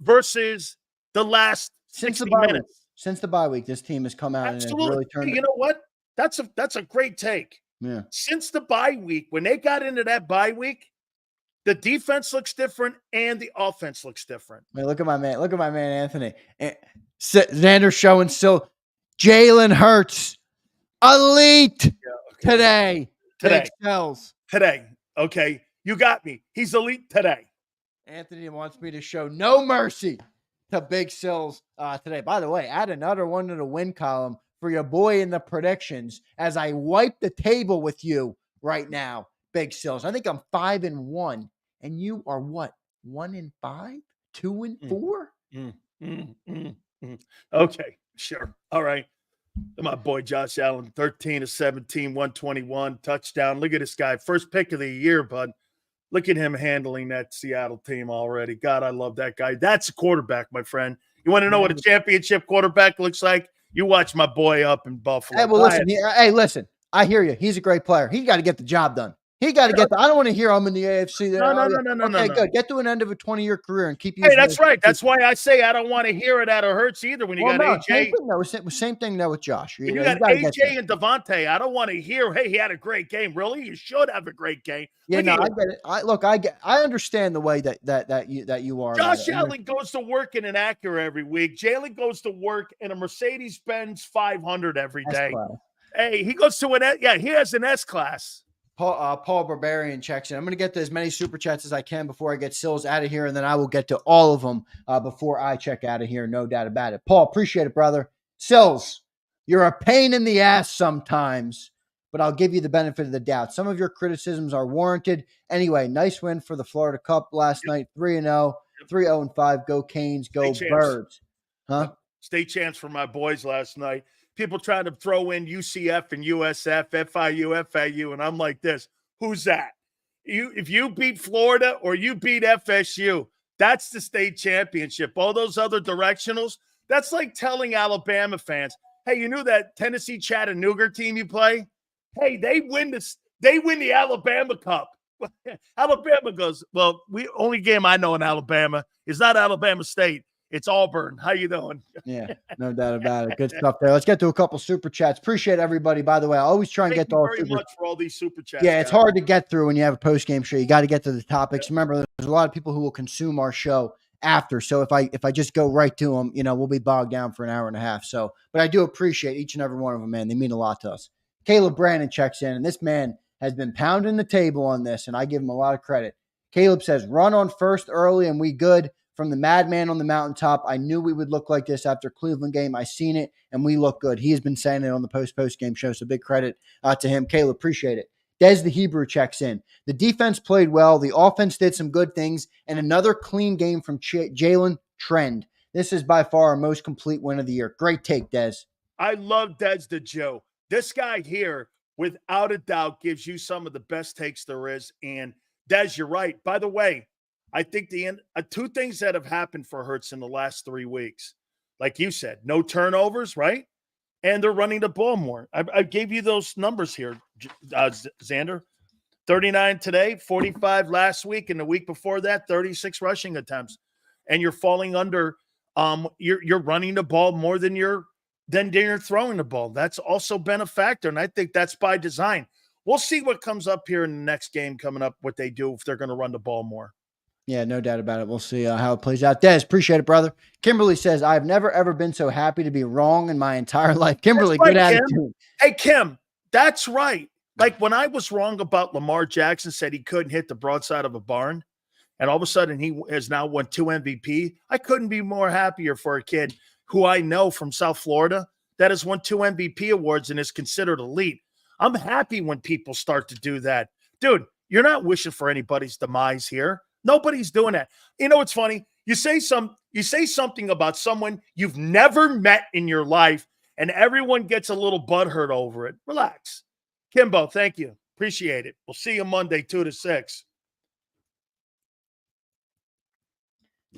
versus the last 60 minutes. Since the bye week, this team has come out Absolutely. and really turned. You know what? That's a great take. Yeah. Since the bye week, when they got into that bye week, the defense looks different and the offense looks different. Man, look at my man. Look at my man, Anthony. Xander showing still. Jalen Hurts, elite today. Today. Okay. You got me. He's elite today. Anthony wants me to show no mercy to Big Sills today. By the way, add another one to the win column for your boy in the predictions as I wipe the table with you right now, Big Sills. I think I'm 5-1, and you are what? 1-5, 2-4. Okay, sure. All right. My boy Josh Allen, 13 of 17, 121 touchdown. Look at this guy, first pick of the year, bud. Look at him handling that Seattle team already. God, I love that guy. That's a quarterback, my friend. You want to know what a championship quarterback looks like? You watch my boy up in Buffalo. Hey, well, listen. I hear you. He's a great player. He's got to get the job done. He got to get I don't want to hear him in the AFC. No. Good. Get to an end of a 20-year career and keep you. Hey, that's right. That's why I say I don't want to hear it out of Hurts either when you got AJ. Same thing though with Josh. You got AJ and Devontae. I don't want to hear, hey, he had a great game. Really? You should have a great game. Yeah, no, I get it. I understand the way that you are. Josh Allen goes to work in an Acura every week. Jalen goes to work in a Mercedes-Benz 500 every day. Hey, he goes to he has an S-Class. Paul Barbarian checks in. I'm going to get to as many super chats as I can before I get Sills out of here, and then I will get to all of them before I check out of here. No doubt about it. Paul, appreciate it, brother. Sills, you're a pain in the ass sometimes, but I'll give you the benefit of the doubt. Some of your criticisms are warranted. Anyway, nice win for the Florida Cup last night. 3-0, 3-0-5. Go Canes, go Birds. Huh? State champs for my boys last night. People trying to throw in UCF and USF, FIU, FAU, and I'm like this. Who's that? If you beat Florida or you beat FSU, that's the state championship. All those other directionals, that's like telling Alabama fans, hey, you knew that Tennessee Chattanooga team you play? Hey, they win the Alabama Cup. Alabama goes, well, only game I know in Alabama is not Alabama State. It's Auburn. How you doing? Yeah, no doubt about it. Good stuff there. Let's get to a couple super chats. Appreciate everybody, by the way. I always try and get to all very much for all these super chats. Yeah, it's hard to get through when you have a post-game show. You got to get to the topics. Remember, there's a lot of people who will consume our show after. So if I just go right to them, we'll be bogged down for an hour and a half. So, but I do appreciate each and every one of them, man. They mean a lot to us. Caleb Brandon checks in, and this man has been pounding the table on this, and I give him a lot of credit. Caleb says, run on first early, and we good. from the madman on the mountaintop. I knew we would look like this after Cleveland game. I seen it, and we look good. He has been saying it on the post-game show, so big credit to him. Caleb, appreciate it. Des the Hebrew checks in. The defense played well. The offense did some good things, and another clean game from Jalen Trend. This is by far our most complete win of the year. Great take, Des. I love Des the Joe. This guy here, without a doubt, gives you some of the best takes there is. And Des, you're right. By the way, I think the two things that have happened for Hurts in the last 3 weeks, like you said, no turnovers, right? And they're running the ball more. I gave you those numbers here, Zander. 39 today, 45 last week, and the week before that, 36 rushing attempts. And you're falling under. You're running the ball more than you're throwing the ball. That's also been a factor, and I think that's by design. We'll see what comes up here in the next game coming up, what they do if they're going to run the ball more. Yeah, no doubt about it. We'll see how it plays out. Des, appreciate it, brother. Kimberly says, I've never, ever been so happy to be wrong in my entire life. Kimberly, Right, good Kim. attitude. Hey, Kim, that's right. Like when I was wrong about Lamar Jackson, said he couldn't hit the broadside of a barn, and all of a sudden he has now won 2 MVP. I couldn't be more happier for a kid who I know from South Florida that has won 2 MVP awards and is considered elite. I'm happy when people start to do that. Dude, you're not wishing for anybody's demise here. Nobody's doing that. You know what's funny? You say something about someone you've never met in your life, and everyone gets a little butthurt over it. Relax. Kimbo, thank you. Appreciate it. We'll see you Monday, 2 to 6.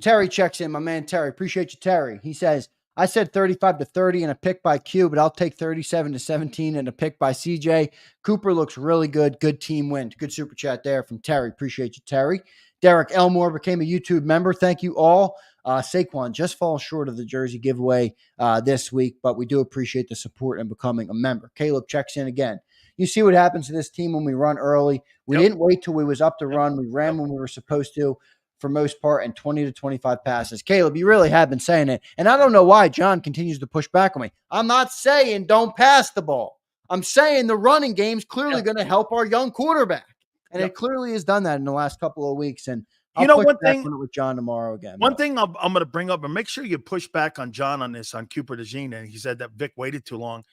Terry checks in, my man Terry. Appreciate you, Terry. He says, I said 35-30 and a pick by Q, but I'll take 37-17 and a pick by CJ. Cooper looks really good. Good team win. Good super chat there from Terry. Appreciate you, Terry. Derek Elmore became a YouTube member. Thank you all. Saquon just falls short of the jersey giveaway this week, but we do appreciate the support and becoming a member. Caleb checks in again. You see what happens to this team when we run early. We didn't wait till we was up to run. We ran when we were supposed to for most part, and 20 to 25 passes. Caleb, you really have been saying it, and I don't know why John continues to push back on me. I'm not saying don't pass the ball. I'm saying the running game's clearly going to help our young quarterback. And it clearly has done that in the last couple of weeks. And I'll push back on it with John tomorrow again. One thing I'm going to bring up, and make sure you push back on John on this, on Cooper DeJean. And he said that Vic waited too long.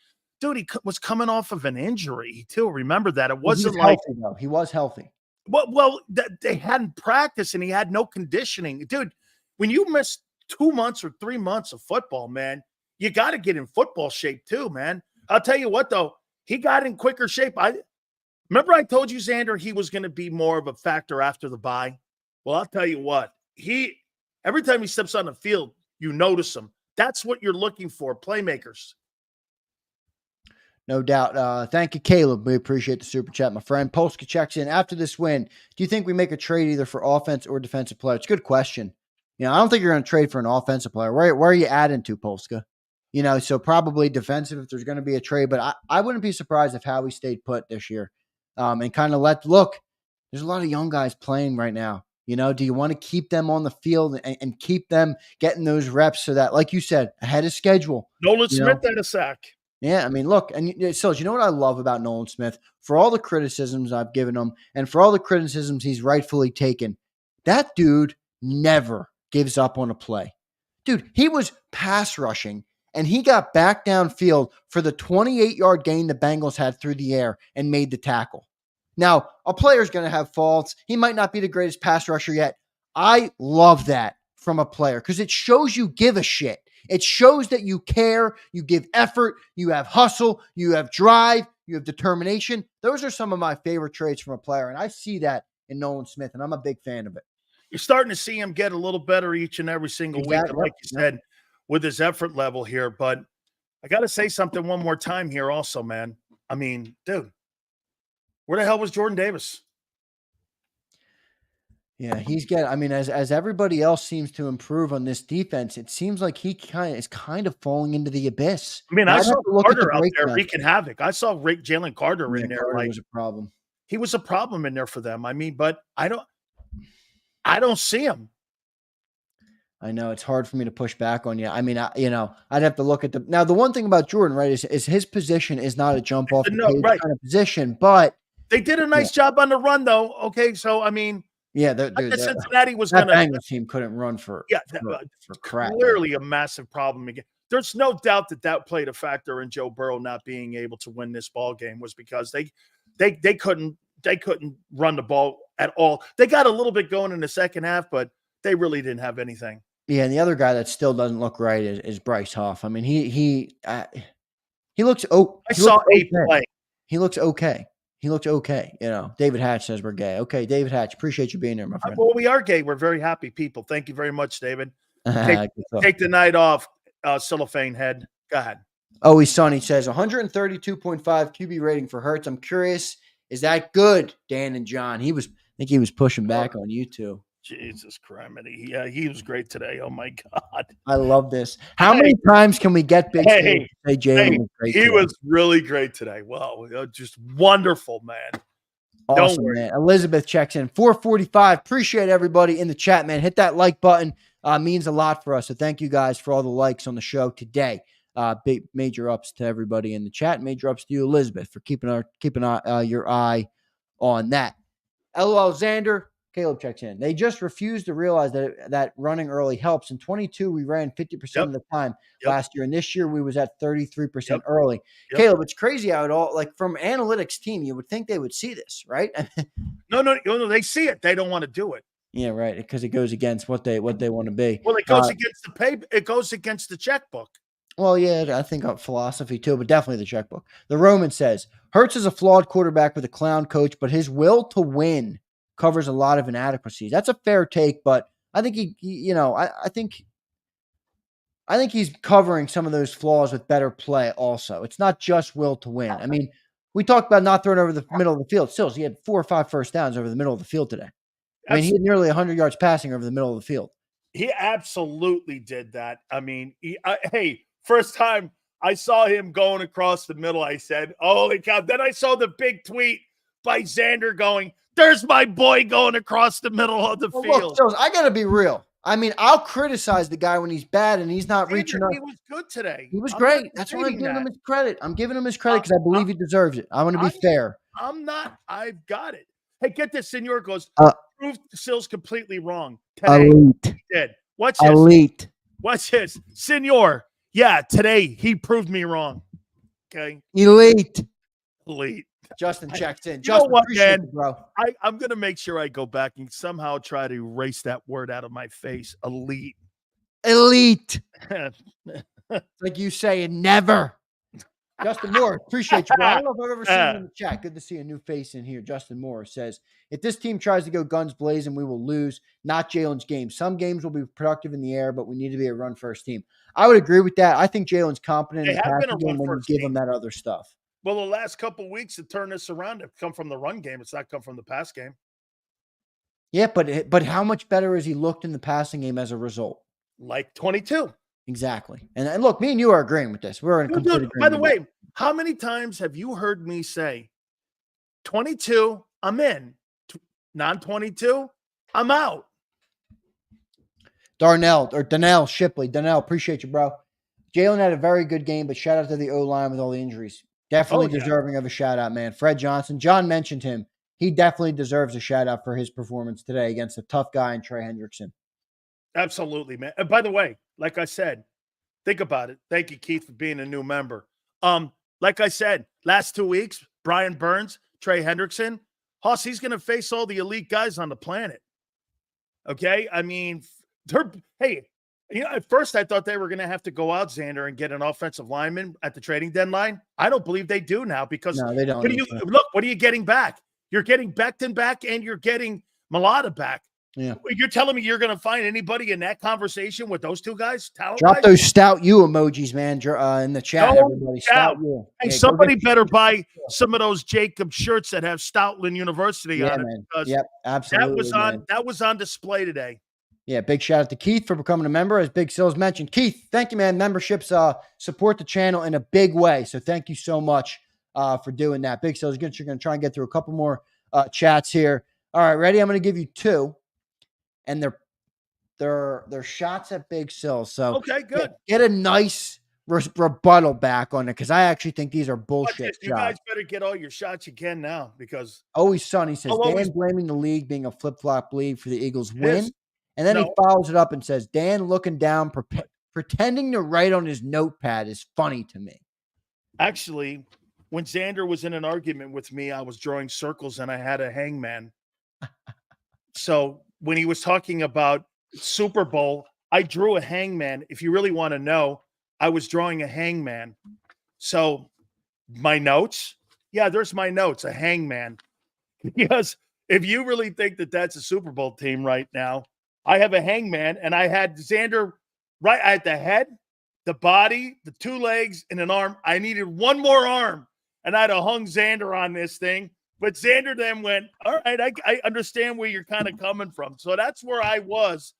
Dude, he was coming off of an injury too. Remember that. It wasn't like healthy, though. He was healthy. Well, they hadn't practiced and he had no conditioning. Dude, when you miss 2 months or 3 months of football, man, you got to get in football shape too, man. I'll tell you what, though, he got in quicker shape. Remember I told you, Zander, he was going to be more of a factor after the bye? Well, I'll tell you what, every time he steps on the field, you notice him. That's what you're looking for, playmakers. No doubt. Thank you, Caleb. We appreciate the super chat, my friend. Polska checks in. After this win, do you think we make a trade either for offense or defensive player? It's a good question. I don't think you're going to trade for an offensive player. Where are you adding to, Polska? So probably defensive if there's going to be a trade. But I wouldn't be surprised if Howie stayed put this year and kind of look, there's a lot of young guys playing right now. Do you want to keep them on the field and keep them getting those reps so that, like you said, ahead of schedule? Nolan Smith had a sack. Yeah, I mean, look, and so you know what I love about Nolan Smith? For all the criticisms I've given him and for all the criticisms he's rightfully taken, that dude never gives up on a play. Dude, he was pass rushing, and he got back downfield for the 28-yard gain the Bengals had through the air and made the tackle. Now, a player's going to have faults. He might not be the greatest pass rusher yet. I love that from a player because it shows you give a shit. It shows that you care, you give effort, you have hustle, you have drive, you have determination. Those are some of my favorite traits from a player, and I see that in Nolan Smith, and I'm a big fan of it. You're starting to see him get a little better each and every single week, like you said, with his effort level here. But I got to say something one more time here also, man. I mean, dude, where the hell was Jordan Davis? Yeah, as everybody else seems to improve on this defense, it seems like he is kind of falling into the abyss. I mean, I saw Carter out there wreaking havoc. I saw Jalen Carter in there. Carter was a problem. He was a problem in there for them. I mean, but I don't see him. I know it's hard for me to push back on you. I mean, I'd have to look at now. The one thing about Jordan, right, is his position is not a jump off the page kind of position, but they did a nice job on the run, though. Okay, so I mean, Yeah, Cincinnati was that going to. Bengals team couldn't run for crap. Clearly a massive problem again. There's no doubt that played a factor in Joe Burrow not being able to win this ball game was because they couldn't run the ball at all. They got a little bit going in the second half, but they really didn't have anything. Yeah, and the other guy that still doesn't look right is Bryce Huff. I mean, he looks. I saw a play. He looks okay. He looks okay. David Hatch says we're gay. Okay, David Hatch, appreciate you being there, my friend. Well, we are gay. We're very happy people. Thank you very much, David. Take the night off, cellophane head. Go ahead. Always Sunny says 132.5 QB rating for Hurts. I'm curious, is that good, Dan and John? I think he was pushing back on you two. Jesus criminy. Yeah, he was great today. Oh, my God. I love this. How many times can we get Big Steve to say Jalen was great He was really great today. Well, just wonderful, man. Awesome, man. Elizabeth checks in. 445. Appreciate everybody in the chat, man. Hit that like button. Means a lot for us. So thank you guys for all the likes on the show today. Big major ups to everybody in the chat. Major ups to you, Elizabeth, for keeping your eye on that. LOL Zander. Caleb checks in. They just refuse to realize that running early helps. In 22, we ran 50% of the time last year. And this year we was at 33% early. Caleb, it's crazy how it all, like from analytics team, you would think they would see this, right? No, they see it. They don't want to do it. Yeah, right. Because it goes against what they want to be. Well, it goes against the pay. It goes against the checkbook. Well, yeah, I think philosophy too, but definitely the checkbook. The Roman says, Hurts is a flawed quarterback with a clown coach, but his will to win covers a lot of inadequacies. That's a fair take, but I think I think he's covering some of those flaws with better play also. It's not just will to win. I mean, we talked about not throwing over the middle of the field. Still, he had 4 or 5 first downs over the middle of the field today. I mean, he had nearly 100 yards passing over the middle of the field. He absolutely did that. I mean, first time I saw him going across the middle, I said, holy cow. Then I saw the big tweet by Zander going, there's my boy going across the middle of the field. Look, I got to be real. I mean, I'll criticize the guy when he's bad and he's not reaching up. He was good today. He was great. That's why I'm giving him his credit. I'm giving him his credit because I believe he deserves it. I want to be fair. I'm not. I've got it. Hey, get this. Senor goes, proved Sills completely wrong. Today, elite. He did. What's his? Elite. What's his? Senor. Yeah, today he proved me wrong. Okay. Elite. Justin checks in. Justin, what, man? You, bro. I'm going to make sure I go back and somehow try to erase that word out of my face. Elite. Like you saying never. Justin Moore, appreciate you, bro. I don't know if I've ever seen you in the chat. Good to see a new face in here. Justin Moore says, if this team tries to go guns blazing, we will lose. Not Jalen's game. Some games will be productive in the air, but we need to be a run-first team. I would agree with that. I think Jalen's competent in the passing game when you give him that other stuff. Well, the last couple of weeks to turn this around have come from the run game. It's not come from the pass game. Yeah, but how much better has he looked in the passing game as a result? Like 22. Exactly. And look, me and you are agreeing with this. We're in complete agreement. By the way, how many times have you heard me say 22, I'm in. Non-22, I'm out. Donnell Shipley. Donnell, appreciate you, bro. Jalen had a very good game, but shout out to the O-line with all the injuries. Definitely deserving of a shout out, man. Fred Johnson. John mentioned him. He definitely deserves a shout out for his performance today against a tough guy in Trey Hendrickson. Absolutely, man. And by the way, like I said, think about it. Thank you, Keith, for being a new member. Like I said, last 2 weeks, Brian Burns, Trey Hendrickson, Hoss, he's going to face all the elite guys on the planet. Okay? I mean, at first I thought they were going to have to go out, Zander, and get an offensive lineman at the trading deadline. I don't believe they do now because no, they don't. What are you getting back? You're getting Becton back and you're getting Mulata back. Yeah. You're telling me you're going to find anybody in that conversation with those two guys? Drop those stout you emojis, man, in the chat. Everybody, stout you. Hey, somebody better buy some of those JAKIB shirts that have Stoutland University on it. Because absolutely. That was on display today. Yeah, big shout out to Keith for becoming a member. As Big Sills mentioned, Keith, thank you, man. Memberships support the channel in a big way. So thank you so much for doing that. Big Sills, you're going to try and get through a couple more chats here. All right, ready? I'm going to give you 2. And they're shots at Big Sills. So okay, good. Get a nice rebuttal back on it because I actually think these are Watch bullshit this. You guys shots. better get all your shots you can now because Always Sunny says I'll always- Dan blaming the league being a flip-flop league for the Eagles It win. is. And then he No. follows it up and says, Dan looking down, pretending to write on his notepad is funny to me. actually, when Zander was in an argument with me, I was drawing circles and I had a hangman. So when he was talking about Super Bowl, I drew a hangman. If you really want to know, I was drawing a hangman. So my notes, yeah, there's my notes, a hangman. Because if you really think that that's a Super Bowl team right now, I have a hangman and I had Zander right at the head, the body, the two legs, and an arm. I needed one more arm, and I'd have hung Zander on this thing. But Zander then went, all right, I understand where you're kind of coming from. So that's where I was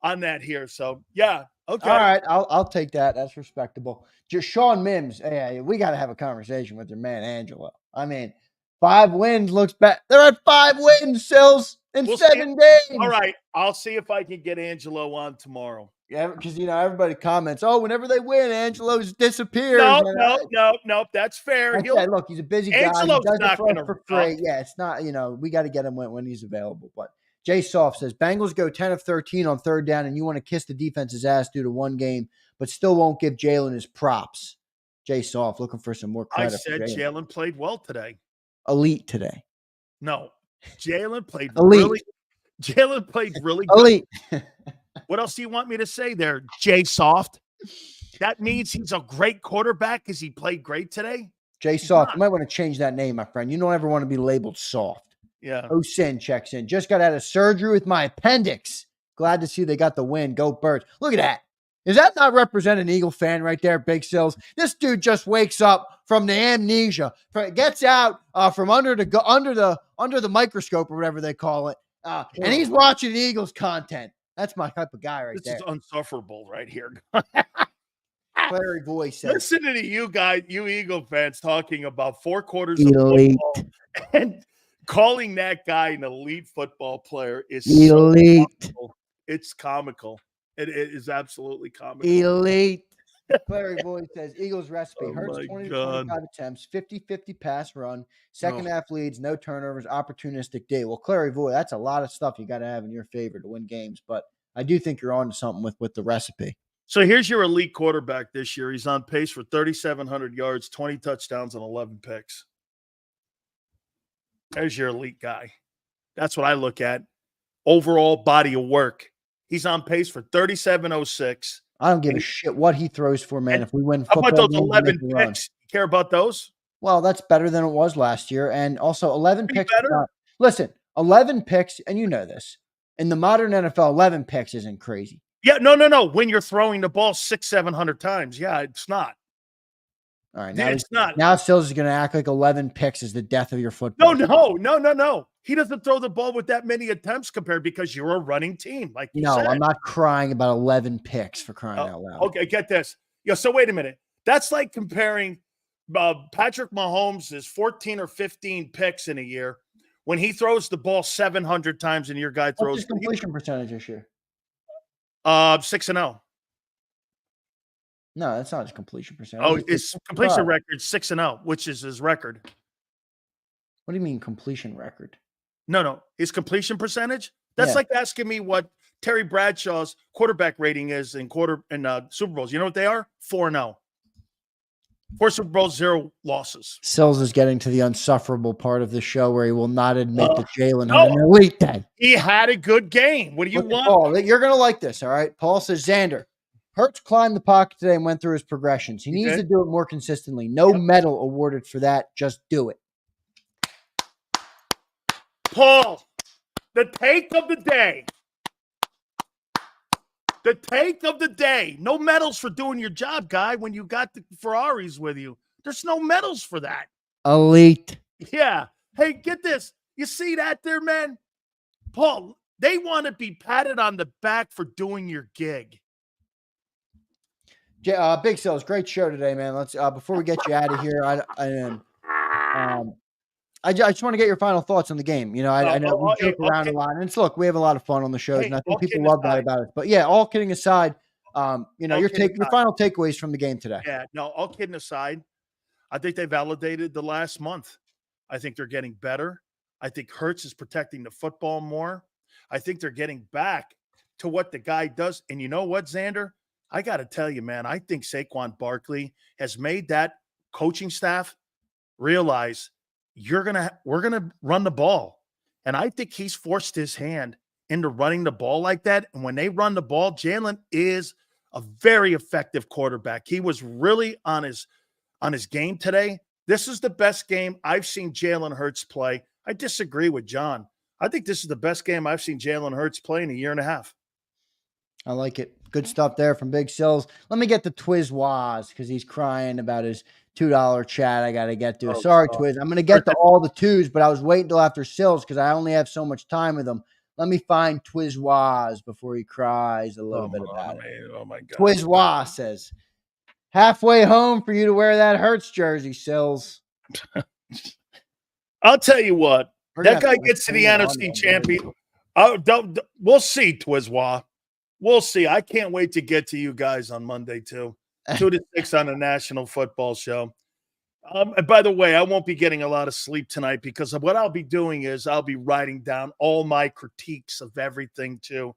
on that here. So, yeah, okay. All right, I'll take that. That's respectable. Just Sean Mims. Hey, we got to have a conversation with your man, Angelo. I mean, 5 wins looks bad. They're at 5 wins, Sills, in We'll 7 see. games. All right, I'll see if I can get Angelo on tomorrow. Yeah, because, everybody comments, oh, whenever they win, Angelo's disappears. No, that's fair. Okay, look, he's a busy guy. Angelo's He does not it for us gonna for free. Yeah, it's not, we got to get him when he's available. But Jay Soft says, Bengals go 10 of 13 on 3rd down, and you want to kiss the defense's ass due to 1 game, but still won't give Jalen his props. Jay Soft looking for some more I credit. said Jalen played well today. Elite today. No, Jalen played Elite. Jalen played really good. Elite. What else do you want me to say there, Jay Soft? That means he's a great quarterback because he played great today? Jay Soft. You might want to change that name, my friend. You don't ever want to be labeled soft. Yeah. Osin checks in. Just got out of surgery with my appendix. Glad to see they got the win. Go Birds. Look at that. Does that not represent an Eagle fan right there, Big Sills? This dude just wakes up from the amnesia, gets out from under the microscope or whatever they call it, and he's watching Eagles content. That's my type of guy This there. is unsufferable right here. Clary voice says, Listening to you guys, you Eagle fans, talking about 4 quarters elite. of football and calling that guy an elite football player is elite. So comical. It's comical. It is absolutely comical. Elite. Clary voice says, Eagles recipe. Oh Hurts my 20 to God. 25 attempts, 50-50 pass run, second half leads, no turnovers, opportunistic day. Well, Clary voice, that's a lot of stuff you got to have in your favor to win games, but I do think you're on to something with the recipe. So here's your elite quarterback this year. He's on pace for 3,700 yards, 20 touchdowns, and 11 picks. There's your elite guy. That's what I look at. Overall body of work. He's on pace for 3,706. I don't give a shit what he throws for, man. If we win How football about those games, we 11 make a run. picks? You care about those? Well, that's better than it was last year. And also 11 Pretty picks. better? Listen, 11 picks, and you know this. In the modern NFL, 11 picks isn't crazy. Yeah, no. When you're throwing the ball 600-700 times, yeah, it's not. All right, It's not. Now Sills is going to act like 11 picks is the death of your football. No. He doesn't throw the ball with that many attempts compared because you're a running team. Like you said. I'm not crying about 11 picks for crying out loud. Okay, get this. So wait a minute. That's like comparing Patrick Mahomes' 14 or 15 picks in a year when he throws the ball 700 times and your guy throws. What's his completion percentage this year? 6-0. No, that's not his completion percentage. Oh, his completion record 6-0, which is his record. What do you mean completion record? No. His completion percentage? That's like asking me what Terry Bradshaw's quarterback rating is in Super Bowls. You know what they are? 4-0. 4 Super Bowls, 0 losses. Sills is getting to the unsufferable part of the show where he will not admit that Jalen had an elite day. He had a good game. What do you want? Paul, you're going to like this, all right? Paul says, Zander, Hurts climbed the pocket today and went through his progressions. He needs to do it more consistently. No medal awarded for that. Just do it. Paul, the take of the day. The take of the day. No medals for doing your job, guy, when you got the Ferraris with you. There's no medals for that. Elite. Yeah. Hey, get this. You see that there, man? Paul, they want to be patted on the back for doing your gig. Big Sills, great show today, man. Let's before we get you out of here, I just want to get your final thoughts on the game. I know we joke around a lot, and look, we have a lot of fun on the shows, and I think people love that about it. But yeah, all kidding aside, Your final takeaways from the game today. Yeah, no, all kidding aside, I think they validated the last month. I think they're getting better. I think Hurts is protecting the football more. I think they're getting back to what the guy does. And you know what, Zander? I got to tell you, man, I think Saquon Barkley has made that coaching staff realize we're gonna run the ball. And I think he's forced his hand into running the ball like that. And when they run the ball, Jalen is a very effective quarterback. He was really on his game today. This is the best game I've seen Jalen Hurts play. I disagree with John. I think this is the best game I've seen Jalen Hurts play in a year and a half. I like it. Good stuff there from Big Sills. Let me get to Twiz Waz because he's crying about his $2 chat I got to get to. Sorry, Twiz. I'm going to get to all the twos, but I was waiting until after Sills because I only have so much time with him. Let me find Twiz Waz before he cries a little bit about it. Oh, my God. Twiz Waz says, halfway home for you to wear that Hurts jersey, Sills. I'll tell you what. That guy gets to the NFC champion. We'll see, Twizwa. We'll see. I can't wait to get to you guys on Monday, too. 2 to 6 on the National Football Show. And by the way, I won't be getting a lot of sleep tonight because what I'll be doing is I'll be writing down all my critiques of everything, too,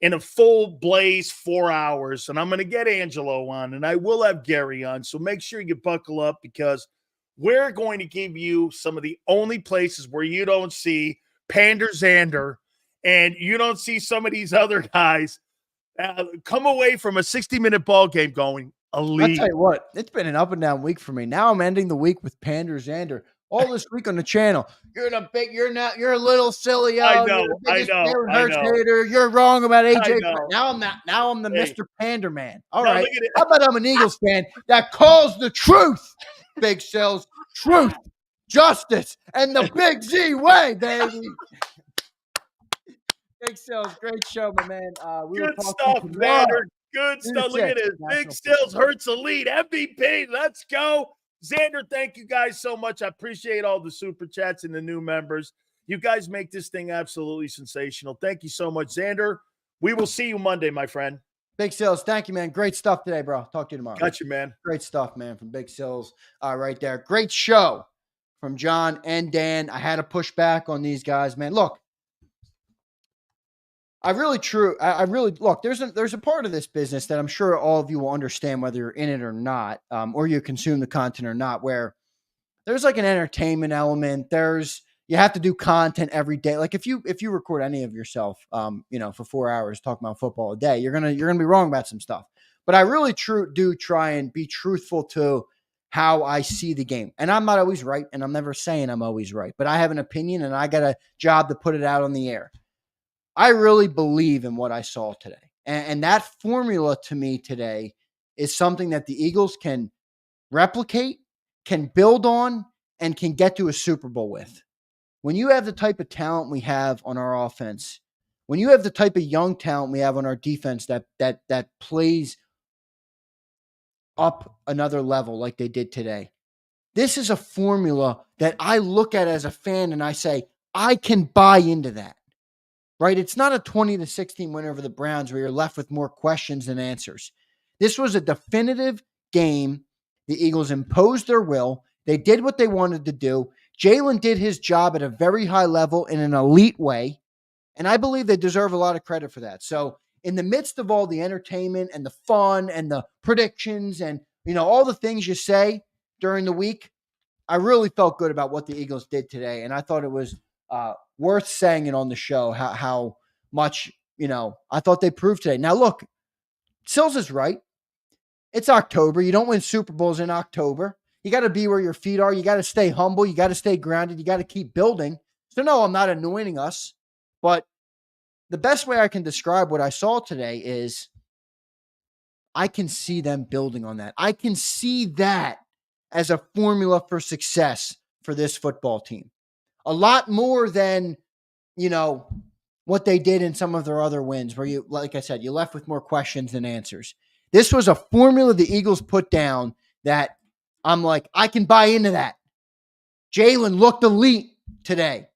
in a full blaze 4 hours. And I'm going to get Angelo on, and I will have Gary on. So make sure you buckle up because we're going to give you some of the only places where you don't see Pander Zander and you don't see some of these other guys come away from a 60-minute ball game going elite. I'll tell you what, it's been an up and down week for me. Now I'm ending the week with Pander Zander. All this week on the channel, you're a little silly. I know. Hater. You're wrong about AJ. Now I'm not. Now I'm the Mr. Pander man. All right. How about I'm an Eagles fan that calls the truth? Big Sills, truth, justice, and the Big Z way, baby. Big Sills, great show, my man. Good stuff, Vander. Good stuff. Look at this. Big Sills, Hurts elite, MVP. Let's go. Zander, thank you guys so much. I appreciate all the super chats and the new members. You guys make this thing absolutely sensational. Thank you so much, Zander. We will see you Monday, my friend. Big Sills, thank you, man. Great stuff today, bro. Talk to you tomorrow. Got you, man. Great stuff, man, from Big Sills right there. Great show from John and Dan. I had to push back on these guys, man. Look, look, there's a part of this business that I'm sure all of you will understand whether you're in it or not, or you consume the content or not, where there's like an entertainment element. You have to do content every day. Like if you record any of yourself, for 4 hours talking about football a day, you're going to be wrong about some stuff. But I really do try and be truthful to how I see the game. And I'm not always right. And I'm never saying I'm always right, but I have an opinion and I got a job to put it out on the air. I really believe in what I saw today. And that formula to me today is something that the Eagles can replicate, can build on, and can get to a Super Bowl with. When you have the type of talent we have on our offense, when you have the type of young talent we have on our defense that plays up another level like they did today, this is a formula that I look at as a fan and I say, I can buy into that. Right? It's not a 20-16 win over the Browns where you're left with more questions than answers. This was a definitive game. The Eagles imposed their will. They did what they wanted to do. Jalen did his job at a very high level in an elite way. And I believe they deserve a lot of credit for that. So in the midst of all the entertainment and the fun and the predictions and, all the things you say during the week, I really felt good about what the Eagles did today. And I thought it was worth saying it on the show, how much, I thought they proved today. Now, look, Sills is right. It's October. You don't win Super Bowls in October. You got to be where your feet are. You got to stay humble. You got to stay grounded. You got to keep building. So, no, I'm not anointing us. But the best way I can describe what I saw today is I can see them building on that. I can see that as a formula for success for this football team. A lot more than, what they did in some of their other wins where you, like I said, you left with more questions than answers. This was a formula the Eagles put down that I'm like, I can buy into that. Jalen looked elite today.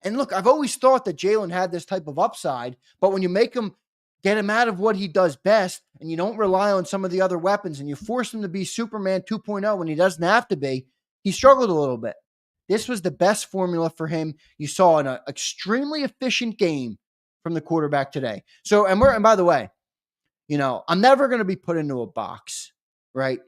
And look, I've always thought that Jalen had this type of upside, but when you make him, get him out of what he does best and you don't rely on some of the other weapons and you force him to be Superman 2.0 when he doesn't have to be, he struggled a little bit. This was the best formula for him. You saw an extremely efficient game from the quarterback today. So, and by the way, I'm never going to be put into a box, right?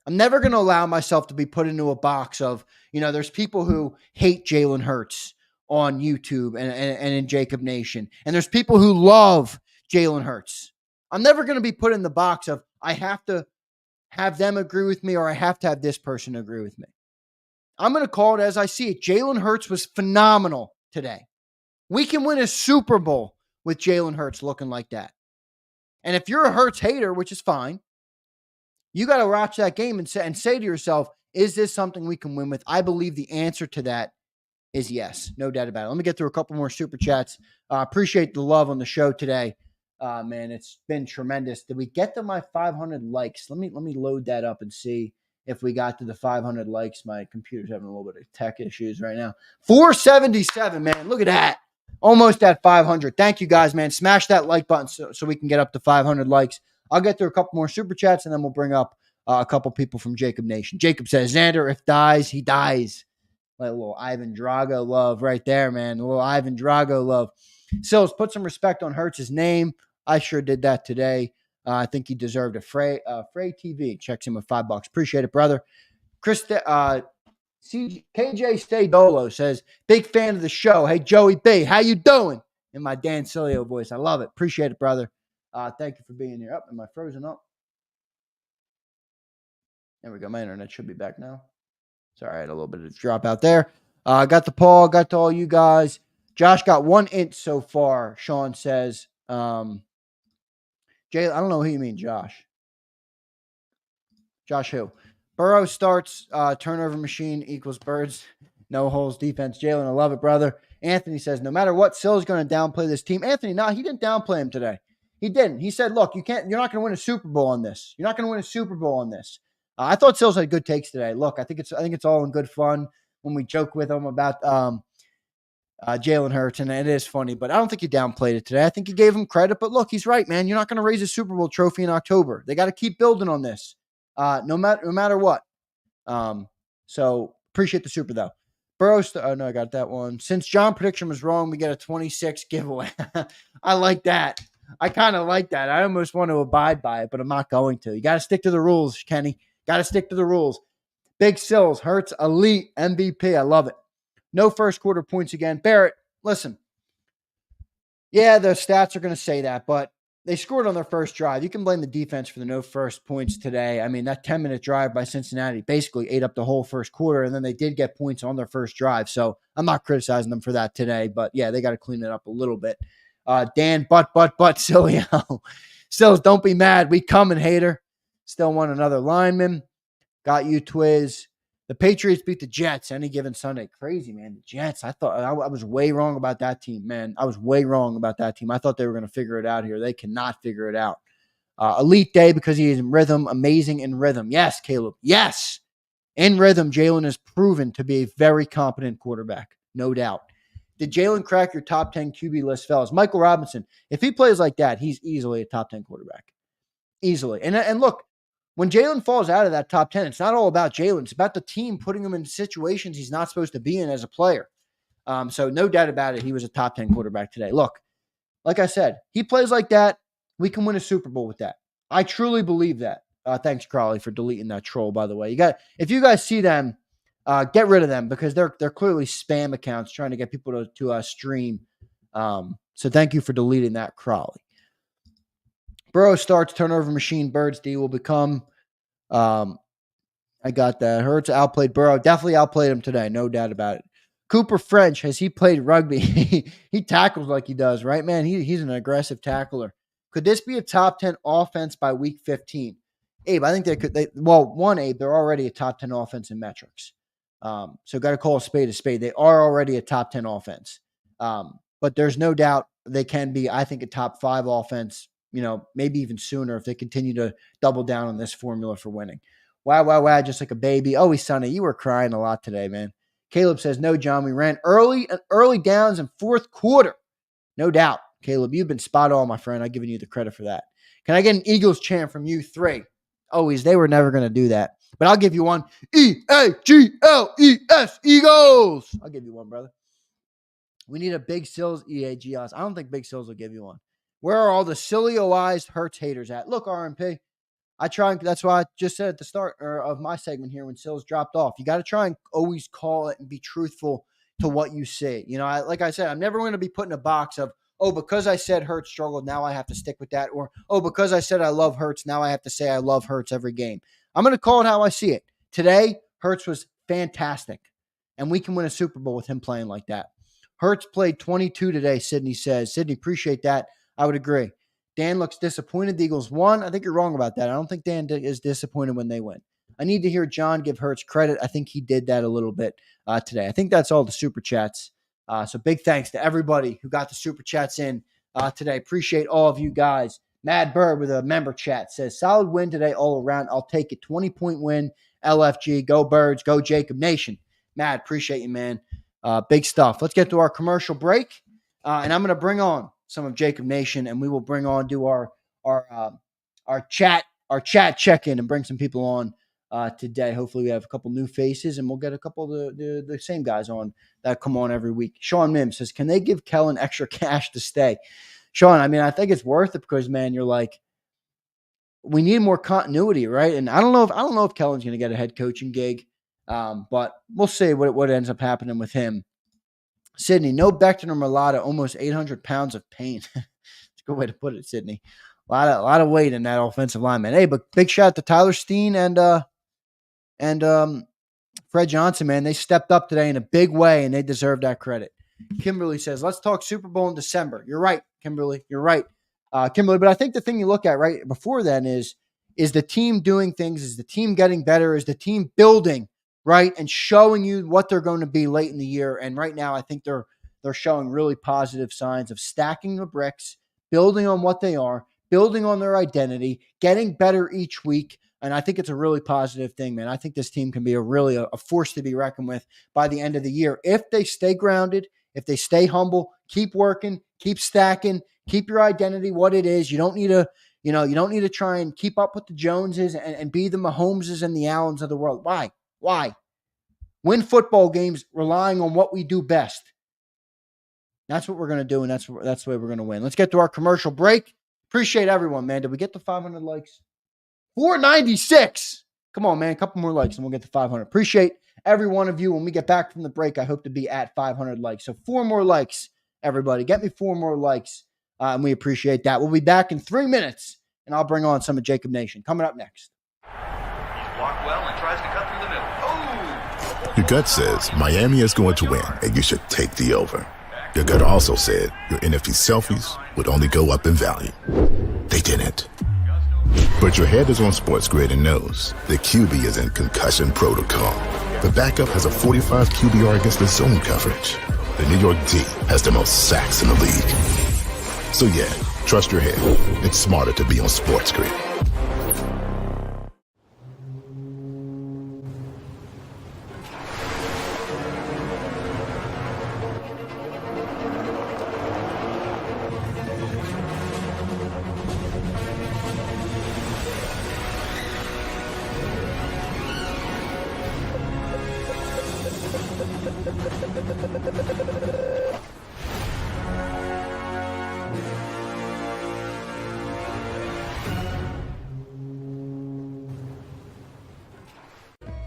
I'm never going to allow myself to be put into a box of, there's people who hate Jalen Hurts on YouTube and in JAKIB Nation. And there's people who love Jalen Hurts. I'm never going to be put in the box of, I have to have them agree with me or I have to have this person agree with me. I'm going to call it as I see it. Jalen Hurts was phenomenal today. We can win a Super Bowl with Jalen Hurts looking like that. And if you're a Hurts hater, which is fine, you got to watch that game and say to yourself, is this something we can win with? I believe the answer to that is yes. No doubt about it. Let me get through a couple more super chats. Appreciate the love on the show today. Man, it's been tremendous. Did we get to my 500 likes? Let me load that up and see if we got to the 500 likes. My computer's having a little bit of tech issues right now. 477, man. Look at that. Almost at 500. Thank you guys, man. Smash that like button so we can get up to 500 likes. I'll get through a couple more super chats, and then we'll bring up a couple people from JAKIB Nation. Jacob says, Zander, if dies, he dies. Like a little Ivan Drago love right there, man. A little Ivan Drago love. Sills, put some respect on Hurts' name. I sure did that today. I think he deserved a Frey TV. Checks him with $5. Appreciate it, brother. KJ Stay Dolo says, big fan of the show. Hey, Joey B, how you doing? In my Dan Sileo voice. I love it. Appreciate it, brother. Thank you for being here. Am I frozen up? There we go. My internet should be back now. Sorry, I had a little bit of a drop out there. Got to Paul, got to all you guys. Josh got 1 inch so far, Sean says. Jay, I don't know who you mean, Josh. Josh who? Burrow starts, turnover machine equals birds, no holes defense. Jalen, I love it, brother. Anthony says, no matter what, Sill's going to downplay this team. Anthony, no, he didn't downplay him today. He didn't. He said, look, you're not going to win a Super Bowl on this. You're not going to win a Super Bowl on this. I thought Sills had good takes today. Look, I think it's all in good fun when we joke with him about Jalen Hurts, and it is funny, but I don't think he downplayed it today. I think he gave him credit, but look, he's right, man. You're not going to raise a Super Bowl trophy in October. They got to keep building on this, no matter what. So appreciate the super though. Burrow, no, I got that one. Since John prediction was wrong, we get a 26 giveaway. I like that. I kind of like that. I almost want to abide by it, but I'm not going to. You got to stick to the rules, Kenny. Got to stick to the rules. Big Sills, Hurts, elite MVP. I love it. No first quarter points again. Barrett, listen. Yeah, the stats are going to say that, but they scored on their first drive. You can blame the defense for the no first points today. I mean, that 10-minute drive by Cincinnati basically ate up the whole first quarter, and then they did get points on their first drive. So I'm not criticizing them for that today, but yeah, they got to clean it up a little bit. Dan, but, Sileo. Sills, don't be mad. We coming, hater. Still want another lineman. Got you, Twiz. The Patriots beat the Jets any given Sunday. Crazy, man. The Jets. I thought I was way wrong about that team, man. I was way wrong about that team. I thought they were going to figure it out here. They cannot figure it out. Elite day because he is in rhythm. Amazing in rhythm. Yes, Caleb. Yes. In rhythm, Jalen has proven to be a very competent quarterback. No doubt. Did Jalen crack your top 10 QB list, fellas? Michael Robinson. If he plays like that, he's easily a top 10 quarterback. Easily. And look, when Jalen falls out of that top 10, it's not all about Jalen. It's about the team putting him in situations he's not supposed to be in as a player. So no doubt about it, he was a top 10 quarterback today. Look, like I said, he plays like that. We can win a Super Bowl with that. I truly believe that. Thanks, Crowley, for deleting that troll, by the way. If you guys see them, get rid of them because they're clearly spam accounts trying to get people to stream. So thank you for deleting that, Crowley. Burrow starts, turnover machine, birds D will become. I got that. Hurts outplayed Burrow. Definitely outplayed him today. No doubt about it. Cooper French, has he played rugby? He tackles like he does, right, man? He's an aggressive tackler. Could this be a top 10 offense by week 15? Abe, I think they could. Abe, they're already a top 10 offense in metrics. So got to call a spade a spade. They are already a top 10 offense. But there's no doubt they can be, I think, a top 5 offense, maybe even sooner if they continue to double down on this formula for winning. Wow, just like a baby. Oh, Sonny, you were crying a lot today, man. Caleb says, no, John, we ran early downs in fourth quarter. No doubt. Caleb, you've been spot on, my friend. I'm giving you the credit for that. Can I get an Eagles chant from you three? Always. They were never going to do that. But I'll give you one. E-A-G-L-E-S, Eagles. I'll give you one, brother. We need a Big Sills E-A-G-L-S. I don't think Big Sills will give you one. Where are all the Sileo-ized Hurts haters at? Look, RMP. I try and that's why I just said at the start of my segment here when Sills dropped off. You got to try and always call it and be truthful to what you say. You know, like I said, I'm never going to be put in a box of, oh, because I said Hurts struggled, now I have to stick with that. Or, oh, because I said I love Hurts, now I have to say I love Hurts every game. I'm going to call it how I see it. Today, Hurts was fantastic, and we can win a Super Bowl with him playing like that. Hurts played 22 today, Sydney says. Sydney, appreciate that. I would agree. Dan looks disappointed. The Eagles won. I think you're wrong about that. I don't think Dan is disappointed when they win. I need to hear John give Hurts credit. I think he did that a little bit today. I think that's all the Super Chats. So big thanks to everybody who got the Super Chats in today. Appreciate all of you guys. Mad Bird with a member chat says, solid win today all around. I'll take it. 20-point win. LFG. Go Birds. Go JAKIB Nation. Mad, appreciate you, man. Big stuff. Let's get to our commercial break. And I'm going to bring on some of JAKIB Nation, and we will bring on, do our chat check-in and bring some people on today. Hopefully we have a couple new faces, and we'll get a couple of the same guys on that come on every week. Sean Mims says, can they give Kellen extra cash to stay? Sean, I mean, I think it's worth it because, man, you're like, we need more continuity, right? And I don't know if Kellen's going to get a head coaching gig, but we'll see what ends up happening with him. Sydney, no Becton or Mulata, almost 800 pounds of pain. It's a good way to put it, Sydney. A lot of weight in that offensive line, man. Hey, but big shout out to Tyler Steen and Fred Johnson, man. They stepped up today in a big way, and they deserve that credit. Kimberly says, let's talk Super Bowl in December. You're right, Kimberly. You're right, Kimberly. But I think the thing you look at right before then is the team doing things? Is the team getting better? Is the team building, right, and showing you what they're going to be late in the year? And right now, I think they're showing really positive signs of stacking the bricks, building on what they are, building on their identity, getting better each week. And I think it's a really positive thing, man. I think this team can be a force to be reckoned with by the end of the year if they stay grounded, if they stay humble, keep working, keep stacking, keep your identity what it is. You don't need to try and keep up with the Joneses and be the Mahomeses and the Allens of the world. Why? Win football games relying on what we do best. That's what we're going to do, and that's the way we're going to win. Let's get to our commercial break. Appreciate everyone, man. Did we get to 500 likes? 496. Come on, man. A couple more likes, and we'll get to 500. Appreciate every one of you. When we get back from the break, I hope to be at 500 likes. So 4 more likes, everybody. Get me 4 more likes, and we appreciate that. We'll be back in 3 minutes, and I'll bring on some of JAKIB Nation. Coming up next. He's blocked well and tries to cut through the middle. Oh! Your gut says Miami is going to win, and you should take the over. Your gut also said your NFC selfies would only go up in value. They didn't. But your head is on Sports Grid and knows the QB is in concussion protocol. The backup has a 45 QBR against the zone coverage. The New York D has the most sacks in the league. So yeah, trust your head. It's smarter to be on Sports Grid.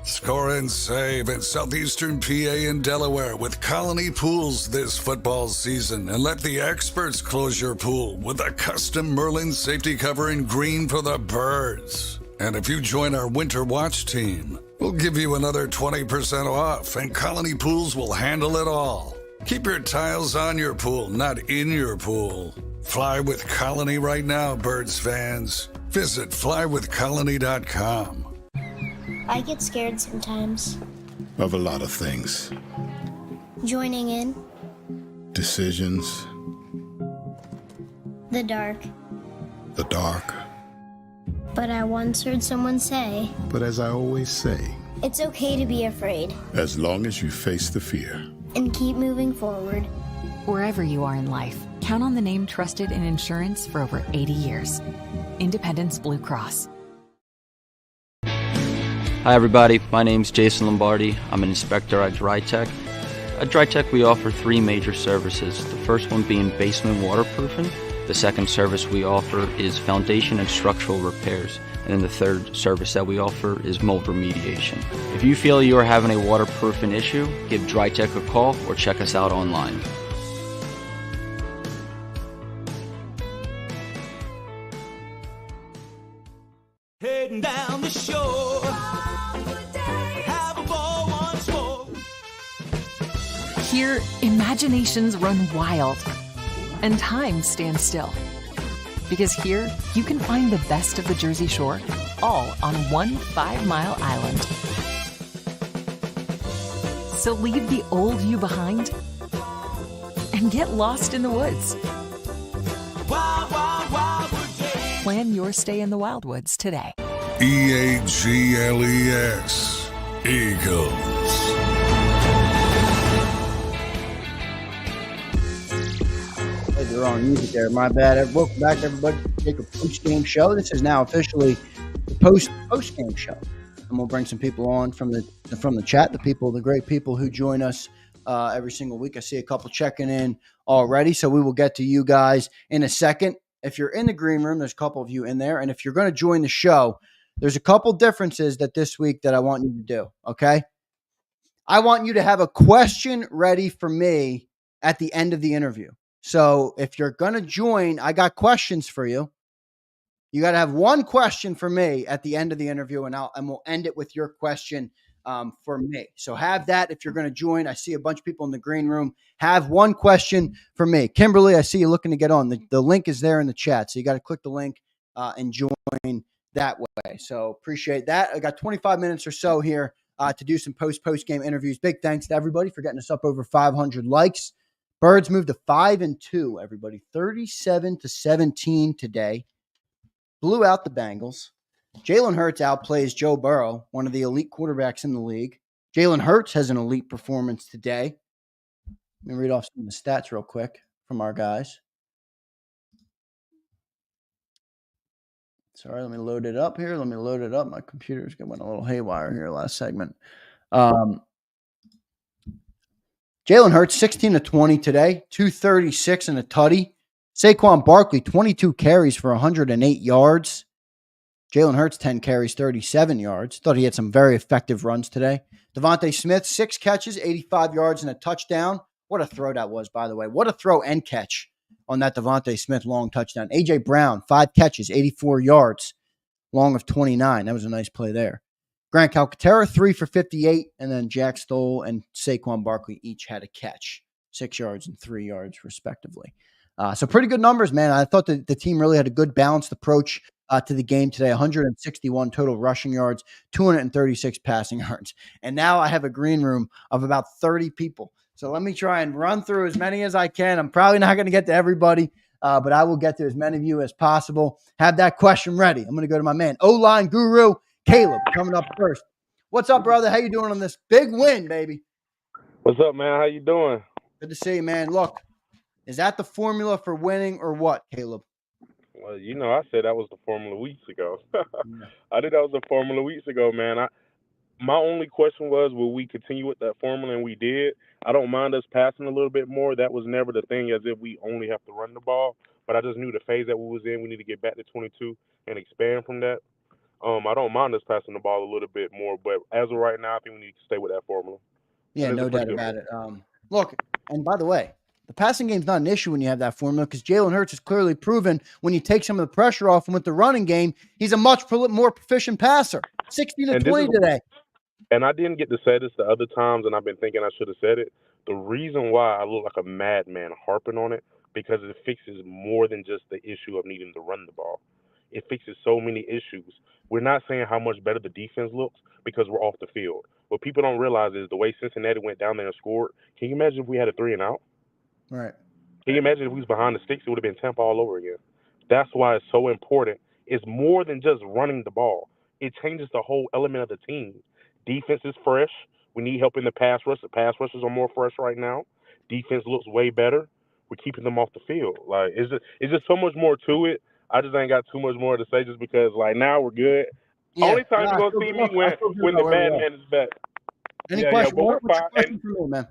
Score and save at Southeastern PA and Delaware with Colony Pools this football season, and let the experts close your pool with a custom McMullen safety cover in green for the birds. And if you join our Winter Watch team, we'll give you another 20% off, and Colony Pools will handle it all. Keep your tiles on your pool, not in your pool. Fly with Colony right now, Birds fans. Visit flywithcolony.com. I get scared sometimes. Of a lot of things. Joining in. Decisions. The dark. The dark. But I once heard someone say, But as I always say, it's okay to be afraid. as long as you face the fear. And keep moving forward. Wherever you are in life, count on the name trusted in insurance for over 80 years. Independence Blue Cross. Hi everybody, my name's Jason Lombardi. I'm an inspector at DryTech. At DryTech we offer three major services, the first one being basement waterproofing. The second service we offer is foundation and structural repairs. And then the third service that we offer is mold remediation. If you feel you are having a waterproofing issue, give DryTech a call or check us out online. Heading down the shore. Have a ball once more. Here, imaginations run wild and time stands still. Because here, you can find the best of the Jersey Shore, all on one 5-mile island. So leave the old you behind and get lost in the woods. Wild, wild, wildwood days. Plan your stay in the Wildwoods today. EAGLES, Eagles. Hey, the wrong music there. My bad. Welcome back, everybody, to the JAKIB Postgame Show. This is now officially the Postgame Show, and we'll bring some people on from the chat. The great people who join us every single week. I see a couple checking in already, so we will get to you guys in a second. If you're in the green room, there's a couple of you in there, and if you're going to join the show, there's a couple differences that this week that I want you to do. Okay, I want you to have a question ready for me at the end of the interview. So if you're going to join, I got questions for you. You got to have one question for me at the end of the interview, and we'll end it with your question for me. So have that if you're going to join. I see a bunch of people in the green room. Have one question for me. Kimberly, I see you looking to get on. The link is there in the chat, so you got to click the link and join that way. So appreciate that. I got 25 minutes or so here to do some post-game interviews. Big thanks to everybody for getting us up over 500 likes. Birds moved to 5-2, everybody. 37-17 today. Blew out the Bengals. Jalen Hurts outplays Joe Burrow, one of the elite quarterbacks in the league. Jalen Hurts has an elite performance today. Let me read off some of the stats real quick from our guys. Sorry, let me load it up here. My computer's went a little haywire here last segment. Jalen Hurts, 16-20 today, 236 and a tutty. Saquon Barkley, 22 carries for 108 yards. Jalen Hurts, 10 carries, 37 yards. Thought he had some very effective runs today. Devontae Smith, 6 catches, 85 yards and a touchdown. What a throw that was, by the way. What a throw and catch on that Devontae Smith long touchdown. A.J. Brown, 5 catches, 84 yards, long of 29. That was a nice play there. Grant Calcaterra, 3 for 58, and then Jack Stoll and Saquon Barkley each had a catch, 6 yards and 3 yards, respectively. So pretty good numbers, man. I thought that the team really had a good balanced approach to the game today. 161 total rushing yards, 236 passing yards. And now I have a green room of about 30 people. So let me try and run through as many as I can. I'm probably not going to get to everybody, but I will get to as many of you as possible. Have that question ready. I'm going to go to my man, O-line guru, Caleb, coming up first. What's up, brother? How you doing on this big win, baby? What's up, man? How you doing? Good to see you, man. Look, is that the formula for winning or what, Caleb? Well, I said that was the formula weeks ago. I think that was the formula weeks ago, man. My only question was, will we continue with that formula? And we did. I don't mind us passing a little bit more. That was never the thing, as if we only have to run the ball. But I just knew the phase that we was in, we need to get back to 22 and expand from that. I don't mind us passing the ball a little bit more, but as of right now, I think we need to stay with that formula. Yeah, no doubt about it. Look, and by the way, the passing game's not an issue when you have that formula because Jalen Hurts has clearly proven when you take some of the pressure off him with the running game, he's a much more proficient passer. 16-20 today. And I didn't get to say this the other times, and I've been thinking I should have said it. The reason why I look like a madman harping on it, because it fixes more than just the issue of needing to run the ball. It fixes so many issues. We're not saying how much better the defense looks because we're off the field. What people don't realize is the way Cincinnati went down there and scored. Can you imagine if we had a 3-and-out? Right. Can you imagine if we was behind the sticks? It would have been Tampa all over again. That's why it's so important. It's more than just running the ball. It changes the whole element of the team. Defense is fresh. We need help in the pass rush. The pass rushers are more fresh right now. Defense looks way better. we're keeping them off the field. Like it's just so much more to it. I just ain't got too much more to say just because like now we're good. Yeah. Only time you're I gonna feel see good. me I feel good when about the where we bad are. man is back. Any Yeah, question? but we're What's fine. your question for me, man?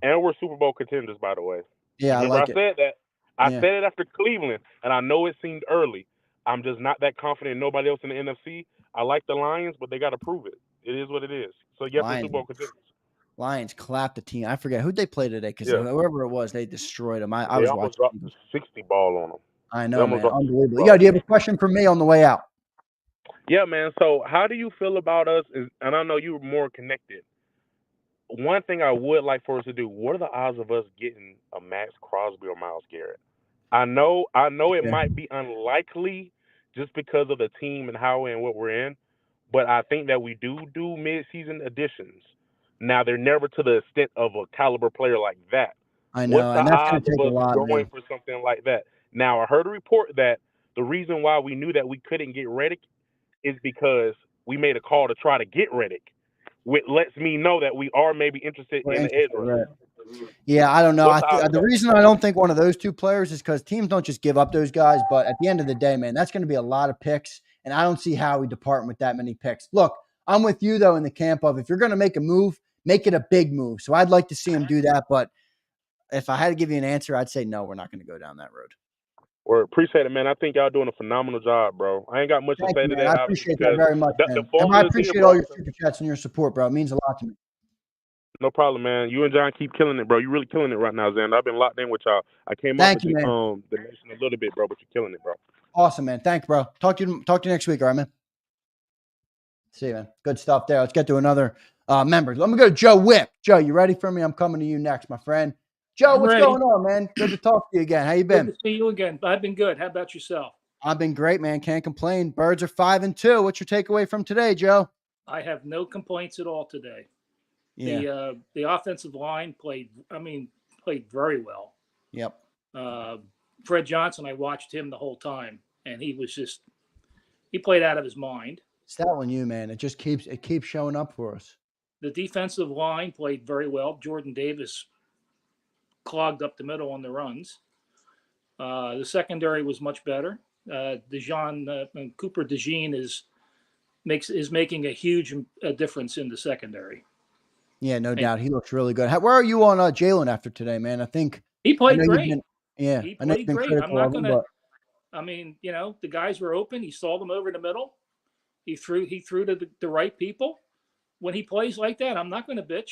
And we're Super Bowl contenders, by the way. Yeah, Remember I like I it. said that. I Yeah. said it after Cleveland, and I know it seemed early. I'm just not that confident in nobody else in the NFC. I like the Lions, but they got to prove it. It is what it is. So, yes, we're Super Bowl contenders. Lions clapped the team. I forget who'd they play today because whoever it was, they destroyed them. I They was almost watching. dropped the 60 ball on them. I know, man. dropped the Unbelievable. 60 Yo, do you ball. have a question for me on the way out? Yeah, man. So, how do you feel about us? And I know you were more connected. One thing I would like for us to do, what are the odds of us getting a Max Crosby or Myles Garrett? I know it might be unlikely just because of the team and how and what we're in, but I think that we do mid-season additions. Now, they're never to the extent of a caliber player like that. I know, What's and the that's going odds to take of a us lot, going man. for something like that? Now, I heard a report that the reason why we knew that we couldn't get Reddick is because we made a call to try to get Reddick, which lets me know that we are maybe interested in the edge rusher. Yeah, I don't know. What's The reason I don't think one of those two players is because teams don't just give up those guys. But at the end of the day, man, that's going to be a lot of picks, and I don't see how we depart with that many picks. Look, I'm with you though in the camp of if you're going to make a move, make it a big move. So I'd like to see him do that. But if I had to give you an answer, I'd say no. We're not going to go down that road. Well, appreciate it, man. I think y'all doing a phenomenal job, bro. I ain't got much to say to that. I appreciate that very much, man. And I appreciate all your super chats and your support, bro. It means a lot to me. No problem, man. You and John keep killing it, bro. You're really killing it right now, Xander. I've been locked in with y'all. I came off Thank you, man. the nation a little bit, bro, but you're killing it, bro. Awesome, man. Thanks, bro. Talk to you next week, all right, man? See you, man. Good stuff there. Let's get to another member. Let me go to Joe Whip. Joe, you ready for me? I'm coming to you next, my friend. Joe, what's going on, man? Good to talk to you again. How you been? Good to see you again. I've been good. How about yourself? I've been great, man. Can't complain. Birds are 5-2. What's your takeaway from today, Joe? I have no complaints at all today. Yeah. The offensive line played very well. Yep. Fred Johnson, I watched him the whole time, and he played out of his mind. It's that one, you, man. It keeps showing up for us. The defensive line played very well. Jordan Davis clogged up the middle on the runs. The secondary was much better. Cooper DeJean is making a huge difference in the secondary. Yeah, no doubt. He looks really good. Where are you on Jalen after today, man? I think he played great. He played great. I'm not going to. I mean, the guys were open. He saw them over the middle. He threw to the right people. When he plays like that, I'm not going to bitch.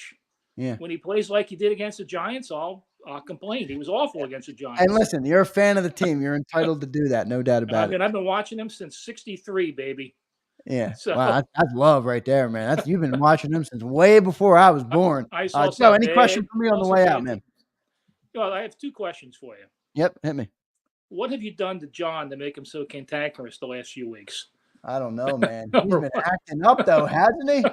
Yeah. When he plays like he did against the Giants, I'll complain. He was awful against the Giants. And listen, you're a fan of the team. You're entitled to do that. No doubt about it. I've been watching him since '63, baby. Yeah. So, wow, that's love right there, man. You've been watching him since way before I was born. I saw so any question for me on the way out, man? Well, I have two questions for you. Yep, hit me. What have you done to John to make him so cantankerous the last few weeks? I don't know, man. He's been acting up though, hasn't he?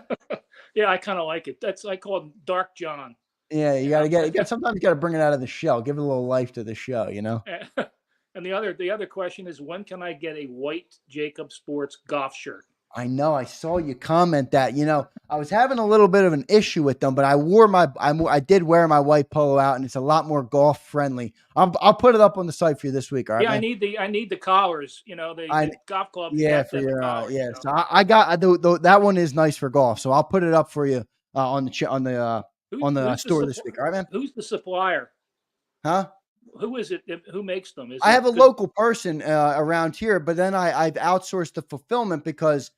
Yeah, I kind of like it. I call him Dark John. Yeah, you got to sometimes you got to bring it out of the shell. Give it a little life to the show, you know. And the other question is, when can I get a white JAKIB Sports golf shirt? I know. I saw you comment that. I was having a little bit of an issue with them, but I did wear my white polo out, and it's a lot more golf friendly. I'll put it up on the site for you this week. All right. Yeah, man? I need the collars. The golf club. Yeah, for your collars, So I got that one is nice for golf. So I'll put it up for you on the store this week. All right, man. Who's the supplier? Huh? Who is it? Who makes them? I have a local person around here, but then I've outsourced the fulfillment because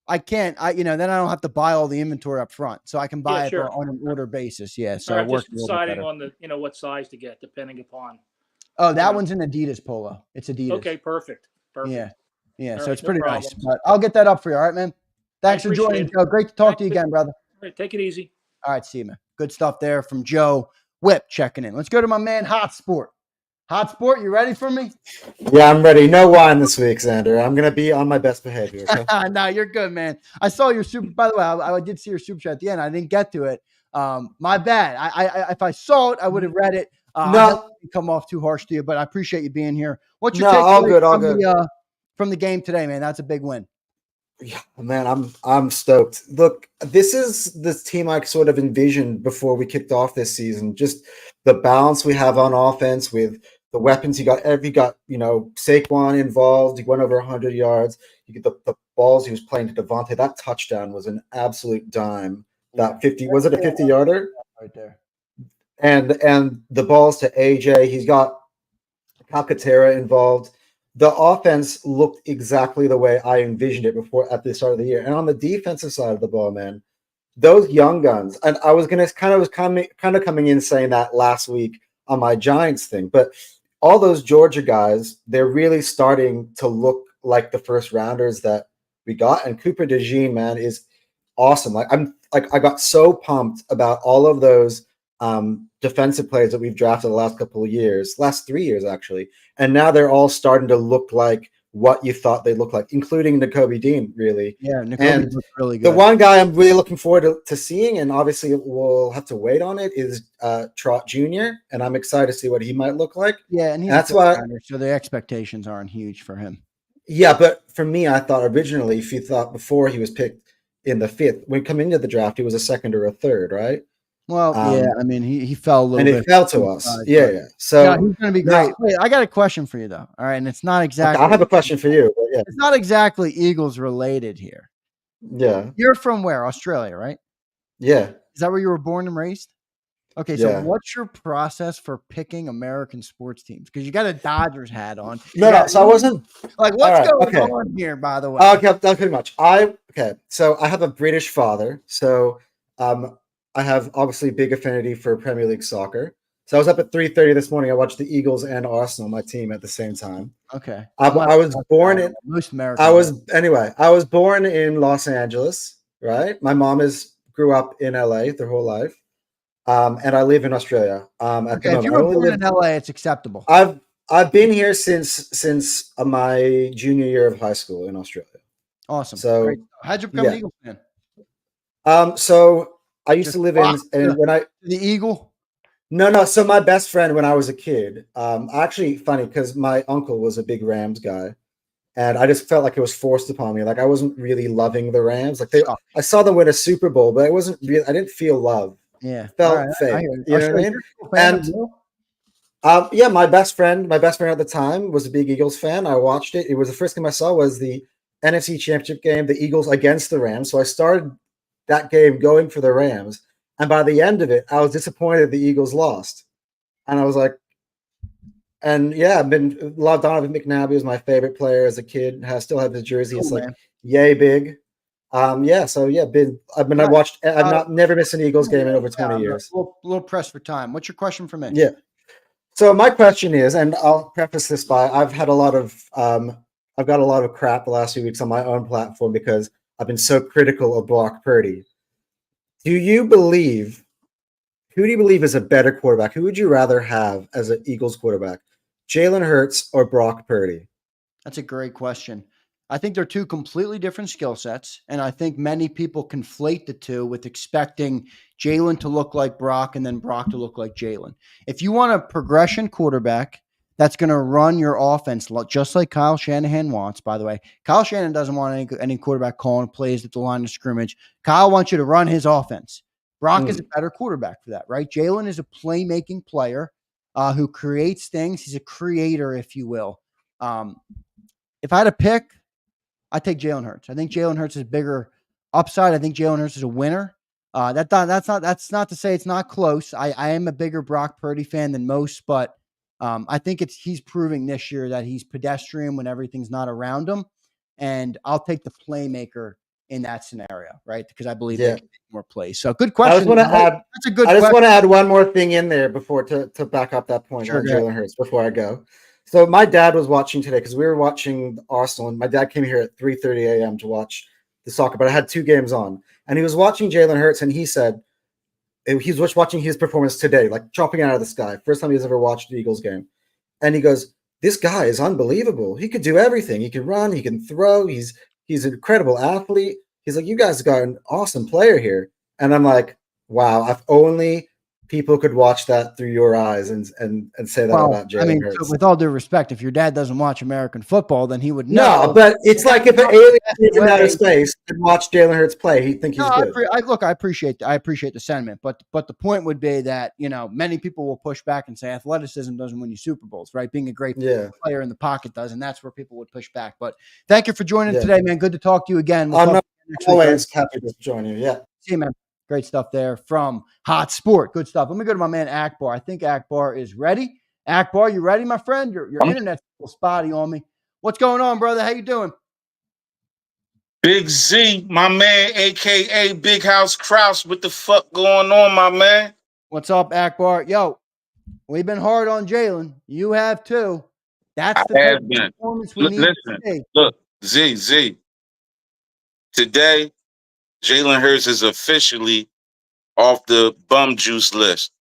I can't. Then I don't have to buy all the inventory up front, so I can buy it on an order basis. Yeah, so I'm just deciding on the what size to get depending upon. Oh, that one's an Adidas polo. It's Adidas. Okay, perfect. Yeah. All so right, it's pretty nice. But I'll get that up for you. All right, man. Thanks for joining, Joe. Great to talk to you again, brother. All right, take it easy. All right, see you, man. Good stuff there from Joe Whip checking in. Let's go to my man Hot Sport. Hot Sport, you ready for me? Yeah, I'm ready. No wine this week, Xander. I'm going to be on my best behavior. Okay? No, you're good, man. I saw your super. By the way, I did see your super chat at the end. I didn't get to it. My bad. I if I saw it, I would have read it. No, come off too harsh to you, but I appreciate you being here. What's your all takeaway good. from the game today, man? That's a big win. Yeah, man, I'm stoked. Look, this is this team I sort of envisioned before we kicked off this season. Just the balance we have on offense with the weapons you got. Saquon involved. He went over 100 yards. You get the balls he was playing to Devontae. That touchdown was an absolute dime. That 50 was it a 50-yarder? Right there. And the balls to AJ. He's got Calcaterra involved. The offense looked exactly the way I envisioned it before at the start of the year. And on the defensive side of the ball, man, those young guns. And I was coming in saying that last week on my Giants thing, but all those Georgia guys, they're really starting to look like the first rounders that we got. And Cooper DeJean, man, is awesome. I got so pumped about all of those defensive players that we've drafted the last couple of years, last 3 years actually, and now they're all starting to look like what you thought they looked like, including Nakobe Dean, really. Yeah, Nakobe looks really good. The one guy I'm really looking forward to seeing, and obviously we'll have to wait on it, is Trot Jr., and I'm excited to see what he might look like. Yeah, and that's why. So the expectations aren't huge for him. Yeah, but for me, I thought originally, if you thought before he was picked in the 5th, when coming into the draft, he was a 2nd or a 3rd, right? Well, yeah, I mean, he fell a little and bit. And it fell to us. Yeah. So yeah, he's going to be great. Wait, I got a question for you, though. All right, and it's not exactly. Okay, I have a question for you. But yeah. It's not exactly Eagles related here. Yeah. You're from where? Australia, right? Yeah. Is that where you were born and raised? Okay, so what's your process for picking American sports teams? Because you got a Dodgers hat on. No, so I wasn't like, what's going on here, by the way? Okay, that's pretty much. So I have a British father, so I have obviously big affinity for Premier League soccer. So I was up at 3:30 this morning. I watched the Eagles and Arsenal, my team, at the same time. Okay. I was born in most American. I was born in Los Angeles, right? My mom grew up in LA their whole life. And I live in Australia. If you were born in LA, it's acceptable. I've been here since my junior year of high school in Australia. Awesome. So great. How'd you become an Eagles fan? So I used to live in when the Eagle. No. So my best friend when I was a kid, actually funny because my uncle was a big Rams guy, and I just felt like it was forced upon me. Like I wasn't really loving the Rams. I saw them win a Super Bowl, but I didn't feel love. Yeah, felt fake. You know what I mean? And my best friend at the time was a big Eagles fan. I watched it. It was the first game I saw was the NFC Championship game, the Eagles against the Rams. So I started that game going for the Rams, and by the end of it, I was disappointed the Eagles lost. And I was like, I've been loved Donovan McNabb was my favorite player as a kid. I still have his jersey. It's like yay big. I've never missed an Eagles game in over 20 years. A little pressed for time. What's your question for me? Yeah. So my question is, and I'll preface this by I've got a lot of crap the last few weeks on my own platform because I've been so critical of Brock Purdy. Who do you believe is a better quarterback? Who would you rather have as an Eagles quarterback? Jalen Hurts or Brock Purdy? That's a great question. I think they're two completely different skill sets, and I think many people conflate the two with expecting Jalen to look like Brock and then Brock to look like Jalen. If you want a progression quarterback that's going to run your offense just like Kyle Shanahan wants, by the way. Kyle Shanahan doesn't want any quarterback calling plays at the line of scrimmage. Kyle wants you to run his offense. Brock is a better quarterback for that, right? Jalen is a playmaking player who creates things. He's a creator, if you will. If I had to pick, I'd take Jalen Hurts. I think Jalen Hurts is bigger upside. I think Jalen Hurts is a winner. That's not to say it's not close. I am a bigger Brock Purdy fan than most, but I think he's proving this year that he's pedestrian when everything's not around him. And I'll take the playmaker in that scenario, right? Because I believe they can make more plays. So good question. That's a good question. I just want to add one more thing in there before to back up that point on Jalen Hurts before I go. So my dad was watching today because we were watching Arsenal, and my dad came here at 3:30 a.m. to watch the soccer, but I had 2 games on. And he was watching Jalen Hurts, and he said he's just watching his performance today, like chopping out of the sky. First time he's ever watched the Eagles game. And he goes, this guy is unbelievable. He could do everything. He can run. He can throw. He's an incredible athlete. He's like, you guys got an awesome player here. And I'm like, wow, I've only people could watch that through your eyes and say that about Jalen Hurts. So with all due respect, if your dad doesn't watch American football, then he would know. No, but it's like if an alien in outer space could watch Jalen Hurts play, he'd think he's good. I appreciate the sentiment, but the point would be that many people will push back and say athleticism doesn't win you Super Bowls, right? Being a great player in the pocket does, and that's where people would push back. But thank you for joining today, man. Good to talk to you again. I'm always happy to join you. Yeah, see you, man. Great stuff there from Hot Sport. Good stuff. Let me go to my man Akbar. I think Akbar is ready. Akbar, you ready, my friend? Your internet's a little spotty on me. What's going on, brother? How you doing? Big Z, my man, a.k.a. Big House Krause. What the fuck going on, my man? What's up, Akbar? Yo, we've been hard on Jalen. You have too. That's the type of performance we need to see. Look, Z. Today, Jalen Hurts is officially off the bum juice list.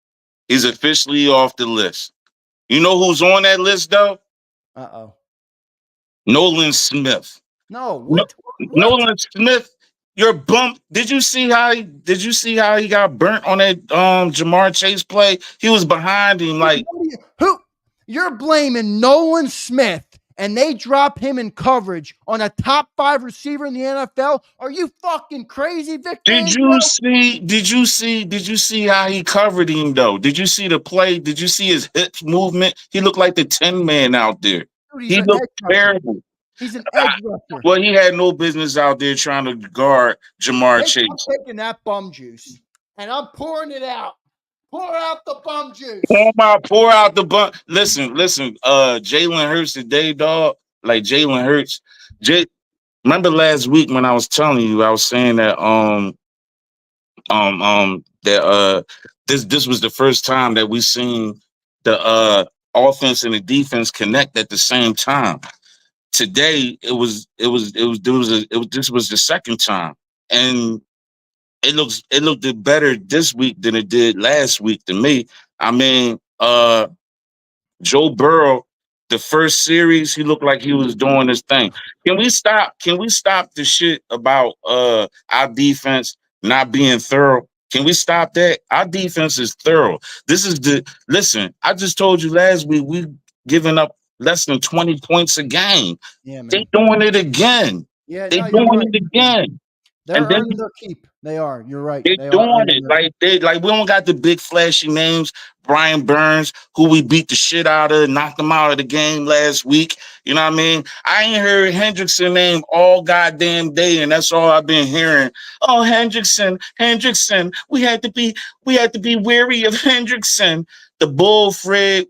He's officially off the list. You know who's on that list, though? Uh-oh. Nolan Smith. No, what? Nolan Smith, your bump. Did you see how he got burnt on that Jamar Chase play? He was behind him like who? You're blaming Nolan Smith and they drop him in coverage on a top 5 receiver in the NFL? Are you fucking crazy, Victor? Did you see how he covered him though? Did you see the play? Did you see his hips movement? He looked like the 10 man out there. Dude, he looked terrible. He's an edge rusher. Well, he had no business out there trying to guard Jamar Chase. I'm taking that bum juice and I'm pouring it out. Pour out the bum juice. Pour out the bum. Listen. Jalen Hurts today, dog. Like Jalen Hurts. Remember last week when I was telling you, I was saying that this was the first time that we seen the offense and the defense connect at the same time. Today this was the second time, and it looked better this week than it did last week to me. I mean, Joe Burrow, the first series, he looked like he was doing his thing. Can we stop the shit about our defense not being thorough? Can we stop that? Our defense is thorough. Listen, I just told you last week we giving up less than 20 points a game. Yeah, man. They doing it again. Yeah, they doing it again. They're earning their keep. They are. You're right. They're doing it. Like we don't got the big flashy names. Brian Burns, who we beat the shit out of, knocked him out of the game last week. You know what I mean? I ain't heard Hendrickson name all goddamn day, and that's all I've been hearing. Oh, Hendrickson. We had to be wary of Hendrickson. The bull, Fred,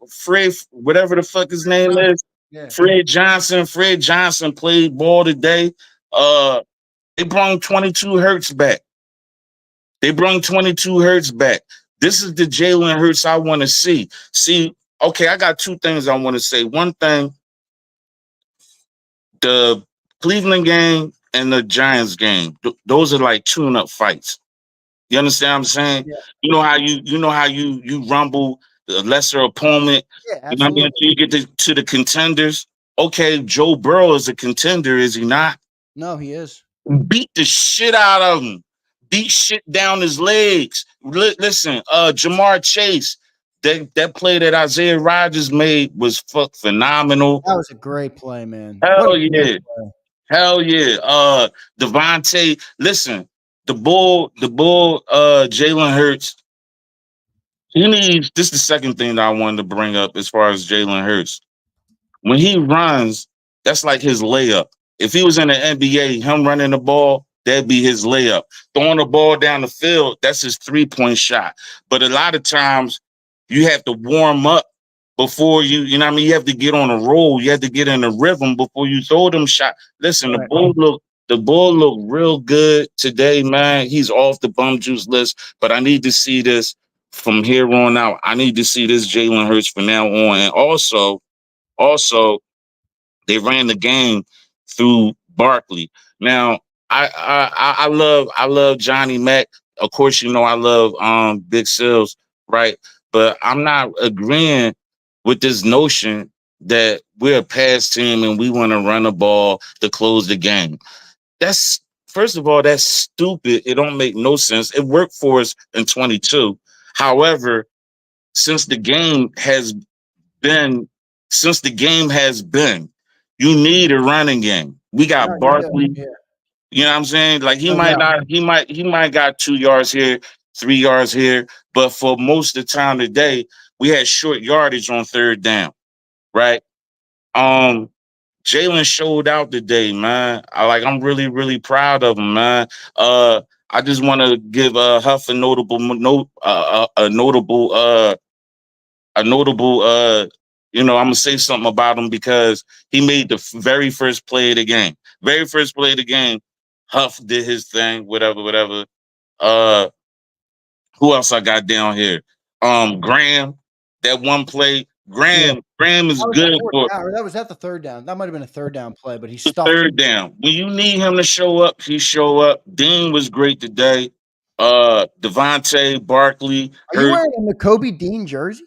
whatever the fuck his name is. Yeah. Fred Johnson played ball today. They brought 22 Hurts back. This is the Jalen Hurts I want to see. Okay, I got two things I want to say. One thing, the Cleveland game and the Giants game, those are like tune-up fights. You understand what I'm saying? Yeah. You know how you rumble the lesser opponent. Yeah, you know what I mean? Until you get to the contenders. Okay, Joe Burrow is a contender, is he not? No, he is. Beat the shit out of him. Beat shit down his legs. Listen, Jamar Chase, that play that Isaiah Rodgers made was phenomenal. That was a great play, man. Hell yeah. Devontae, listen, the bull, Jalen Hurts. This is the second thing that I wanted to bring up as far as Jalen Hurts. When he runs, that's like his layup. If he was in the NBA, him running the ball, that'd be his layup. Throwing the ball down the field, that's his 3-point shot. But a lot of times you have to warm up before you know what I mean? You have to get on a roll. You have to get in a rhythm before you throw them shot. Listen, right. The bull looked real good today, man. He's off the bum juice list, but I need to see this from here on out. I need to see this Jalen Hurts from now on. And also, they ran the game through Barkley. Now, I love Johnny Mack. Of course, you know I love Big Sills, right? But I'm not agreeing with this notion that we're a pass team and we want to run the ball to close the game. First of all, that's stupid. It don't make no sense. It worked for us in 22. However, since the game has been, you need a running game. We got Barkley. Yeah. You know what I'm saying? Like he No might doubt. not, he might got 2 yards here, 3 yards here, but for most of the time today, we had short yardage on third down, right? Jalen showed out today, man. I'm really, really proud of him, man. I just want to give Huff a notable I'm gonna say something about him because he made the very first play of the game. Very first play of the game, Huff did his thing, whatever. Who else I got down here? Graham, that one play. Graham is good for that was at the third down. That might have been a third down play, but he the stopped. third down. When you need him to show up, he show up. Dean was great today. Devontae, Barkley. Are you wearing a Kobe Dean jersey?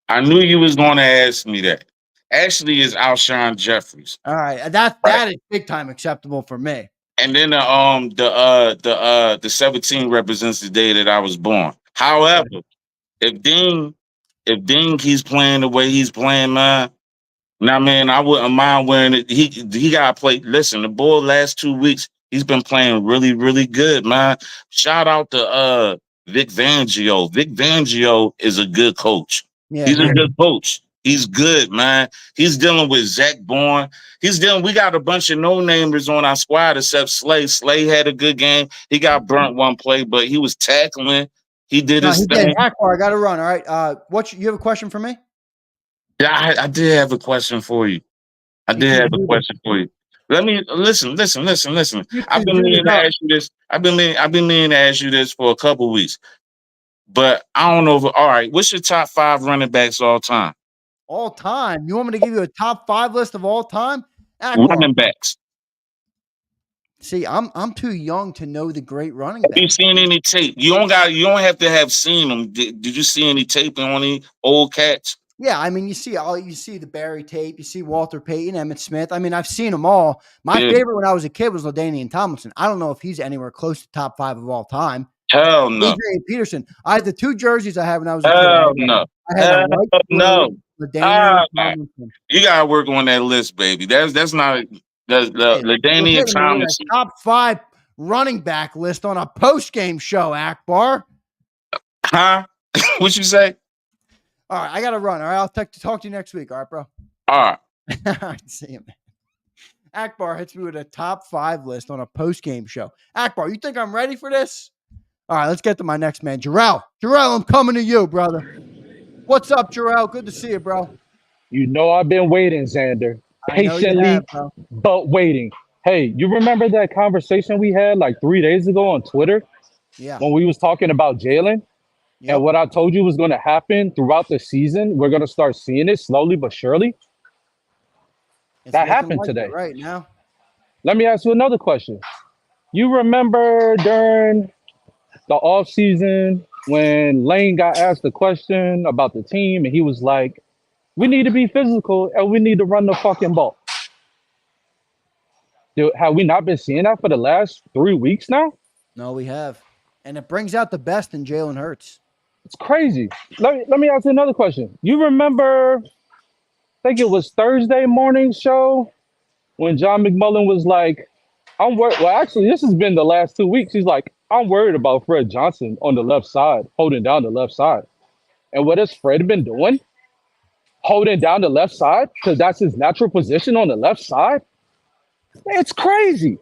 I knew you was going to ask me that. Ashley is Alshon Jeffries. All right, that is big time acceptable for me. And then the 17 represents the day that I was born. However, if Dean keeps playing the way he's playing, man, now man, I wouldn't mind wearing it. He got to play. Listen, the boy last 2 weeks he's been playing really, really good, man. Shout out to Vic Fangio. Vic Fangio is a good coach. Yeah, he's a good coach. He's good, man. He's dealing with Zach Bourne. We got a bunch of no-namers on our squad except Slay. Slay had a good game. He got burnt one play, but he was tackling. He did his thing. Akbar, I got to run. All right. You have a question for me? Yeah, I did have a question for you. Let me listen. I've been meaning to ask you this. I've been meaning to ask you this for a couple of weeks. But I don't know all right, what's your top 5 running backs all time? All time? You want me to give you a top 5 list of all time? Running backs. See, I'm too young to know the great running backs. Have you seen any tape? You don't have to have seen them. Did you see any tape on any old cats? Yeah, I mean, you see the Barry tape, you see Walter Payton, Emmitt Smith. I mean, I've seen them all. My favorite when I was a kid was LaDainian Tomlinson. I don't know if he's anywhere close to top 5 of all time. Hell no. Adrian Peterson. I had the 2 jerseys I had when I was a kid. Hell no. I had You gotta work on that list, baby. That's not LaDainian Tomlinson. Top 5 running back list on a post-game show, Akbar. Huh? What you say? All right, I gotta run. All right, I'll talk to you next week. All right, bro. All right. All right, see you, man. Akbar hits me with a top 5 list on a post-game show. Akbar, you think I'm ready for this? All right, let's get to my next man, Jarrell. Jarrell, I'm coming to you, brother. What's up, Jarrell? Good to see you, bro. You know I've been waiting, Zander. Patiently, but waiting. Hey, you remember that conversation we had like 3 days ago on Twitter? Yeah. When we was talking about Jalen? Yep. And what I told you was going to happen throughout the season, we're going to start seeing it slowly but surely. That happened today. Right now. Let me ask you another question. You remember during the offseason when Lane got asked a question about the team and he was like, we need to be physical and we need to run the fucking ball. Dude, have we not been seeing that for the last 3 weeks now? No, we have. And it brings out the best in Jalen Hurts. It's crazy. Let me ask you another question. You remember, I think it was Thursday morning show when John McMullen was like, I'm worried. Well, actually, this has been the last 2 weeks. He's like, I'm worried about Fred Johnson on the left side, holding down the left side. And what has Fred been doing? Holding down the left side because that's his natural position on the left side. It's crazy.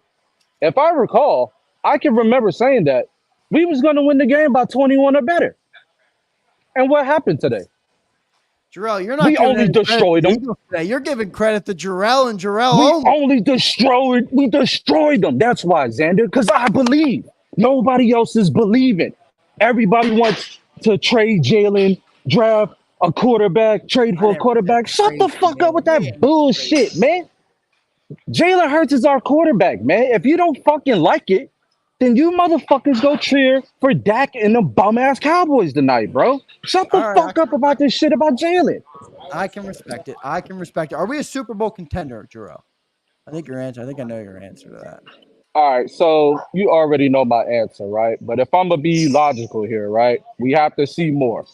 If I recall, I can remember saying that we was going to win the game by 21 or better. And what happened today? Jarrell, you're not. We only destroyed them. You're giving credit to Jarrell and Jarrell. We only destroyed. We destroyed them. That's why, Zander. Because I believe. Nobody else is believing. Everybody wants to trade Jalen, draft a quarterback, trade for a quarterback. Shut the fuck up with that bullshit, man. Jalen Hurts is our quarterback, man. If you don't fucking like it, then you motherfuckers go cheer for Dak and the bum-ass Cowboys tonight, bro. Shut the fuck up about this shit about Jalen. I can respect it. Are we a Super Bowl contender, Jarrell? I think I know your answer to that. All right, so you already know my answer, right? But if I'm gonna be logical here, right, we have to see more,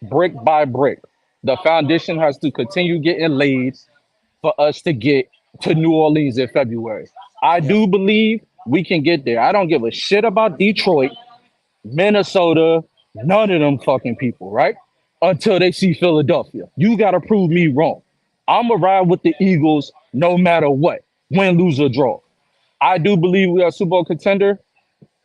brick by brick. The foundation has to continue getting laid for us to get to New Orleans in February. I do believe we can get there. I don't give a shit about Detroit, Minnesota, none of them fucking people, right? Until they see Philadelphia. You got to prove me wrong. I'm going to ride with the Eagles no matter what, win, lose, or draw. I do believe we are a Super Bowl contender,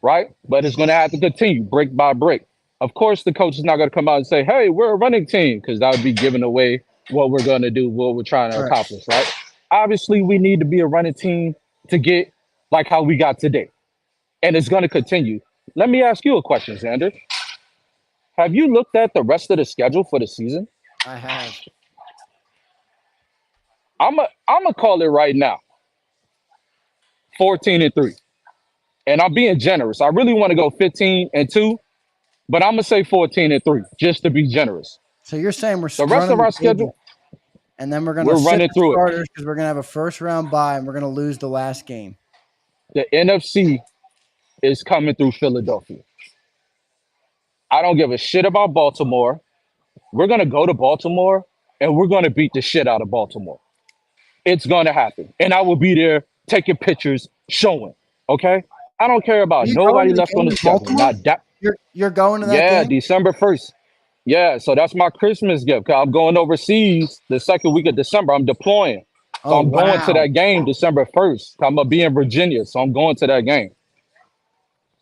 right? But it's going to have to continue brick by brick. Of course, the coach is not going to come out and say, hey, we're a running team, because that would be giving away what we're going to do, what we're trying to accomplish, right? Obviously, we need to be a running team to get like how we got today. And it's going to continue. Let me ask you a question, Xander. Have you looked at the rest of the schedule for the season? I have. I'm a call it right now. 14-3. And I'm being generous. I really want to go 15-2, but I'm gonna say 14-3 just to be generous. So you're saying the rest of our schedule, and then we're gonna sit running the through starters because we're gonna have a first round bye and we're gonna lose the last game. The NFC is coming through Philadelphia. I don't give a shit about Baltimore. We're gonna go to Baltimore and we're gonna beat the shit out of Baltimore. It's gonna happen, and I will be there taking pictures, showing. Okay, I don't care about nobody left on the schedule. Not that. You're going to that game? game? December 1st. Yeah, so that's my Christmas gift. Cause I'm going overseas the second week of December. I'm deploying. So I'm going to that game December 1st. I'm going to be in Virginia. So I'm going to that game.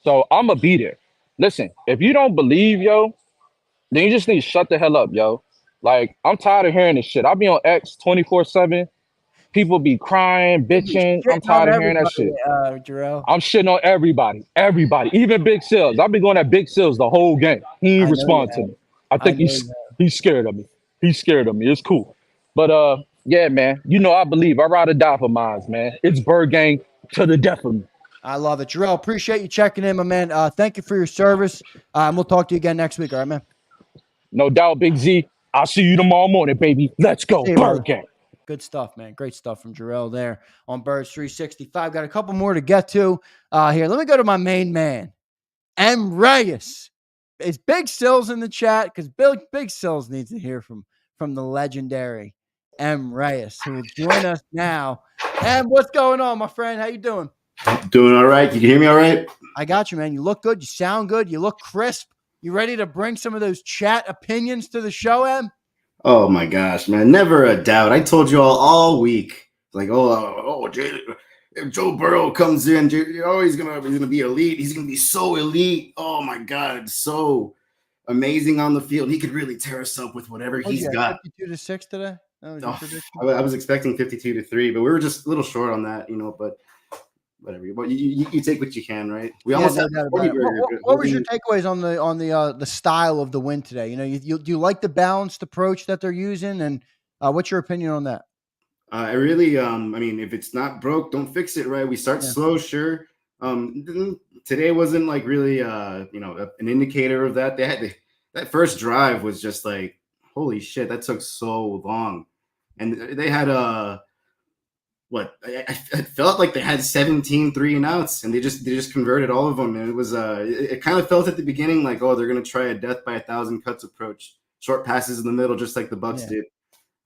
So I'm going to be there. Listen, if you don't believe, yo, then you just need to shut the hell up, yo. Like, I'm tired of hearing this shit. I'll be on X 24/7. People be crying, bitching. I'm tired of hearing that shit. Jarrell. I'm shitting on everybody, even Big Sills. I've been going at Big Sills the whole game. He ain't respond to me. I think he's scared of me. He's scared of me. It's cool. But yeah, man, you know I believe. I ride or die for mines, man. It's Bird Gang to the death of me. I love it. Jarrell, appreciate you checking in, my man. Thank you for your service. And we'll talk to you again next week, all right, man? No doubt, Big Z. I'll see you tomorrow morning, baby. Let's go, Bird Gang. Good stuff, man. Great stuff from Jarrell there on Birds 365. Got a couple more to get to here. Let me go to my main man, M. Reyes. Is Big Sills in the chat? Because Big Sills needs to hear from the legendary M. Reyes, who will join us now. M, what's going on, my friend? How you doing? Doing all right. You can hear me all right? I got you, man. You look good. You sound good. You look crisp. You ready to bring some of those chat opinions to the show, M? Oh my gosh, man! Never a doubt. I told you all week, like, if Joe Burrow comes in, he's gonna be elite. He's gonna be so elite. Oh my God, so amazing on the field. He could really tear us up with whatever he's got. 52-6 today. I was expecting 52-3, but we were just a little short on that, But whatever. But you take what you can, right? We almost had what was your takeaways on the style of the win today? Do you like the balanced approach that they're using, and what's your opinion on that? I really, if it's not broke, don't fix it, right? We start slow, sure. Today wasn't like really, an indicator of that. They had that first drive was just like, holy shit, that took so long, and they had I felt like they had 17 3-and-outs, and they just converted all of them. And it was it kind of felt at the beginning like, oh, they're gonna try a death by 1,000 cuts approach, short passes in the middle, just like the Bucs did.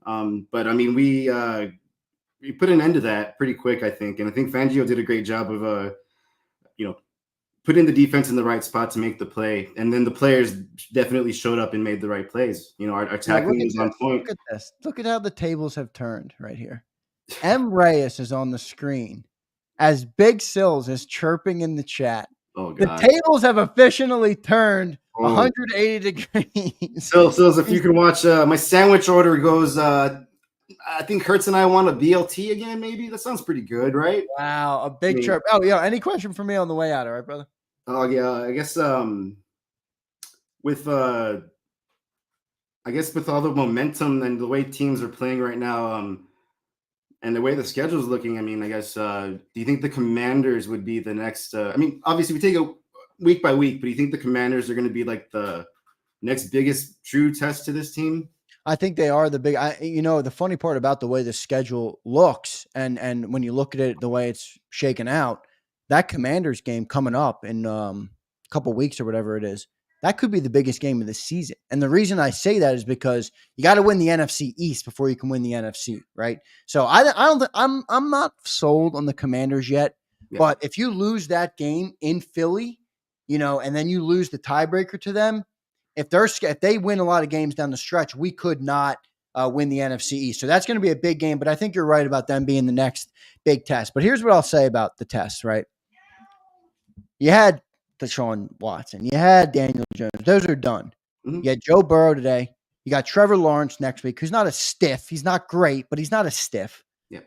But we put an end to that pretty quick, I think, and I think Fangio did a great job of putting the defense in the right spot to make the play, and then the players definitely showed up and made the right plays. Our tackling was on point. Look at this. Look at how the tables have turned right here. M. Reyes is on the screen as Big Sills is chirping in the chat. Oh, God. The tables have officially turned 180 degrees. Sills, if you can watch, my sandwich order goes, I think Hurts and I want a BLT again, maybe? That sounds pretty good, right? Wow, a big chirp. Oh, yeah, any question for me on the way out, all right, brother? Oh, yeah, I guess with all the momentum and the way teams are playing right now, and the way the schedule is looking, do you think the Commanders would be the next? Obviously we take it week by week, but do you think the Commanders are going to be like the next biggest true test to this team? I think they are the big. The funny part about the way the schedule looks, and when you look at it the way it's shaken out, that Commanders game coming up in a couple weeks or whatever it is, that could be the biggest game of the season. And the reason I say that is because you got to win the NFC East before you can win the NFC, right? So I'm not sold on the Commanders yet. Yeah. But if you lose that game in Philly, and then you lose the tiebreaker to them, if they win a lot of games down the stretch, we could not win the NFC East. So that's going to be a big game. But I think you're right about them being the next big test. But here's what I'll say about the test, right? You had Deshaun Watson. You had Daniel Jones. Those are done. Mm-hmm. You had Joe Burrow today. You got Trevor Lawrence next week, who's not a stiff. He's not great, but he's not a stiff. Yeah.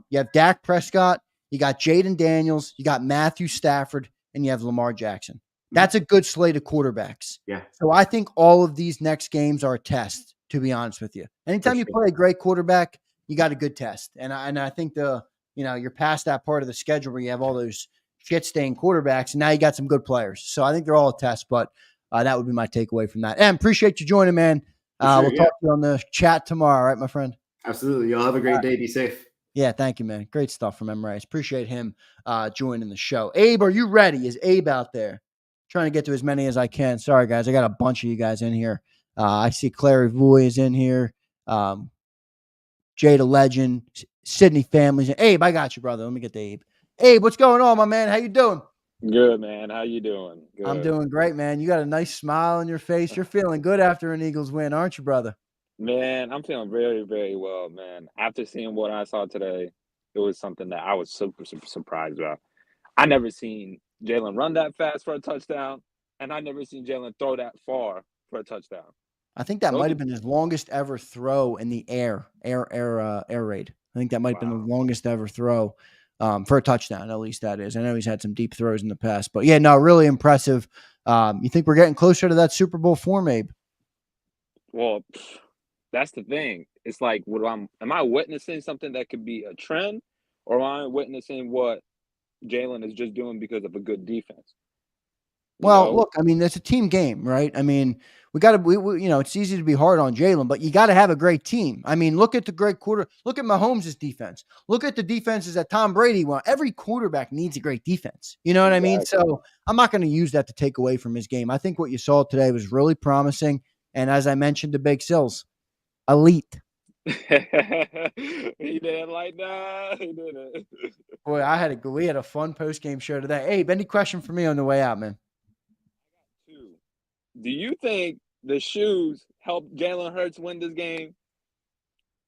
You have Dak Prescott. You got Jaden Daniels. You got Matthew Stafford. And you have Lamar Jackson. Mm-hmm. That's a good slate of quarterbacks. Yeah. So I think all of these next games are a test, to be honest with you. Anytime you play a great quarterback, you got a good test. And I think you're past that part of the schedule where you have all those shit-stained quarterbacks, and now you got some good players. So I think they're all a test, but that would be my takeaway from that. And appreciate you joining, man. We'll talk to you on the chat tomorrow, right, my friend? Absolutely. Y'all have a great day. Be safe. Yeah, thank you, man. Great stuff from Rice. Appreciate him joining the show. Abe, are you ready? Is Abe out there? Trying to get to as many as I can. Sorry, guys. I got a bunch of you guys in here. I see Clary Voy is in here. Jada Legend, Sydney Families. Abe, I got you, brother. Let me get to Abe. Abe, what's going on, my man? How you doing? Good, man. How you doing? Good. I'm doing great, man. You got a nice smile on your face. You're feeling good after an Eagles win, aren't you, brother? Man, I'm feeling very, very well, man. After seeing what I saw today, it was something that I was super, super surprised about. I never seen Jalen run that fast for a touchdown, and I never seen Jalen throw that far for a touchdown. I think that might have been his longest ever throw in the air raid. I think that might have been the longest ever throw for a touchdown, at least that is. I know he's had some deep throws in the past, but yeah, no, really impressive. You think we're getting closer to that Super Bowl form, Abe? Well, that's the thing. It's like, am I witnessing something that could be a trend, or am I witnessing what Jalen is just doing because of a good defense? Well, look, I mean, it's a team game, right? I mean, we it's easy to be hard on Jalen, but you got to have a great team. I mean, look at the great look at Mahomes' defense. Look at the defenses that Tom Brady won. Every quarterback needs a great defense. You know what I mean? So I'm not going to use that to take away from his game. I think what you saw today was really promising. And as I mentioned to Big Sills, elite. He didn't like that. He didn't. Boy, we had a fun post-game show today. Hey, any question for me on the way out, man? Do you think the shoes helped Jalen Hurts win this game?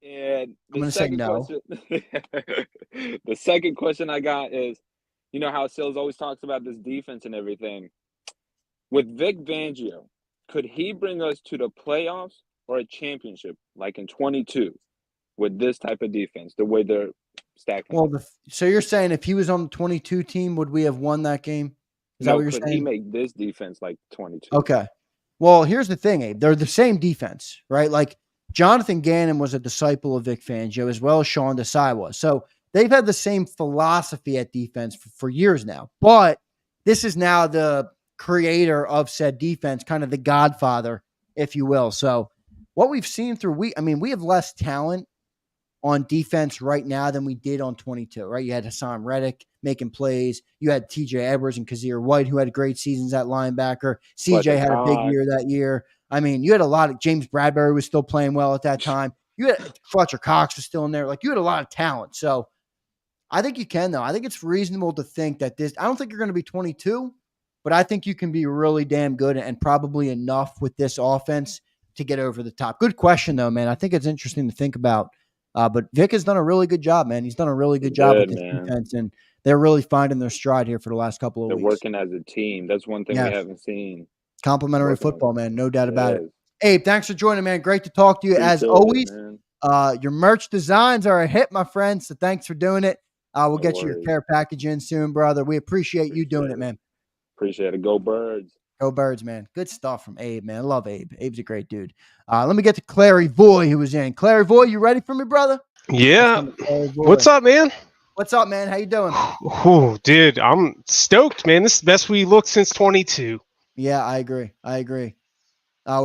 And I'm going to say no. The second question I got is, you know how Sills always talks about this defense and everything. With Vic Fangio, could he bring us to the playoffs or a championship like in 22 with this type of defense, the way they're stacking? Well, so you're saying if he was on the 22 team, would we have won that game? Is that what you're saying? Could he make this defense like 22? Okay. Well, here's the thing, Abe. They're the same defense, right? Like Jonathan Gannon was a disciple of Vic Fangio as well as Sean Desai was. So they've had the same philosophy at defense for years now. But this is now the creator of said defense, kind of the godfather, if you will. So what we've seen we have less talent on defense right now than we did on 22, right? You had Hassan Reddick making plays. You had TJ Edwards and Kazir White, who had great seasons at linebacker. CJ had a big year that year. I mean, you had a lot of James Bradbury was still playing well at that time. You had Fletcher Cox was still in there. Like, you had a lot of talent. So I think you can, though. I think it's reasonable to think that I don't think you're going to be 22, but I think you can be really damn good and probably enough with this offense to get over the top. Good question, though, man. I think it's interesting to think about. But Vic has done a really good job, man. He's done a really good job with this defense, and they're really finding their stride here for the last couple of weeks. They're working as a team. That's one thing we haven't seen. Complimentary football, man. No doubt about it. Abe, thanks for joining, man. Great to talk to you. As always, your merch designs are a hit, my friend, so thanks for doing it. We'll get you your care package in soon, brother. We appreciate you doing it, man. Appreciate it. Go Birds. Go Birds, man. Good stuff from Abe, man. I love Abe. Abe's a great dude. Let me get to Clary Voy, who was in. Clary Voy, you ready for me, brother? Yeah. What's up, man? What's up, man? How you doing? Oh, dude, I'm stoked, man. This is the best we looked since 22. Yeah, I agree. I am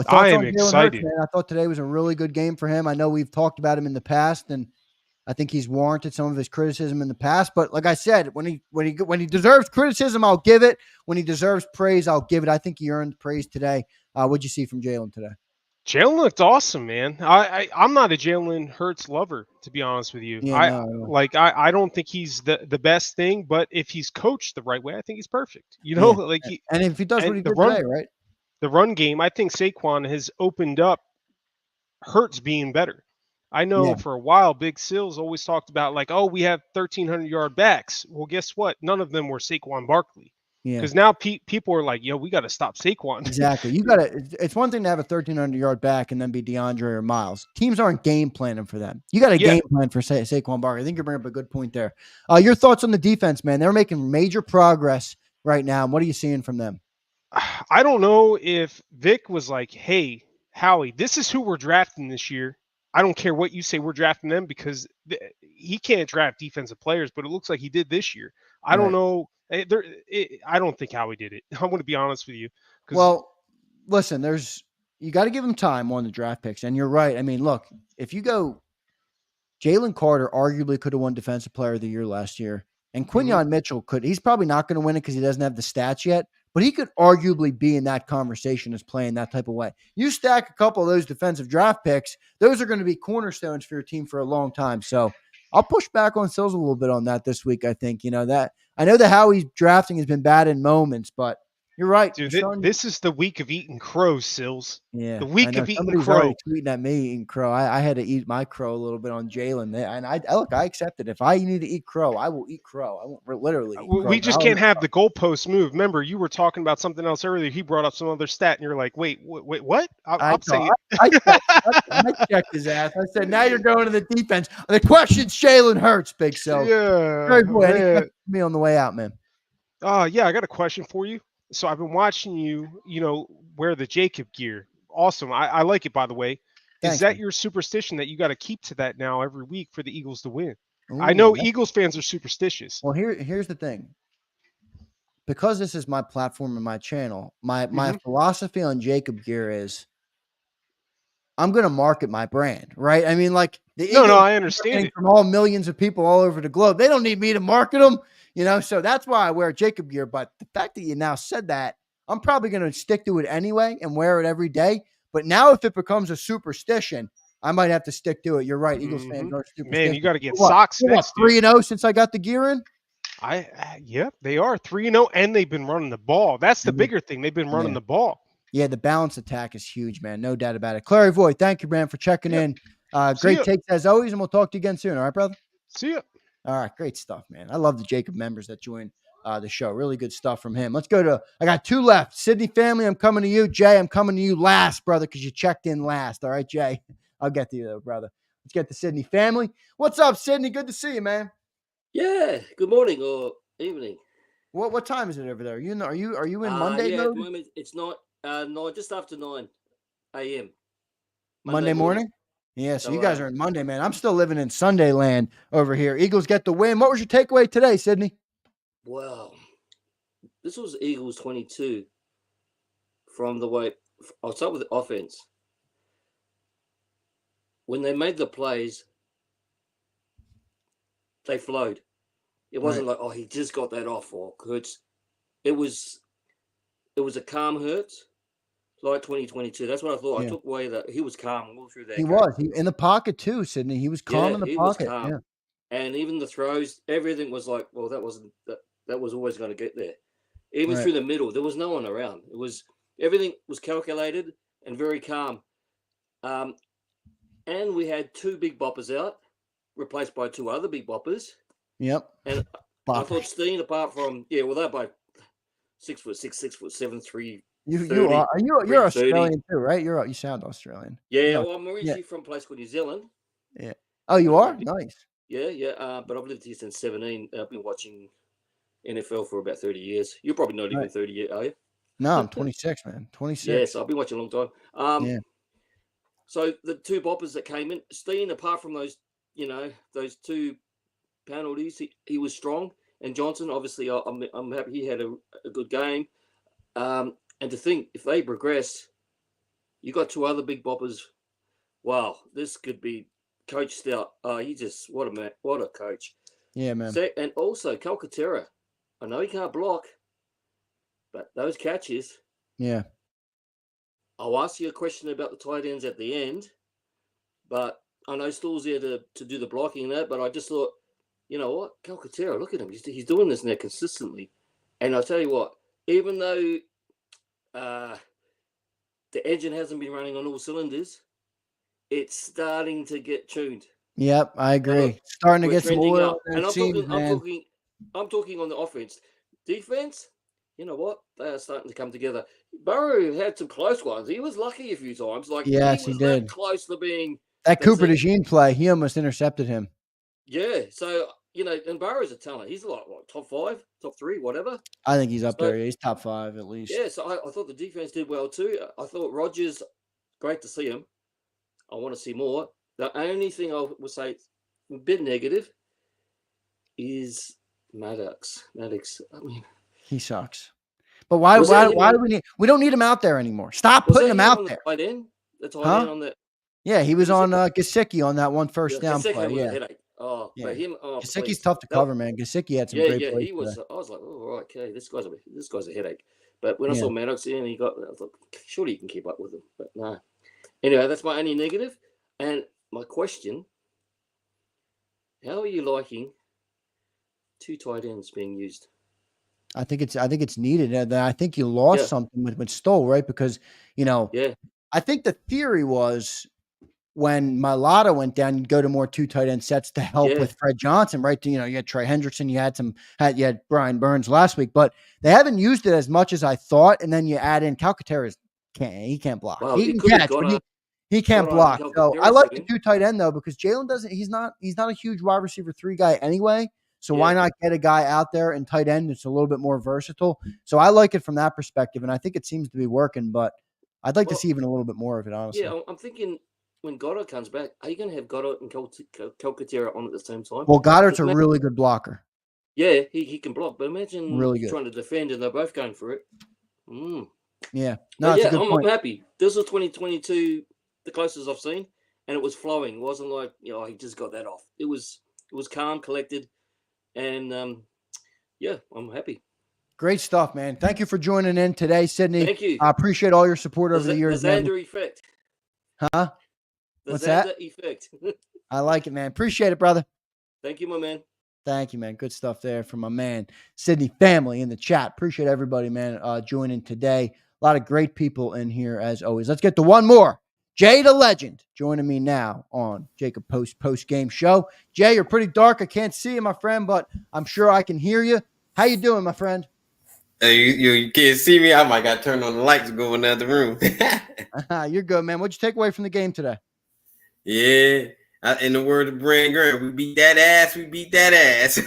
excited. Hurts, man. I thought today was a really good game for him. I know we've talked about him in the past, and I think he's warranted some of his criticism in the past, but like I said, when he deserves criticism, I'll give it. When he deserves praise, I'll give it. I think he earned praise today. What'd you see from Jalen today? Jalen looked awesome, man. I'm not a Jalen Hurts lover, to be honest with you. Yeah, I don't think he's the best thing, but if he's coached the right way, I think he's perfect. You know, and if he does what he did today, right? The run game, I think Saquon has opened up Hurts being better. I know for a while, Big Sills always talked about like, oh, we have 1,300-yard backs. Well, guess what? None of them were Saquon Barkley. Yeah. Because now people are like, yo, we got to stop Saquon. Exactly. It's one thing to have a 1,300-yard back and then be DeAndre or Miles. Teams aren't game planning for them. You got a game plan for Saquon Barkley. I think you're bringing up a good point there. Your thoughts on the defense, man? They're making major progress right now. What are you seeing from them? I don't know if Vic was like, hey, Howie, this is who we're drafting this year. I don't care what you say, we're drafting them because he can't draft defensive players, but it looks like he did this year. I don't know. I don't think Howie did it. I'm going to be honest with you. Well, listen, you got to give him time on the draft picks. And you're right. I mean, look, if you go, Jalen Carter arguably could have won Defensive Player of the Year last year. And Quinyon Mitchell could. He's probably not going to win it because he doesn't have the stats yet. But he could arguably be in that conversation as playing that type of way. You stack a couple of those defensive draft picks, those are going to be cornerstones for your team for a long time. So I'll push back on Sills a little bit on that this week. I think, that I know that Howie's drafting has been bad in moments, but you're right. Dude, this is the week of eating crow, Sills. Yeah. The week of eating Somebody's crow. already tweeting at me eating crow. I had to eat my crow a little bit on Jalen. And I accept it. If I need to eat crow, I will eat crow. I won't literally eat crow. We just can't have the goalposts move. Remember, you were talking about something else earlier. He brought up some other stat, and you're like, wait, what? I checked his ass. I said, now you're going to the defense. The question's Jalen Hurts, Big Sills. Yeah. Very boy. Any questions for me on the way out, man? Yeah, I got a question for you. So I've been watching you, wear the JAKIB gear. Awesome. I like it, by the way. Thanks, is that man. your superstition that you got to keep to that now every week for the Eagles to win? Ooh, I know Eagles fans are superstitious. Well, here's the thing. Because this is my platform and my channel, my philosophy on JAKIB gear is I'm going to market my brand, right? I mean, like the Eagles I understand it. From all millions of people all over the globe. They don't need me to market them. So that's why I wear JAKIB gear. But the fact that you now said that, I'm probably going to stick to it anyway and wear it every day. But now if it becomes a superstition, I might have to stick to it. You're right. Eagles fans are superstitious. Man, you got to get socks next. 3-0 since I got the gear in? They are 3-0, and they've been running the ball. That's the bigger thing. They've been running the ball. Yeah, the balance attack is huge, man. No doubt about it. Clary Voigt, thank you, man, for checking in. Great takes as always, and we'll talk to you again soon. All right, brother? See ya. All right, great stuff, man. I love the JAKIB members that join the show. Really good stuff from him. Let's go to, I got two left. Sydney family, I'm coming to you. Jay, I'm coming to you last, brother, because you checked in last. All right, Jay? I'll get to you, though, brother. Let's get to Sydney family. What's up, Sydney? Good to see you, man. Yeah, good morning or evening. What time is it over there? Are you in Monday yeah, mode? at the moment it's not 9, just after 9 a.m. Monday morning? Yeah, so you guys are in Monday, man. I'm still living in Sunday land over here. Eagles get the win. What was your takeaway today, Sydney? Well, this was Eagles 22 from the way. I'll start with the offense. When they made the plays, they flowed. It wasn't like, oh, he just got that off or Hurts. It was a calm Hurts, like 2022. That's what I thought. I took away that he was calm all through that. He was. He in the pocket too, Sydney. He was calm in the pocket. Yeah. And even the throws, everything was like, well, that was always going to get there. Even through the middle, there was no one around. Everything was calculated and very calm. And we had two big boppers out, replaced by two other big boppers. Yep. And I thought Steen, apart from they're by 6'6", 6'7", 3. You're Australian too, right? You sound Australian. Yeah, well, I'm originally from a place called New Zealand. Yeah. Oh, you are? Nice. Yeah. But I've lived here since 17. I've been watching NFL for about 30 years. You're probably not even 30 yet, are you? No, I'm 26, man. 26. Yes, I've been watching a long time. So the two boppers that came in, Steen, apart from those, those two penalties, he was strong. And Johnson, obviously, I'm happy he had a good game. And to think, if they progress, you got two other big boppers. Wow, this could be Coach Stout. He just what a coach. Yeah, man. And also Calcaterra. I know he can't block, but those catches. Yeah. I'll ask you a question about the tight ends at the end, but I know Stall's there to do the blocking and that. But I just thought, you know what, Calcaterra, look at him. He's doing this now consistently. And I'll tell you what, even though the engine hasn't been running on all cylinders, it's starting to get tuned. Yep, I agree. Starting to get some oil. And I'm talking on the offense. Defense, you know what? They are starting to come together. Burrow had some close ones. He was lucky a few times. Like yes, he was did. that close to being that Cooper DeJean play. He almost intercepted him. Yeah. So and Burrow's a talent. He's like what, top 5, top 3, whatever. I think he's up there. He's top 5 at least. Yeah. So I thought the defense did well too. I thought Rodgers, great to see him. I want to see more. The only thing I would say a bit negative is Maddox. I mean, he sucks. But why do we need? We don't need him out there anymore. Stop putting him out there. The tight end on that. Yeah, he was on Gesicki on that one first down Gesicki play. Yeah. Headache. Oh, yeah. But him. Oh, Gesicki's tough to cover, man. Gesicki had some great plays. Yeah, he was. I was like, oh, right, okay, this guy's a headache. But when I saw Maddox in, I thought, surely you can keep up with him. But no. Anyway, that's my only negative. And my question: how are you liking 2 tight ends being used? I think it's needed. I think you lost something with Stoll, right? Because I think the theory was when Mailata went down, you'd go to more 2 tight end sets to help with Fred Johnson, right? You had Trey Hendrickson, you had Brian Burns last week, but they haven't used it as much as I thought. And then you add in Calcaterra, he can't block. Well, he can catch, but he can't block. So I like the 2 tight end though, because Jalen he's not a huge wide receiver 3 guy anyway. So why not get a guy out there in tight end that's a little bit more versatile? So I like it from that perspective, and I think it seems to be working, but I'd like to see even a little bit more of it, honestly. Yeah, I'm thinking when Goddard comes back, are you going to have Goddard and Calcaterra on at the same time? Well, Goddard's a really good blocker. Yeah, he can block, but imagine really good. Trying to defend and they're both going for it. Yeah. No, that's a good point. I'm happy. This was 2022, the closest I've seen, and it was flowing. It wasn't like, he just got that off. It was calm, collected. And I'm happy. Great stuff, man. Thank you for joining in today, Sydney. Thank you. I appreciate all your support over the years. The Zander effect. Huh? What's that? Effect. I like it, man. Appreciate it, brother. Thank you, my man. Thank you, man. Good stuff there from my man, Sydney family in the chat. Appreciate everybody, man, joining today. A lot of great people in here as always. Let's get to one more. Jay the Legend joining me now on JAKIB Postgame Show. Jay, you're pretty dark. I can't see you, my friend, but I'm sure I can hear you. How you doing, my friend? Hey, you can't see me. I might got to turn on the lights and go in the other room. You're good, man. What'd you take away from the game today? Yeah, in the word of Brand Grant, we beat that ass. We beat that ass.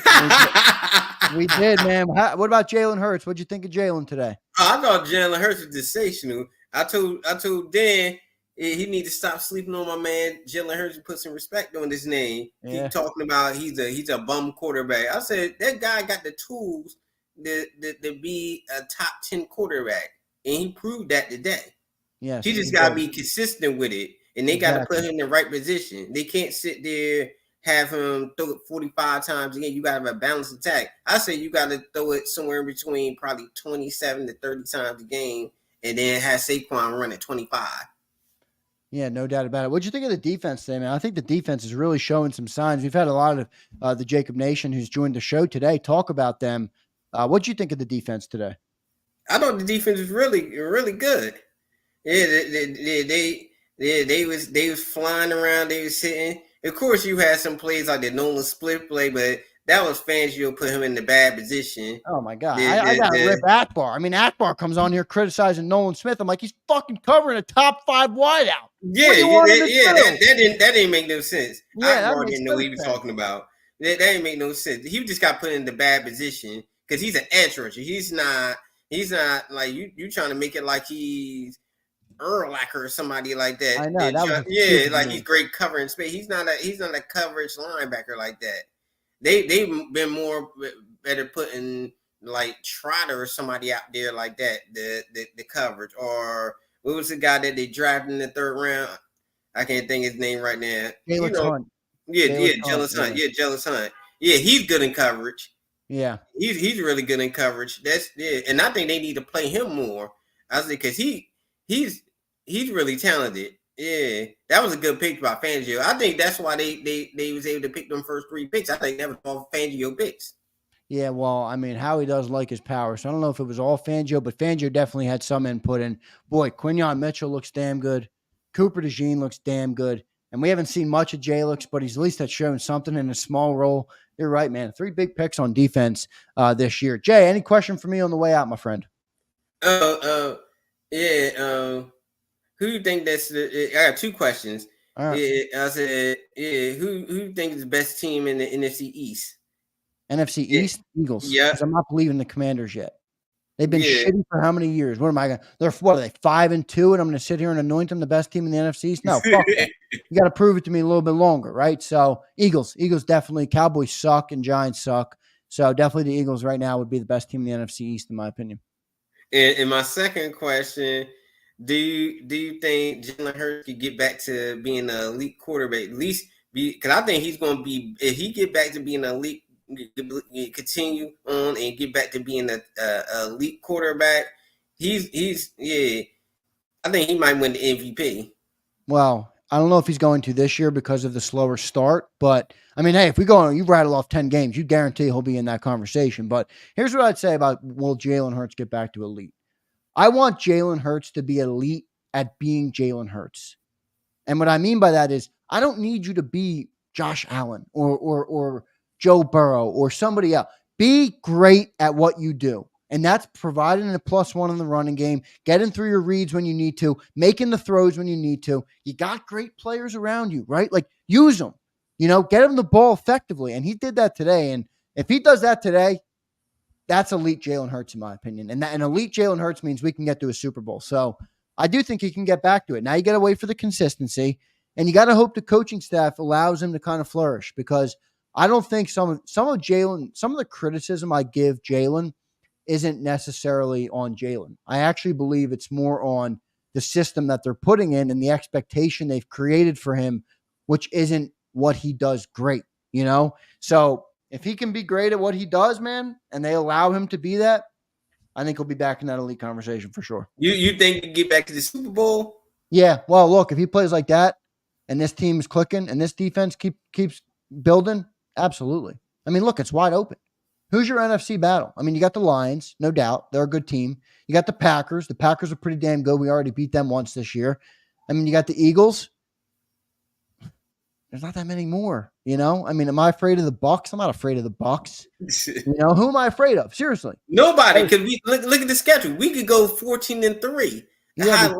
We did, man. What about Jalen Hurts? What'd you think of Jalen today? I thought Jalen Hurts was sensational. I told Dan he need to stop sleeping on my man Jalen Hurts and put some respect on his name. Yeah. Keep talking about he's a bum quarterback. I said that guy got the tools to be a top 10 quarterback, and he proved that today. Yeah, he just got to be consistent with it, and they got to put him in the right position. They can't sit there have him throw it 45 times a game. You got to have a balanced attack. I say you got to throw it somewhere in between probably 27 to 30 times a game, and then have Saquon run at 25. Yeah, no doubt about it. What'd you think of the defense today, man? I think the defense is really showing some signs. We've had a lot of the JAKIB Nation who's joined the show today talk about them. What'd you think of the defense today? I thought the defense was really, really good. Yeah, they was flying around. They was sitting. Of course, you had some plays like the Nolan split play, but that was Fangio put him in the bad position. Oh, my God. I got to rip Akbar. I mean, Akbar comes on here criticizing Nolan Smith. I'm like, he's fucking covering a top 5 wideout. Yeah, that didn't make no sense. Yeah, Akbar didn't know what he was talking about. That didn't make no sense. He just got put in the bad position because he's an edge rusher. He's not like you trying to make it like he's Urlacher or somebody like that. I know. Like he's great covering space. He's not a coverage linebacker like that. They've been more better putting like Trotter or somebody out there like that, the coverage. Or what was the guy that they drafted in the 3rd round? I can't think his name right now. Jalen Hunt. Yeah, Jalen Jalen Hunt, Hunt. Yeah, Jalen Hunt. Yeah, he's good in coverage. Yeah. He's really good in coverage. And I think they need to play him more. I say because he's really talented. Yeah, that was a good pick by Fangio. I think that's why they was able to pick them first 3 picks. I think that was all Fangio picks. Yeah, well, I mean, Howie does like his power. So I don't know if it was all Fangio, but Fangio definitely had some input in. Boy, Quinyon Mitchell looks damn good. Cooper DeJean looks damn good. And we haven't seen much of Jalix, but he's at least shown something in a small role. You're right, man. 3 big picks on defense this year. Jay, any question for me on the way out, my friend? Yeah. Who do you think that's I got 2 questions. All right. Yeah, I said, who do you think is the best team in the NFC East? NFC East, Eagles. Yeah. Because I'm not believing the Commanders yet. They've been shitty for how many years? What am I going to? What are they, 5-2, and I'm going to sit here and anoint them the best team in the NFC East? No, fuck that. You got to prove it to me a little bit longer, right? So Eagles definitely. Cowboys suck and Giants suck. So definitely the Eagles right now would be the best team in the NFC East, in my opinion. And my second question, do you think Jalen Hurts could get back to being an elite quarterback? At least because I think he's going to be, if he get back to being an elite, continue on and get back to being a elite quarterback, he's I think he might win the MVP. Well, I don't know if he's going to this year because of the slower start, but I mean, hey, if we go on, you rattle off 10 games, you guarantee he'll be in that conversation. But here's what I'd say about, will Jalen Hurts get back to elite? I want Jalen Hurts to be elite at being Jalen Hurts. And what I mean by that is, I don't need you to be Josh Allen or Joe Burrow or somebody else. Be great at what you do. And that's providing a +1 in the running game, getting through your reads when you need to, making the throws when you need to. You got great players around you, right? Like, use them, get them the ball effectively. And he did that today. And if he does that today, that's elite Jalen Hurts, in my opinion. And elite Jalen Hurts means we can get to a Super Bowl. So I do think he can get back to it. Now you got to wait for the consistency, and you got to hope the coaching staff allows him to kind of flourish, because I don't think some of the criticism I give Jalen isn't necessarily on Jalen. I actually believe it's more on the system that they're putting in and the expectation they've created for him, which isn't what he does great, So if he can be great at what he does, man, and they allow him to be that, I think he'll be back in that elite conversation for sure. You think he can get back to the Super Bowl? Yeah. Well, look, if he plays like that and this team is clicking and this defense keeps building, absolutely. I mean, look, it's wide open. Who's your NFC battle? I mean, you got the Lions, no doubt. They're a good team. You got the Packers. The Packers are pretty damn good. We already beat them once this year. I mean, you got the Eagles. There's not that many more, I mean, am I afraid of the Bucs? I'm not afraid of the Bucs. Who am I afraid of? Seriously. Nobody. Because we look at the schedule. We could go 14-3. Yeah,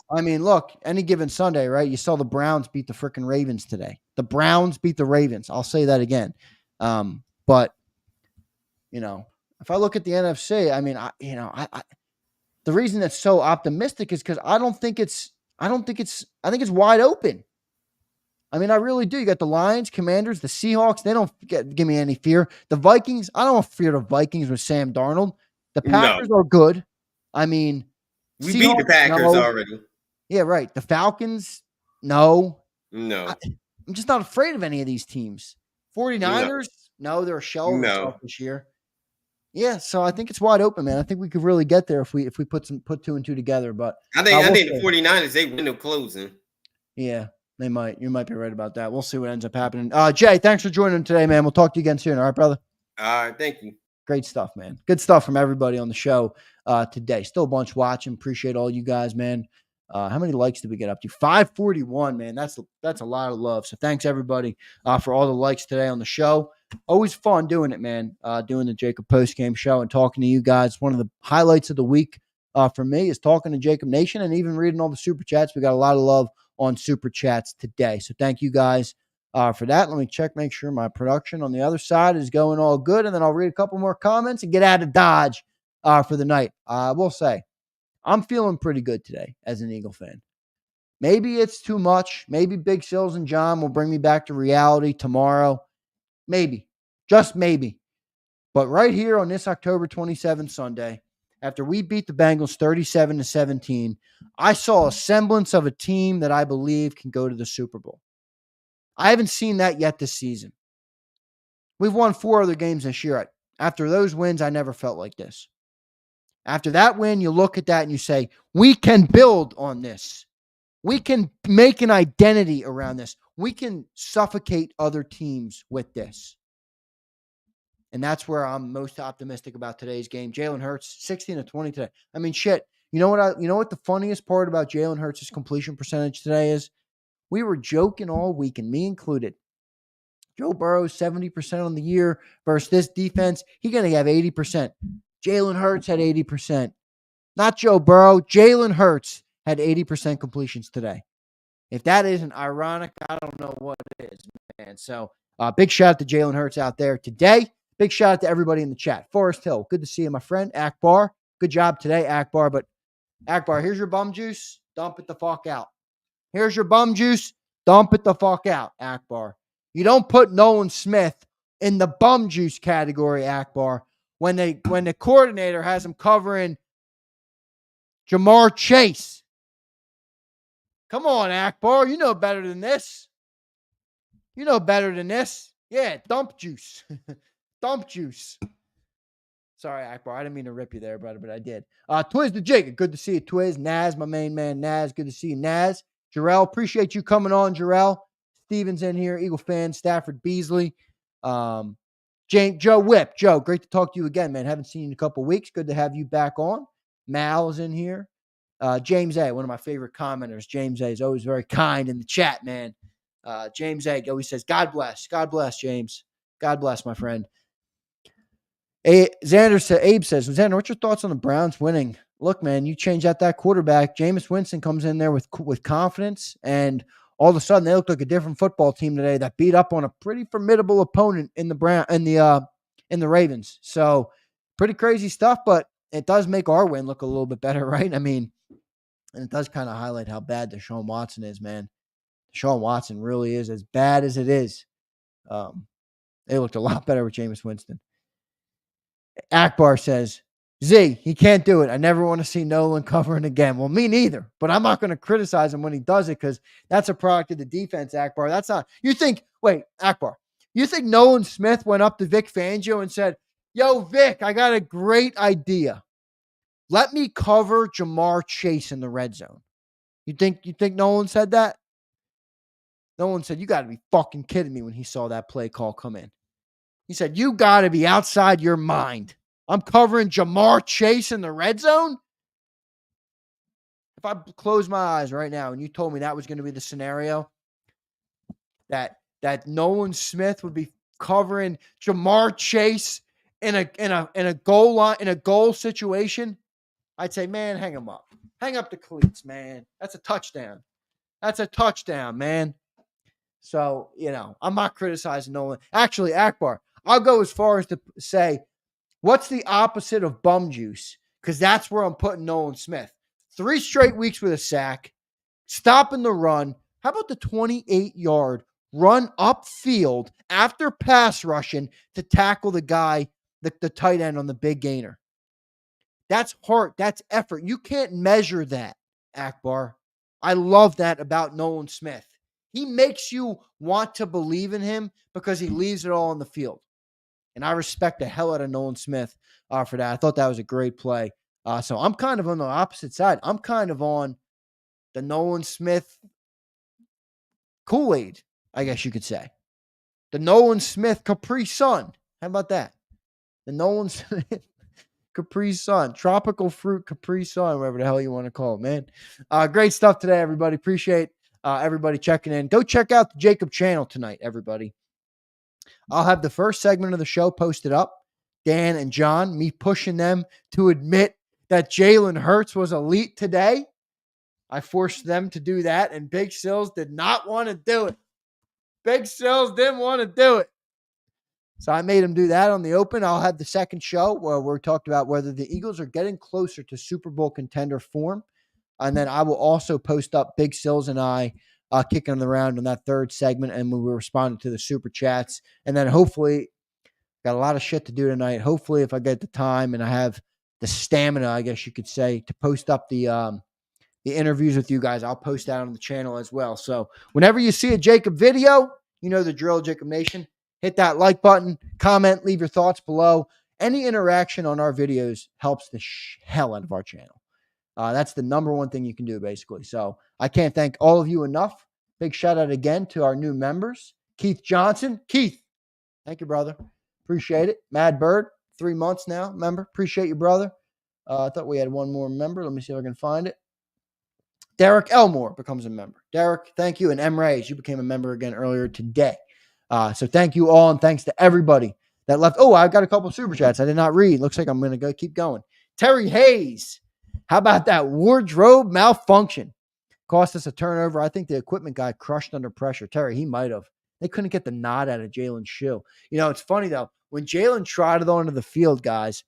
I mean, look, any given Sunday, right? You saw the Browns beat the freaking Ravens today. The Browns beat the Ravens. I'll say that again. But if I look at the NFC, I mean, I the reason it's so optimistic is because I think it's wide open. I mean, I really do. You got the Lions, Commanders, the Seahawks. They don't give me any fear. The Vikings, I don't fear the Vikings with Sam Darnold. The Packers are good. I mean, we beat the Packers already. Yeah, right. The Falcons, no. No. I'm just not afraid of any of these teams. 49ers, no, they're a shell of themselves this year. Yeah, so I think it's wide open, man. I think we could really get there if we put 2 and 2 together. But I think the 49ers, they win the closing. Yeah, they might. You might be right about that. We'll see what ends up happening. Jay, thanks for joining today, man. We'll talk to you again soon. All right, brother? All right, thank you. Great stuff, man. Good stuff from everybody on the show today. Still a bunch watching. Appreciate all you guys, man. How many likes did we get up to? 541, man. That's a lot of love. So thanks everybody for all the likes today on the show. Always fun doing it, man. Doing the JAKIB Postgame Show and talking to you guys. One of the highlights of the week for me is talking to JAKIB Nation and even reading all the Super Chats. We got a lot of love on Super Chats today. So thank you guys for that. Let me make sure my production on the other side is going all good, and then I'll read a couple more comments and get out of Dodge for the night. I will say, I'm feeling pretty good today as an Eagle fan. Maybe it's too much. Maybe Big Sills and John will bring me back to reality tomorrow. Maybe. Just maybe. But right here on this October 27th Sunday, after we beat the Bengals 37-17, I saw a semblance of a team that I believe can go to the Super Bowl. I haven't seen that yet this season. We've won 4 other games this year. After those wins, I never felt like this. After that win, you look at that and you say, we can build on this. We can make an identity around this. We can suffocate other teams with this. And that's where I'm most optimistic about today's game. Jalen Hurts, 16-20 today. I mean, shit. You know what the funniest part about Jalen Hurts' completion percentage today is? We were joking all week, and me included. Joe Burrow, 70% on the year versus this defense. He's going to have 80%. Jalen Hurts had 80%. Not Joe Burrow. Jalen Hurts had 80% completions today. If that isn't ironic, I don't know what it is, man. So big shout out to Jalen Hurts out there today. Big shout out to everybody in the chat. Forrest Hill, good to see you, my friend. Akbar, good job today, Akbar. But Akbar, here's your bum juice. Dump it the fuck out. Here's your bum juice. Dump it the fuck out, Akbar. You don't put Nolan Smith in the bum juice category, Akbar, when the coordinator has him covering Jamar Chase. Come on, Akbar. You know better than this. You know better than this. Yeah, dump juice. Dump juice. Sorry, Akbar. I didn't mean to rip you there, brother, but I did. Twiz the Jig. Good to see you, Twiz. Naz, my main man, Naz. Good to see you, Naz. Jarrell, appreciate you coming on, Jarrell. Steven's in here. Eagle fan, Stafford Beasley. Joe Whip. Joe, great to talk to you again, man. Haven't seen you in a couple of weeks. Good to have you back on. Mal's in here. James A., one of my favorite commenters. James A. is always very kind in the chat, man. James A. always says, God bless. God bless, James. God bless, my friend. Abe says, Xander, what's your thoughts on the Browns winning? Look, man, you change out that quarterback. Jameis Winston comes in there with confidence, and all of a sudden they look like a different football team today that beat up on a pretty formidable opponent in the Ravens. So pretty crazy stuff, but it does make our win look a little bit better, right? I mean, and it does kind of highlight how bad Deshaun Watson is, man. Deshaun Watson really is as bad as it is. They looked a lot better with Jameis Winston. Akbar says, Z, he can't do it. I never want to see Nolan covering again. Well, me neither, but I'm not going to criticize him when he does it because that's a product of the defense, Akbar. That's not, Akbar, you think Nolan Smith went up to Vic Fangio and said, yo, Vic, I got a great idea. Let me cover Jamar Chase in the red zone. You think Nolan said that? Nolan said, you got to be fucking kidding me when he saw that play call come in. He said, you got to be outside your mind. I'm covering Jamar Chase in the red zone? If I close my eyes right now and you told me that was going to be the scenario, that Nolan Smith would be covering Jamar Chase in a goal line, in a goal situation, I'd say, man, hang him up. Hang up the cleats, man. That's a touchdown. That's a touchdown, man. So, I'm not criticizing Nolan. Actually, Akbar, I'll go as far as to say, what's the opposite of bum juice? Because that's where I'm putting Nolan Smith. 3 straight weeks with a sack, stopping the run. How about the 28-yard run upfield after pass rushing to tackle the guy, the tight end on the big gainer? That's heart. That's effort. You can't measure that, Akbar. I love that about Nolan Smith. He makes you want to believe in him because he leaves it all on the field. And I respect the hell out of Nolan Smith for that. I thought that was a great play. So I'm kind of on the opposite side. I'm kind of on the Nolan Smith Kool-Aid, I guess you could say. The Nolan Smith Capri Sun. How about that? The Nolan Smith Capri Sun. Tropical fruit Capri Sun, whatever the hell you want to call it, man. Great stuff today, everybody. Appreciate everybody checking in. Go check out the JAKIB channel tonight, everybody. I'll have the first segment of the show posted up. Dan and John, me pushing them to admit that Jalen Hurts was elite today. I forced them to do that, and Big Sills did not want to do it. Big Sills didn't want to do it. So I made him do that on the open. I'll have the second show where we're talking about whether the Eagles are getting closer to Super Bowl contender form. And then I will also post up Big Sills and I kicking around on that third segment, and we will respond to the super chats. And then hopefully, got a lot of shit to do tonight. Hopefully, if I get the time and I have stamina, I guess you could say, to post up the interviews with you guys. I'll post that on the channel as well. So whenever you see a JAKIB video, you know the drill, JAKIB Nation. Hit that like button, comment, leave your thoughts below. Any interaction on our videos helps the hell out of our channel. That's the number one thing you can do, basically. So I can't thank all of you enough. Big shout out again to our new members. Keith Johnson. Keith, thank you, brother. Appreciate it. Mad Bird, 3 months now, member. Appreciate you, brother. I thought we had one more member. Let me see if I can find it. Derek Elmore becomes a member. Derek, thank you. And M. Reyes, you became a member again earlier today. So thank you all, and thanks to everybody that left. Oh, I've got a couple of super chats I did not read. Looks like I'm going to keep going. Terry Hayes, how about that wardrobe malfunction? Cost us a turnover. I think the equipment guy crushed under pressure. Terry, he might have. They couldn't get the nod out of Jalen's shoe. You know, it's funny, though. When Jalen trotted onto the field, guys,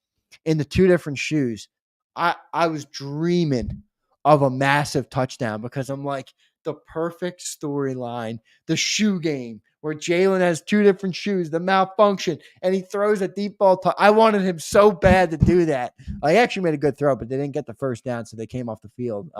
in the 2 different shoes, I was dreaming of a massive touchdown because I'm like, the perfect storyline, the shoe game, where Jalen has 2 different shoes, the malfunction, and he throws a deep ball. I wanted him so bad to do that. He actually made a good throw, but they didn't get the first down, so they came off the field.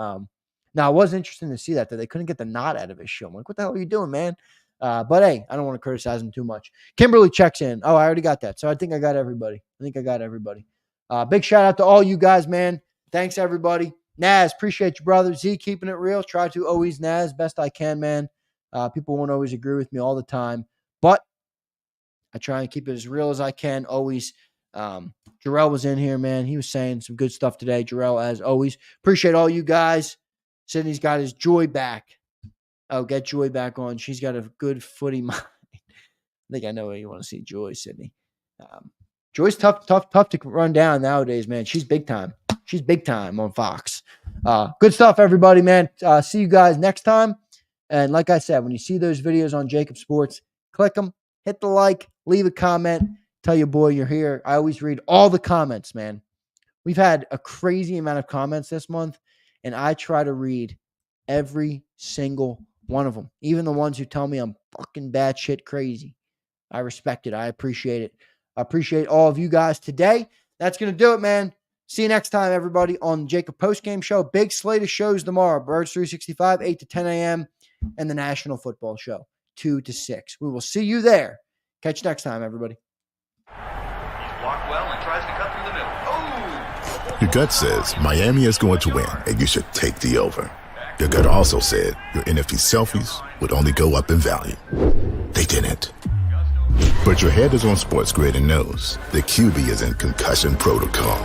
Now, it was interesting to see that they couldn't get the knot out of his shoe. I'm like, what the hell are you doing, man? But hey, I don't want to criticize him too much. Kimberly checks in. Oh, I already got that. So I think I got everybody. Big shout out to all you guys, man. Thanks, everybody. Naz, appreciate you, brother. Z, keeping it real. Try to always, Naz, best I can, man. People won't always agree with me all the time, but I try and keep it as real as I can, always. Jarrell was in here, man. He was saying some good stuff today. Jarrell, as always. Appreciate all you guys. Sydney's got his Joy back. Oh, get Joy back on. She's got a good footy mind. I think I know where you want to see Joy, Sydney. Joy's tough to run down nowadays, man. She's big time. She's big time on Fox. Good stuff, everybody, man. See you guys next time. And like I said, when you see those videos on JAKIB Sports, click them, hit the like, leave a comment, tell your boy you're here. I always read all the comments, man. We've had a crazy amount of comments this month, and I try to read every single one of them, even the ones who tell me I'm fucking batshit crazy. I respect it. I appreciate it. I appreciate all of you guys today. That's going to do it, man. See you next time, everybody, on the JAKIB Postgame Show. Big slate of shows tomorrow. Birds 365, 8 to 10 a.m., and the National Football Show, 2 to 6. We will see you there. Catch you next time, everybody. He's blocked well and tries to cut through the middle. Oh! Your gut says Miami is going to win, and you should take the over. Your gut also said your NFT selfies would only go up in value. They didn't. But your head is on Sports Grid and knows the QB is in concussion protocol.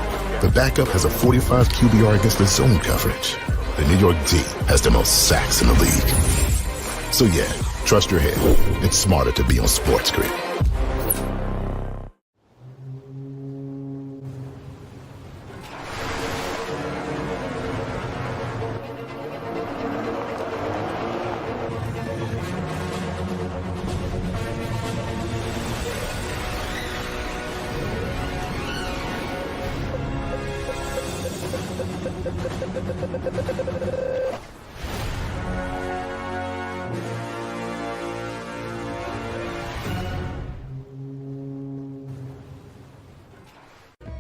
The backup has a 45 QBR against the zone coverage. The New York D has the most sacks in the league. So yeah, trust your head. It's smarter to be on Sports Grid.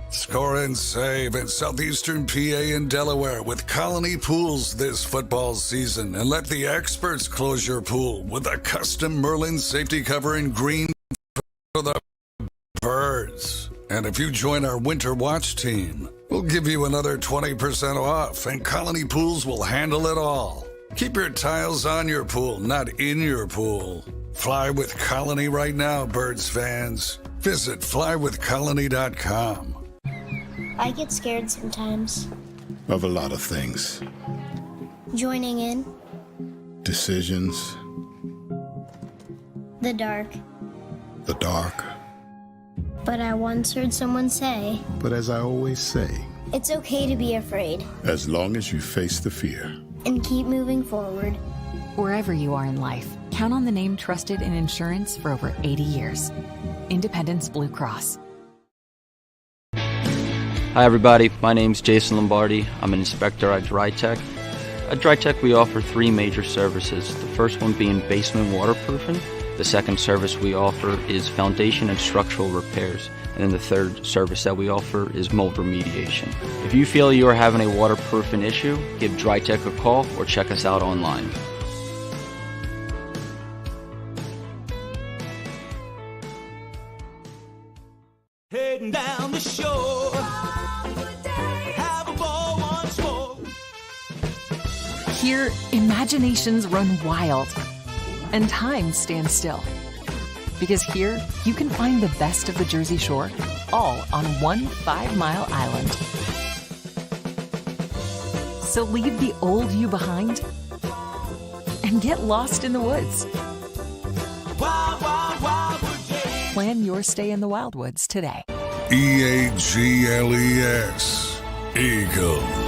Score and save in southeastern PA and Delaware with Colony Pools this football season, and let the experts close your pool with a custom McMullen safety cover in green for the birds. And if you join our Winter Watch team, we'll give you another 20% off, and Colony Pools will handle it all. Keep your tiles on your pool, not in your pool. Fly with Colony right now, Birds fans. Visit flywithcolony.com. I get scared sometimes. Of a lot of things. Joining in. Decisions. The dark. The dark. But I once heard someone say, But as I always say, it's okay to be afraid. as long as you face the fear. And keep moving forward. Wherever you are in life, count on the name trusted in insurance for over 80 years. Independence Blue Cross. Hi everybody, my name's Jason Lombardi. I'm an inspector at DryTech. At DryTech we offer 3 major services, the first one being basement waterproofing. The second service we offer is foundation and structural repairs. And then the third service that we offer is mold remediation. If you feel you are having a waterproofing issue, give DryTech a call or check us out online. Heading down the shore. Have a ball once more. Here, imaginations run wild and time stands still. Because here, you can find the best of the Jersey Shore, all on one 5-mile island. So leave the old you behind and get lost in the woods. Wild, wild, wildwood days. Plan your stay in the Wildwoods today. EAGLES, Eagles.